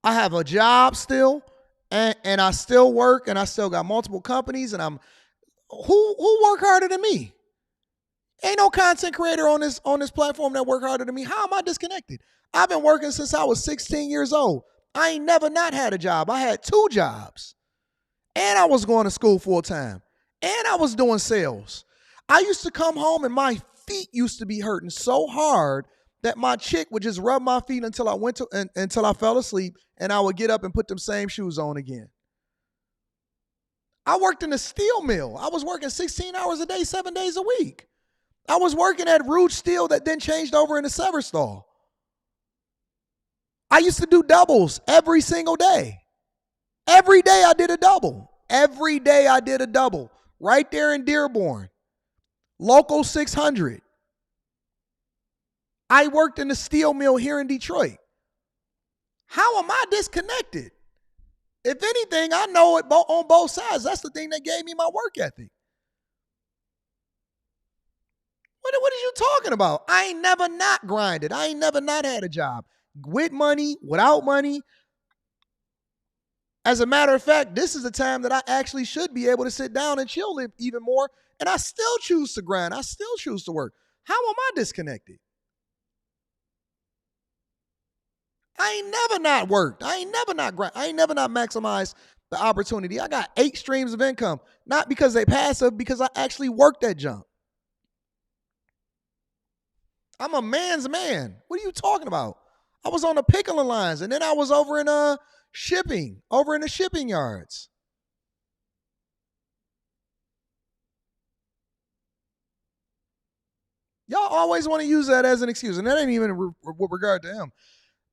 I have a job still, and I still work, and I still got multiple companies, and who work harder than me? Ain't no content creator on this platform that work harder than me. How am I disconnected? I've been working since I was 16 years old. I ain't never not had a job. I had 2 jobs. And I was going to school full time. And I was doing sales. I used to come home and my feet used to be hurting so hard that my chick would just rub my feet until I fell asleep, and I would get up and put them same shoes on again. I worked in a steel mill. I was working 16 hours a day, 7 days a week. I was working at Rouge Steel that then changed over into Severstal. I used to do doubles every single day. Every day I did a double. Every day I did a double. Right there in Dearborn. Local 600. I worked in the steel mill here in Detroit. How am I disconnected? If anything, I know it on both sides. That's the thing that gave me my work ethic. What are you talking about? I ain't never not grinded. I ain't never not had a job. With money, without money. As a matter of fact, this is the time that I actually should be able to sit down and chill even more, and I still choose to grind. I still choose to work. How am I disconnected? I ain't never not worked. I ain't never not grind. I ain't never not maximized the opportunity. I got 8 streams of income, not because they passive, because I actually worked that jump. I'm a man's man. What are you talking about? I was on the pickling lines, and then I was over in shipping, over in the shipping yards. Y'all always want to use that as an excuse, and that ain't even with regard to him.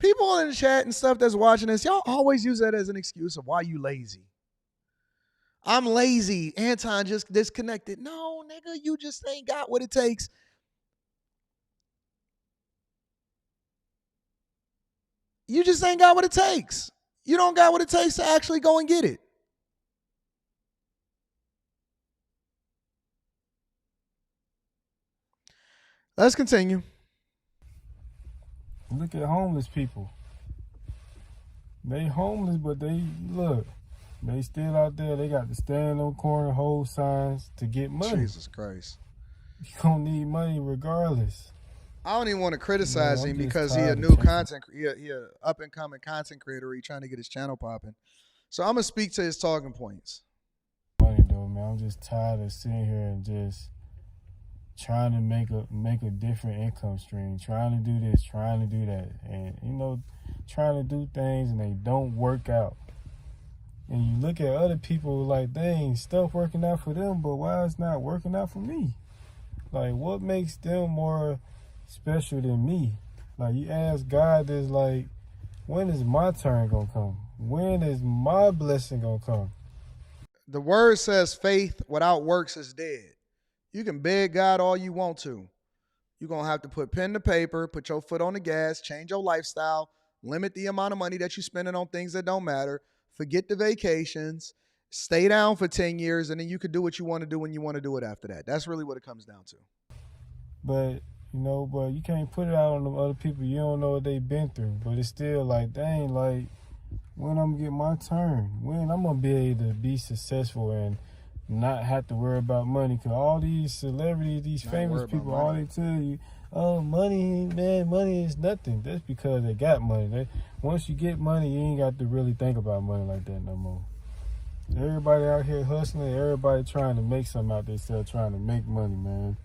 People in the chat and stuff that's watching this, y'all always use that as an excuse of why you lazy. I'm lazy. Anton just disconnected. No, nigga, you just ain't got what it takes. You just ain't got what it takes. You don't got what it takes to actually go and get it. Let's continue. Look at homeless people. They homeless, but they still out there. They got to stand on corner, hold signs to get money. Jesus Christ. You gonna need money regardless. I don't even want to criticize him because he a up and coming content creator. He trying to get his channel popping. So I'm gonna speak to his talking points. Money though, man. I'm just tired of sitting here and just trying to make a different income stream, trying to do this, trying to do that, and trying to do things and they don't work out. And you look at other people like, dang, stuff working out for them, but why it's not working out for me? Like, what makes them more special than me? Like, you ask God this, like, when is my turn gonna come? When is my blessing gonna come? The word says faith without works is dead. You can beg God all you want to. You're going to have to put pen to paper, put your foot on the gas, change your lifestyle, limit the amount of money that you're spending on things that don't matter, forget the vacations, stay down for 10 years, and then you can do what you want to do when you want to do it after that. That's really what it comes down to. But, but you can't put it out on them other people. You don't know what they've been through. But it's still like, dang, like, when I'm going to get my turn? When I'm going to be able to be successful and not have to worry about money? Because all these celebrities, these famous people, all they tell you, oh, money, man, money is nothing. That's because they got money. Once you get money, you ain't got to really think about money like that no more. Everybody out here hustling, everybody trying to make something out themselves, trying to make money, man.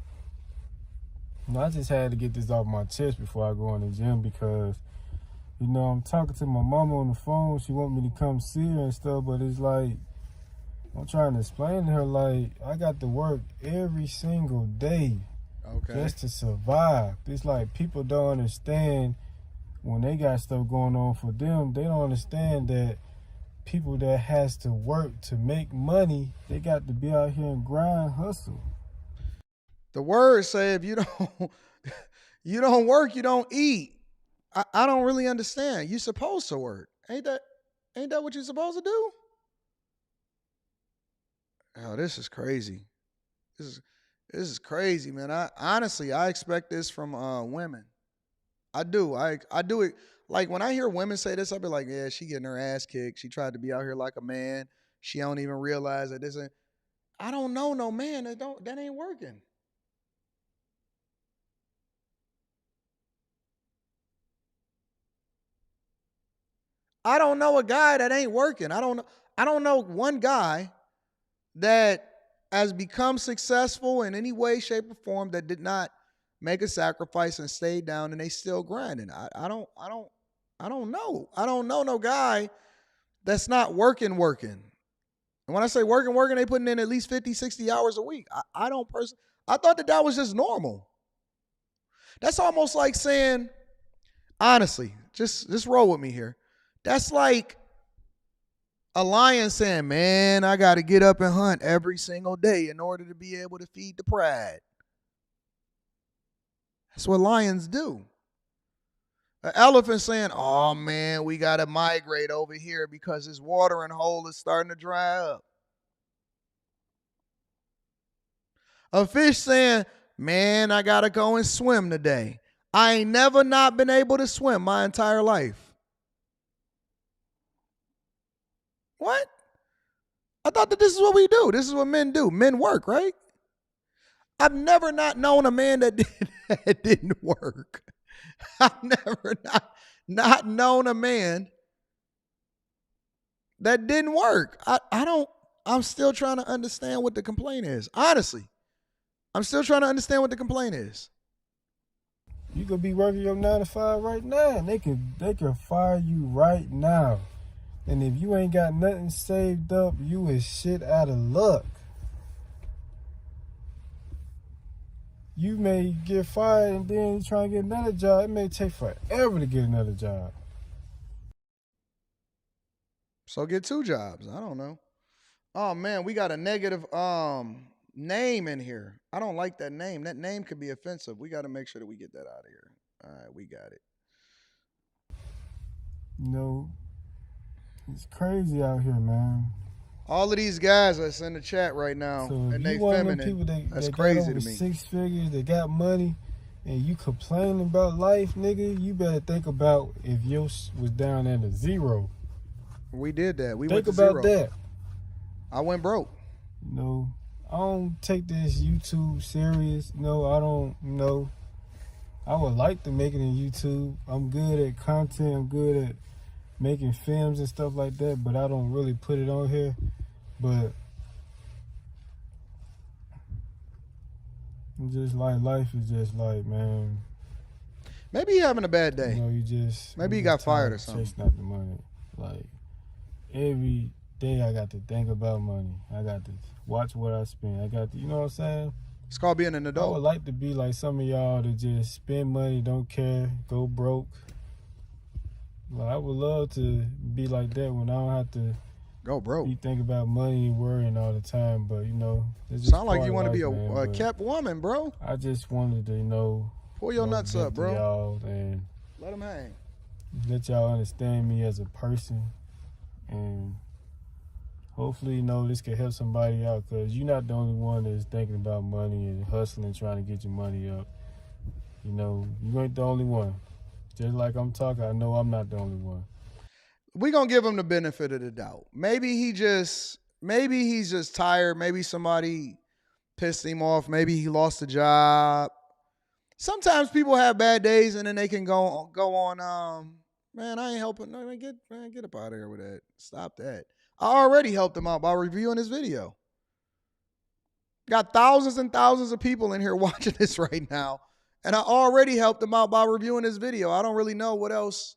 I just had to get this off my chest before I go in the gym because, I'm talking to my mama on the phone. She want me to come see her and stuff, but it's like, I'm trying to explain to her, like, I got to work every single day just to survive. It's like people don't understand when they got stuff going on for them. They don't understand that people that has to work to make money, they got to be out here and grind, hustle. The word say if you don't work, you don't eat. I don't really understand. You're supposed to work. Ain't that what you're supposed to do? Oh, this is crazy. This is crazy, man. I expect this from women. I do. I do it. Like when I hear women say this, I be like, yeah, she getting her ass kicked. She tried to be out here like a man. She don't even realize that this ain't. I don't know no man that ain't working. I don't know a guy that ain't working. I don't know one guy that has become successful in any way, shape, or form that did not make a sacrifice and stay down and they still grinding. I don't know. I don't know no guy that's not working. And when I say working, they putting in at least 50, 60 hours a week. I thought that was just normal. That's almost like saying, honestly, just roll with me here. That's like a lion saying, man, I got to get up and hunt every single day in order to be able to feed the pride. That's what lions do. An elephant saying, oh, man, we got to migrate over here because this watering hole is starting to dry up. A fish saying, man, I got to go and swim today. I ain't never not been able to swim my entire life. What? I thought that this is what we do. This is what men do. Men work, right? I've never not known a man that didn't work. I've never not known a man that didn't work. I'm still trying to understand what the complaint is. Honestly, I'm still trying to understand what the complaint is. You could be working your 9 to 5 right now. And they can fire you right now. And if you ain't got nothing saved up, you is shit out of luck. You may get fired and then you try to get another job. It may take forever to get another job. So get 2 jobs. I don't know. Oh, man, we got a negative name in here. I don't like that name. That name could be offensive. We got to make sure that we get that out of here. All right, we got it. No. It's crazy out here, man. All of these guys that's in the chat right now, so and they feminine. People that's that crazy got over to me. 6 figures, they got money, and you complaining about life, nigga, you better think about if yours was down at a 0. We did that. We Think went to about zero. that. I went broke. You know, I don't take this YouTube serious. No, I don't. No, I would like to make it in YouTube. I'm good at content. I'm good at making films and stuff like that, but I don't really put it on here. But just like life is just like, man. Maybe you're having a bad day. You know, you just maybe you got just fired tired or of something. Chasing out the money. Like every day, I got to think about money. I got to watch what I spend. I got to, you know what I'm saying? It's called being an I adult. would like to be like some of y'all that just spend money, don't care, go broke. Like, I would love to be like that when I don't have to go broke. Be thinking about money and worrying all the time. But you know, it's just Sound like part you of want to be life, man, a kept woman, bro. I just wanted to, you know, pull your nuts up, bro. Y'all and let them hang. Let y'all understand me as a person, and hopefully, you know, this can help somebody out, because you're not the only one that's thinking about money and hustling, trying to get your money up. You know, you ain't the only one. Just like I'm talking, I know I'm not the only one. We're going to give him the benefit of the doubt. Maybe he's just tired. Maybe somebody pissed him off. Maybe he lost a job. Sometimes people have bad days and then they can go on, man, I ain't helping. No, man, get up out of here with that. Stop that. I already helped him out by reviewing his video. Got thousands and thousands of people in here watching this right now. And I already helped him out by reviewing his video. I don't really know what else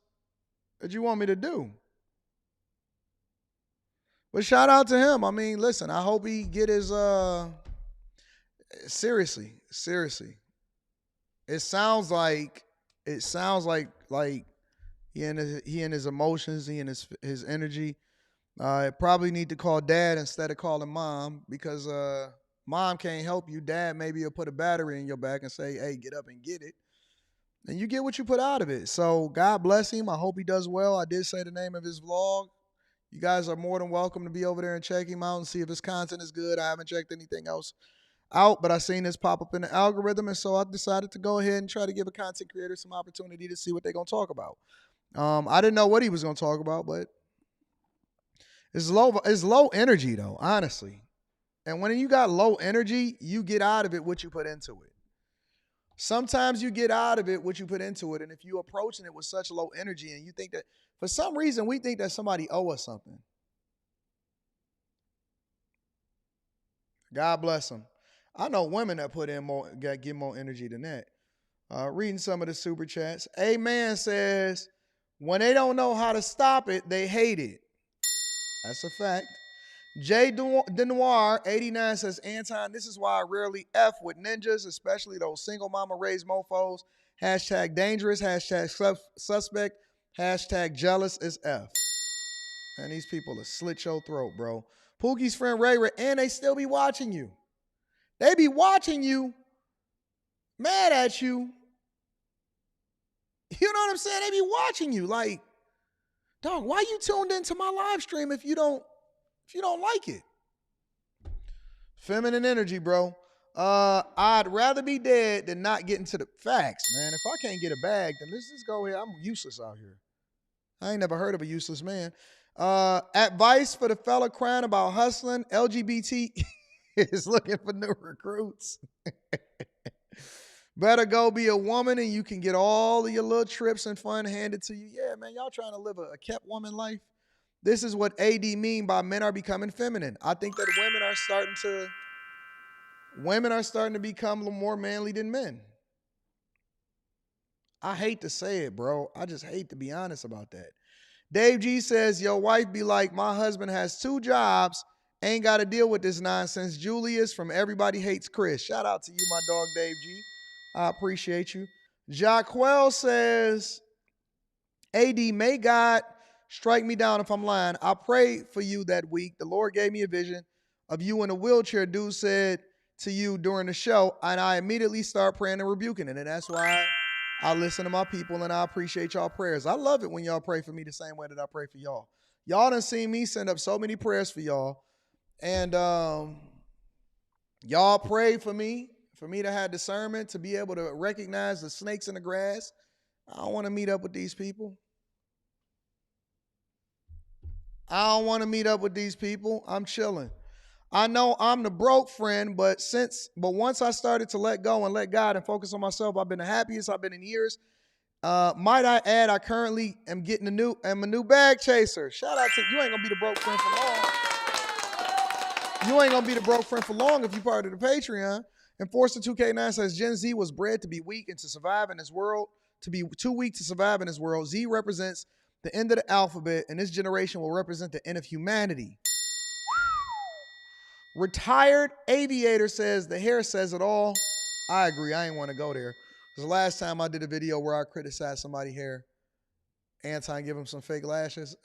that you want me to do. But shout out to him. I mean, listen, I hope he get his, seriously. It sounds like he and his emotions, he and his energy. Probably need to call dad instead of calling mom, because mom can't help you. Dad maybe will put a battery in your back and say, hey, get up and get it. And you get what you put out of it. So God bless him. I hope he does well. I did say the name of his vlog. You guys are more than welcome to be over there and check him out and see if his content is good. I haven't checked anything else out, but I seen this pop up in the algorithm, and so I decided to go ahead and try to give a content creator some opportunity to see what they're going to talk about. I didn't know what he was going to talk about, but it's low energy, though, honestly. And when you got low energy, you get out of it what you put into it. Sometimes you get out of it what you put into it, and if you're approaching it with such low energy and you think that, for some reason, we think that somebody owe us something. God bless them. I know women that put in more, get more energy than that. Reading some of the super chats. A-Man says, when they don't know how to stop it, they hate it. That's a fact. Jay Denoir 89 says, Anton, this is why I rarely F with ninjas, especially those single mama raised mofos. Hashtag dangerous, hashtag suspect, hashtag jealous is F. And these people will slit your throat, bro. Pookie's friend Ray, and they still be watching you. They be watching you, mad at you. You know what I'm saying? They be watching you like, dog, why you tuned into my live stream if you don't like it? Feminine energy, bro. I'd rather be dead than not get into the facts, man. If I can't get a bag, then let's just go here. I'm useless out here. I ain't never heard of a useless man. Advice for the fella crying about hustling. LGBT is looking for new recruits. Better go be a woman and you can get all of your little trips and fun handed to you. Yeah, man, y'all trying to live a kept woman life. This is what AD mean by men are becoming feminine. I think that women are starting to become a little more manly than men. I hate to say it, bro. I just hate to be honest about that. Dave G says, your wife be like, my husband has 2 jobs, ain't got to deal with this nonsense. Julius from Everybody Hates Chris. Shout out to you, my dog, Dave G. I appreciate you. Jaquel says, AD, may God strike me down if I'm lying. I prayed for you that week. The Lord gave me a vision of you in a wheelchair. Dude said to you during the show, and I immediately start praying and rebuking it. And that's why I listen to my people, and I appreciate y'all prayers. I love it when y'all pray for me the same way that I pray for y'all. Y'all done seen me send up so many prayers for y'all. And y'all pray for me to have discernment, to be able to recognize the snakes in the grass. I don't want to meet up with these people. I don't want to meet up with these people. I'm chilling. I know I'm the broke friend, but once I started to let go and let God and focus on myself, I've been the happiest I've been in years. Might I add, I currently am getting a new bag chaser. Shout out to you. Ain't gonna be the broke friend for long. You ain't gonna be the broke friend for long if you part of the Patreon. Enforcer 2K9 says Gen Z was bred to be weak and to survive in this world, to be too weak to survive in this world. Z represents the end of the alphabet, and this generation will represent the end of humanity. Retired Aviator says the hair says it all. I agree. I ain't want to go there. Because the last time I did a video where I criticized somebody's hair, Anton give him some fake lashes.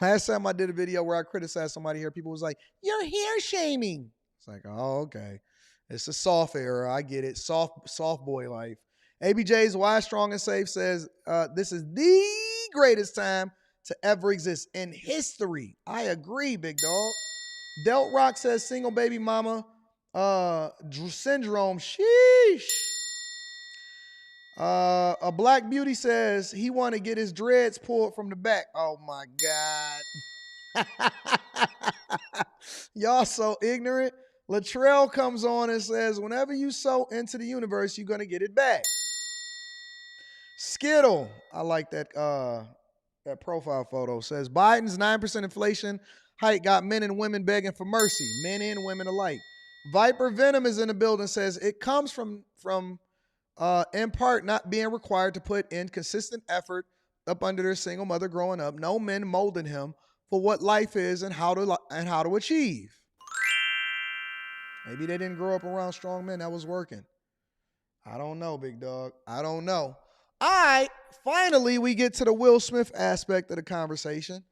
Last time I did a video where I criticized somebody's hair, people was like, "You're hair shaming." It's like, oh, okay. It's a soft era. I get it. Soft boy life. ABJ's Wise, Strong, and Safe says, this is the greatest time to ever exist in history. I agree, big dog. Delt Rock says single baby mama syndrome. Sheesh. A Black Beauty says he want to get his dreads pulled from the back. Oh my God. Y'all so ignorant. Latrell comes on and says, whenever you sow into the universe, you're going to get it back. Skittle, I like that profile photo, says Biden's 9% inflation hike got men and women begging for mercy, men and women alike. Viper Venom is in the building, says it comes from in part not being required to put in consistent effort up under their single mother growing up. No men molding him for what life is and how to achieve. Maybe they didn't grow up around strong men that was working. I don't know, big dog. I don't know. All right, finally we get to the Will Smith aspect of the conversation.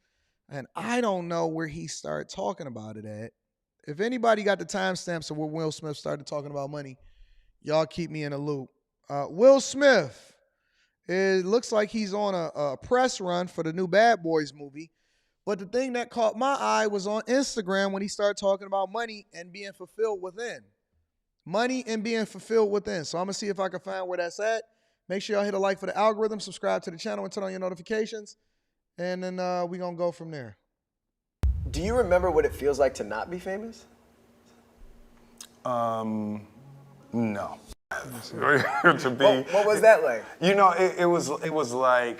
And I don't know where he started talking about it at. If anybody got the timestamps of where Will Smith started talking about money, y'all keep me in a loop. Will Smith, it looks like he's on a press run for the new Bad Boys movie. But the thing that caught my eye was on Instagram when he started talking about money and being fulfilled within. Money and being fulfilled within. So I'm going to see if I can find where that's at. Make sure y'all hit a like for the algorithm, subscribe to the channel, and turn on your notifications. And then we're going to go from there. Do you remember what it feels like to not be famous? No. To be. What was that like? You know, it was like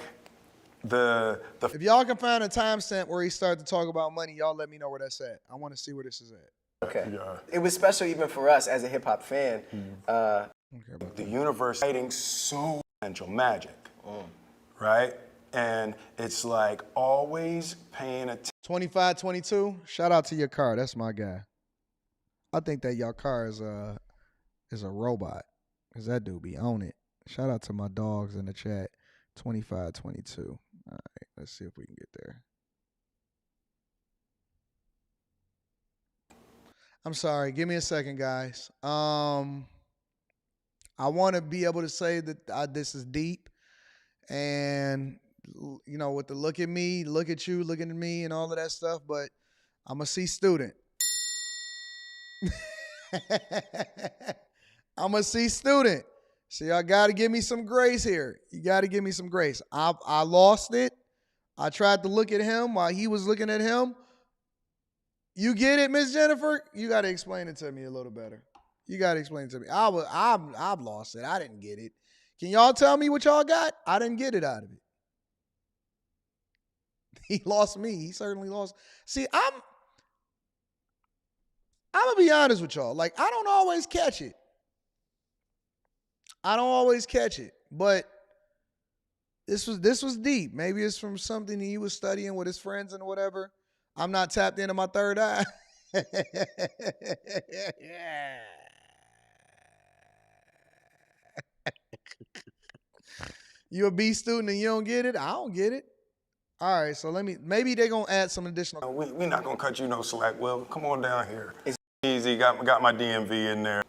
If y'all can find a timestamp where he started to talk about money, y'all let me know where that's at. I want to see where this is at. Okay. Yeah. It was special even for us as a hip hop fan. The universe writing so potential magic, right? And it's like always paying attention. 2522, shout out to your car. That's my guy. I think that your car is a robot. Because that dude be on it. Shout out to my dogs in the chat. 2522. All right, let's see if we can get there. I'm sorry. Give me a second, guys. I want to be able to say that this is deep. And, you know, with the look at me, look at you, looking at me and all of that stuff. But I'm a C student. I'm a C student. So y'all got to give me some grace here. You got to give me some grace. I lost it. I tried to look at him while he was looking at him. You get it, Miss Jennifer? You got to explain it to me a little better. You got to explain it to me. I've lost it. I didn't get it. Can y'all tell me what y'all got? I didn't get it out of it. He lost me. He certainly lost. See, I'm going to be honest with y'all. Like, I don't always catch it. But this was deep. Maybe it's from something he was studying with his friends and whatever. I'm not tapped into my third eye. You a B student and you don't get it? I don't get it. All right, so maybe they're going to add some additional. We're not going to cut you no slack. Well, come on down here. It's easy. Got my DMV in there.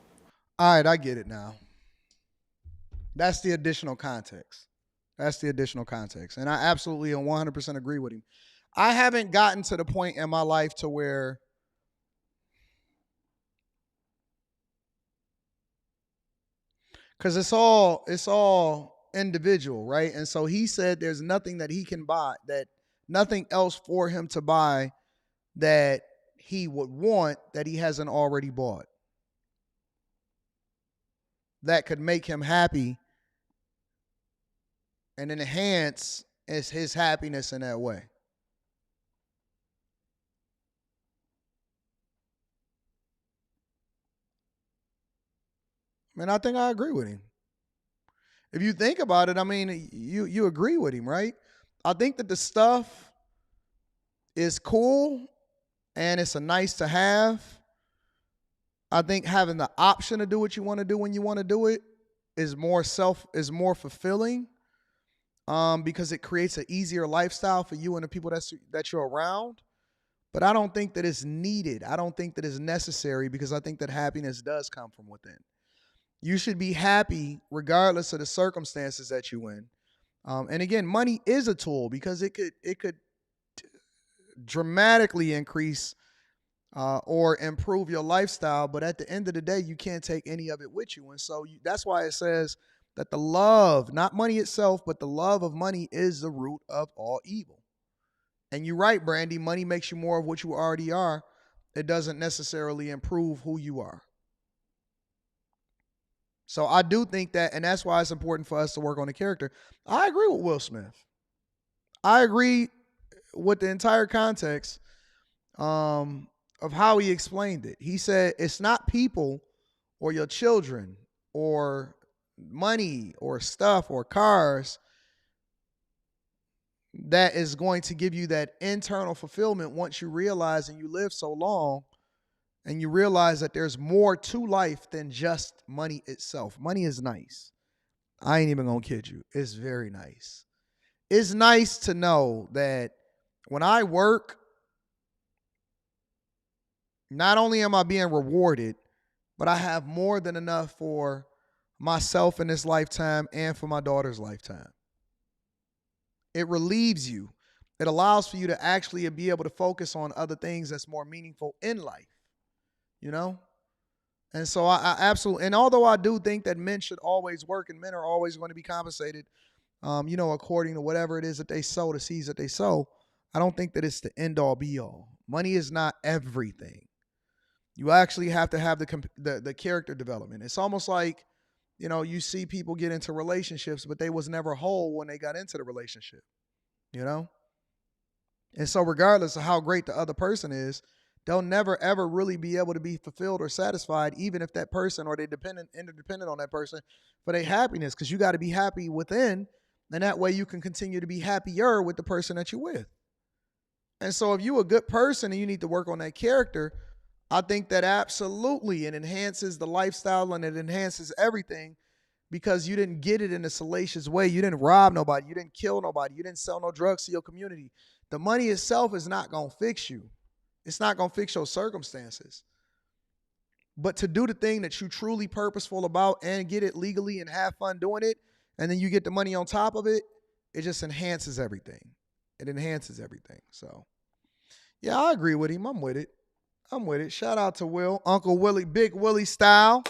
All right, I get it now. That's the additional context. And I absolutely and 100% agree with him. I haven't gotten to the point in my life to where because it's all individual, right? And so he said there's nothing that he can buy, that nothing else for him to buy that he would want that he hasn't already bought. That could make him happy and enhance his happiness in that way. And I think I agree with him. If you think about it, I mean, you agree with him, right? I think that the stuff is cool and it's a nice to have. I think having the option to do what you want to do when you want to do it is more fulfilling, because it creates an easier lifestyle for you and the people that you're around. But I don't think that it's needed. I don't think that it's necessary, because I think that happiness does come from within. You should be happy regardless of the circumstances that you're in. And again, money is a tool, because it could dramatically increase or improve your lifestyle. But at the end of the day, you can't take any of it with you. And so that's why it says that the love, not money itself, but the love of money is the root of all evil. And you're right, Brandy. Money makes you more of what you already are. It doesn't necessarily improve who you are. So I do think that, and that's why it's important for us to work on the character. I agree with Will Smith. I agree with the entire context of how he explained it. He said it's not people or your children or money or stuff or cars that is going to give you that internal fulfillment once you realize and you live so long and you realize that there's more to life than just money itself. Money is nice. I ain't even gonna kid you. It's very nice. It's nice to know that when I work, not only am I being rewarded, but I have more than enough for myself in this lifetime and for my daughter's lifetime. It relieves you. It allows for you to actually be able to focus on other things that's more meaningful in life. You know? And so I absolutely, and although I do think that men should always work and men are always going to be compensated, according to whatever it is that they sow, the seeds that they sow, I don't think that it's the end all be all. Money is not everything. You actually have to have the character development. It's almost like, you see people get into relationships, but they was never whole when they got into the relationship, And so regardless of how great the other person is, they'll never, ever really be able to be fulfilled or satisfied, even if that person or they interdependent on that person for their happiness, because you got to be happy within, and that way you can continue to be happier with the person that you're with. And so if you're a good person and you need to work on that character, I think that absolutely it enhances the lifestyle and it enhances everything, because you didn't get it in a salacious way. You didn't rob nobody. You didn't kill nobody. You didn't sell no drugs to your community. The money itself is not going to fix you. It's not going to fix your circumstances. But to do the thing that you're truly purposeful about and get it legally and have fun doing it, and then you get the money on top of it, it just enhances everything. It enhances everything. So, yeah, I agree with him. I'm with it. Shout out to Will. Uncle Willie, Big Willie style.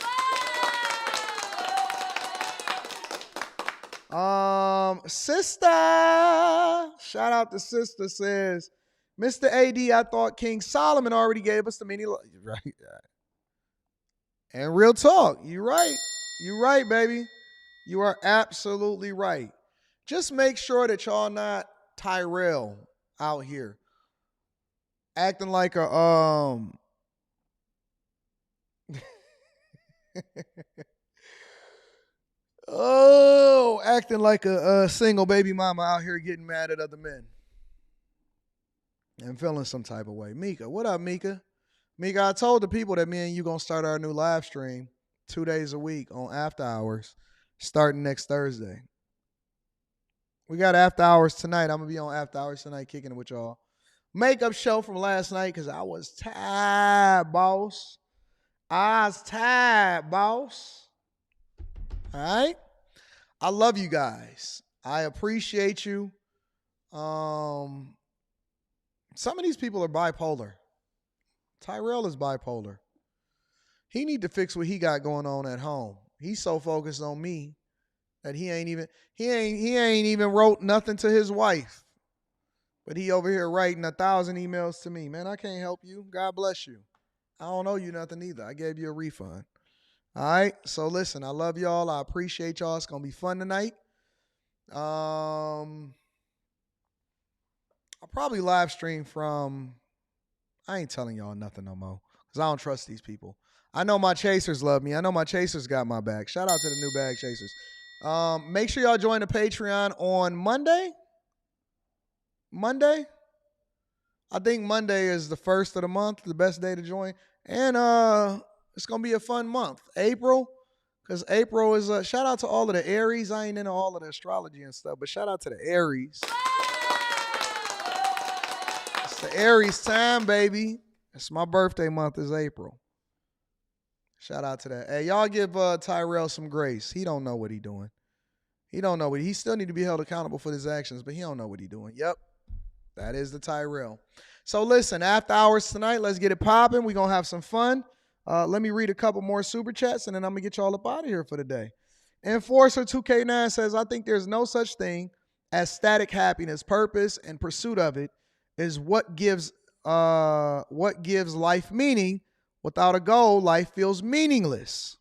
Sister. Shout out to sister, says, Mr. AD, I thought King Solomon already gave us the many. Right. And real talk, you're right. You're right, baby. You are absolutely right. Just make sure that y'all not Tyrell out here acting like a acting like a single baby mama out here getting mad at other men and feeling some type of way. Mika, what up, Mika? Mika, I told the people that me and you gonna start our new live stream 2 days a week on After Hours, starting next Thursday. We got After Hours tonight. I'm gonna be on After Hours tonight, kicking it with y'all. Makeup show from last night because I was tired, boss. I was tired, boss. All right. I love you guys. I appreciate you. Some of these people are bipolar. Tyrell is bipolar. He need to fix what he got going on at home. He's so focused on me that he ain't even wrote nothing to his wife. But he over here writing 1,000 emails to me. Man, I can't help you. God bless you. I don't owe you nothing either. I gave you a refund. All right. So listen, I love y'all. I appreciate y'all. It's gonna be fun tonight. I'll probably live stream from. I ain't telling y'all nothing no more because I don't trust these people. I know my chasers love me. I know my chasers got my back. Shout out to the new bag chasers. Make sure y'all join the Patreon on Monday. I think Monday is the first of the month, the best day to join. And it's gonna be a fun month. April, because April is a shout out to all of the Aries. I ain't into all of the astrology and stuff, but shout out to the Aries. It's the Aries time, baby. It's my birthday month is April. Shout out to that. Hey, y'all give Tyrell some grace. He don't know what he doing. He still need to be held accountable for his actions, but he don't know what he doing. Yep. That is the Tyrell. So listen, after hours tonight, let's get it popping. We're going to have some fun. Let me read a couple more super chats, and then I'm going to get y'all up out of here for the day. Enforcer 2K9 says, I think there's no such thing as static happiness. Purpose and pursuit of it is what gives life meaning. Without a goal, life feels meaningless.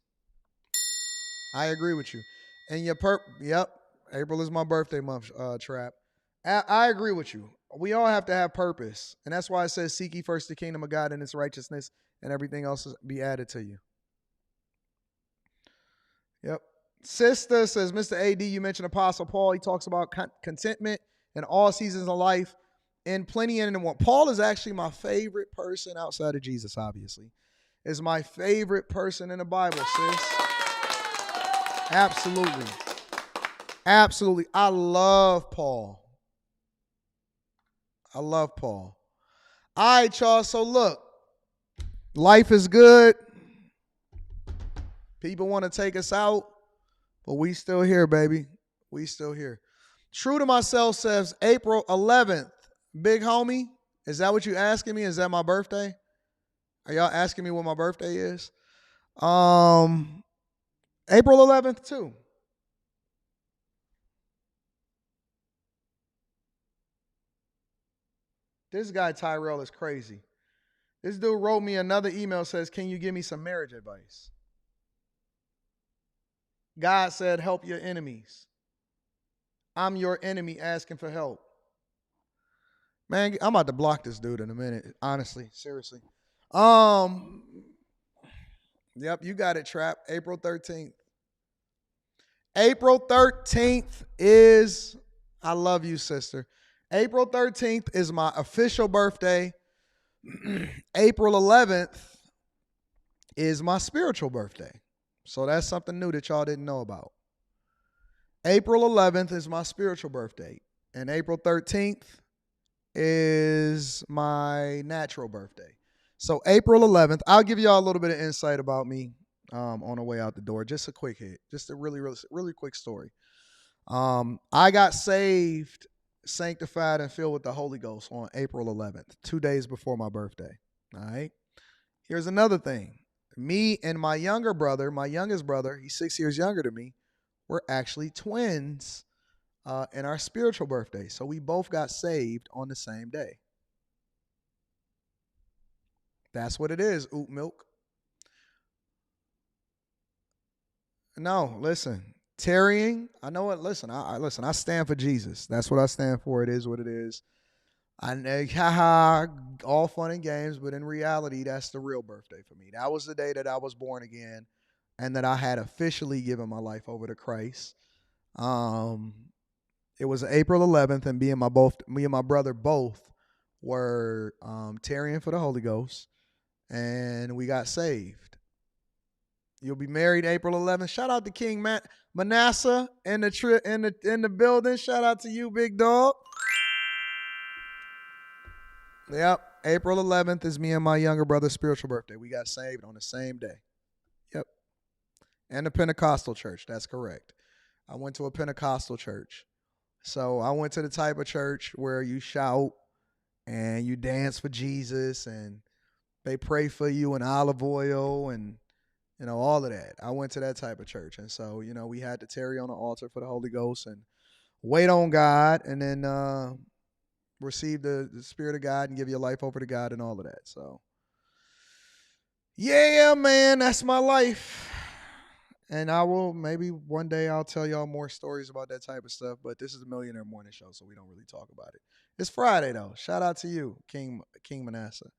I agree with you. And yep, April is my birthday month, Trap. I agree with you. We all have to have purpose. And that's why it says, seek ye first the kingdom of God and its righteousness, and everything else will be added to you. Yep. Sister says, Mr. AD, you mentioned Apostle Paul. He talks about contentment in all seasons of life and plenty in one. Paul is actually my favorite person outside of Jesus, obviously. Is my favorite person in the Bible, sis. Absolutely. Absolutely. I love Paul. All right, y'all. So look, life is good. People want to take us out, but we still here, baby. We still here. True to Myself says April 11th. Big homie, is that what you asking me? Is that my birthday? Are y'all asking me what my birthday is? April 11th too. This guy Tyrell is crazy. This dude wrote me another email, says, can you give me some marriage advice? God said, help your enemies. I'm your enemy asking for help. Man, I'm about to block this dude in a minute. Honestly, seriously. Yep, you got it, Trap. April 13th. April 13th is, I love you, sister. April 13th is my official birthday. April 11th is my spiritual birthday. So that's something new that y'all didn't know about. April 11th is my spiritual birthday. And April 13th is my natural birthday. So April 11th, I'll give y'all a little bit of insight about me on the way out the door. Just a quick hit. Just a really quick story. I got saved, sanctified, and filled with the Holy Ghost on April 11th, 2 days before my birthday. All right. Here's another thing. Me and my youngest brother, he's 6 years younger than me, we're actually twins in our spiritual birthday. So we both got saved on the same day. That's what it is, oat milk. No, listen. Tarrying, I know what. Listen, I stand for Jesus. That's what I stand for. It is what it is. I know, haha, all fun and games, but in reality, that's the real birthday for me. That was the day that I was born again, and that I had officially given my life over to Christ. It was April 11th, and me and my brother both were tarrying for the Holy Ghost, and we got saved. You'll be married April 11th. Shout out to King Manasseh in the building. Shout out to you, big dog. Yep. April 11th is me and my younger brother's spiritual birthday. We got saved on the same day. Yep. And the Pentecostal church. That's correct. I went to a Pentecostal church. So I went to the type of church where you shout and you dance for Jesus and they pray for you in olive oil and, all of that. I went to that type of church. And so, we had to tarry on the altar for the Holy Ghost and wait on God. And then, receive the Spirit of God and give your life over to God and all of that. So, yeah, man, that's my life. And I will, maybe one day I'll tell y'all more stories about that type of stuff, but this is the Millionaire Morning Show, so we don't really talk about it. It's Friday, though. Shout out to you, King Manasseh.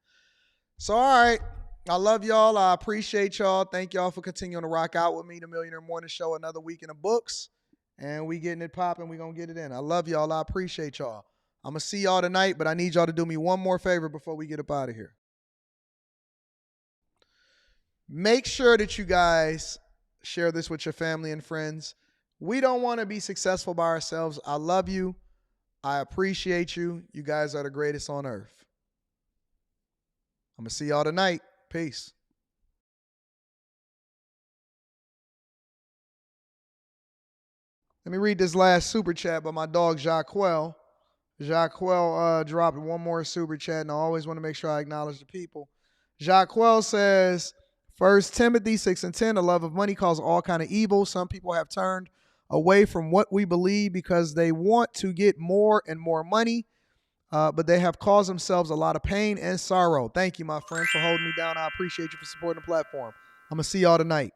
So, all right. I love y'all. I appreciate y'all. Thank y'all for continuing to rock out with me, the Millionaire Morning Show, another week in the books. And we getting it popping. We going to get it in. I love y'all. I appreciate y'all. I'm going to see y'all tonight, but I need y'all to do me one more favor before we get up out of here. Make sure that you guys share this with your family and friends. We don't want to be successful by ourselves. I love you. I appreciate you. You guys are the greatest on earth. I'm going to see y'all tonight. Peace. Let me read this last super chat by my dog, Jacquel. Jacquel dropped one more super chat, and I always want to make sure I acknowledge the people. Jacquel says, 1 Timothy 6:10, the love of money causes all kind of evil. Some people have turned away from what we believe because they want to get more and more money, but they have caused themselves a lot of pain and sorrow. Thank you, my friend, for holding me down. I appreciate you for supporting the platform. I'm going to see y'all tonight.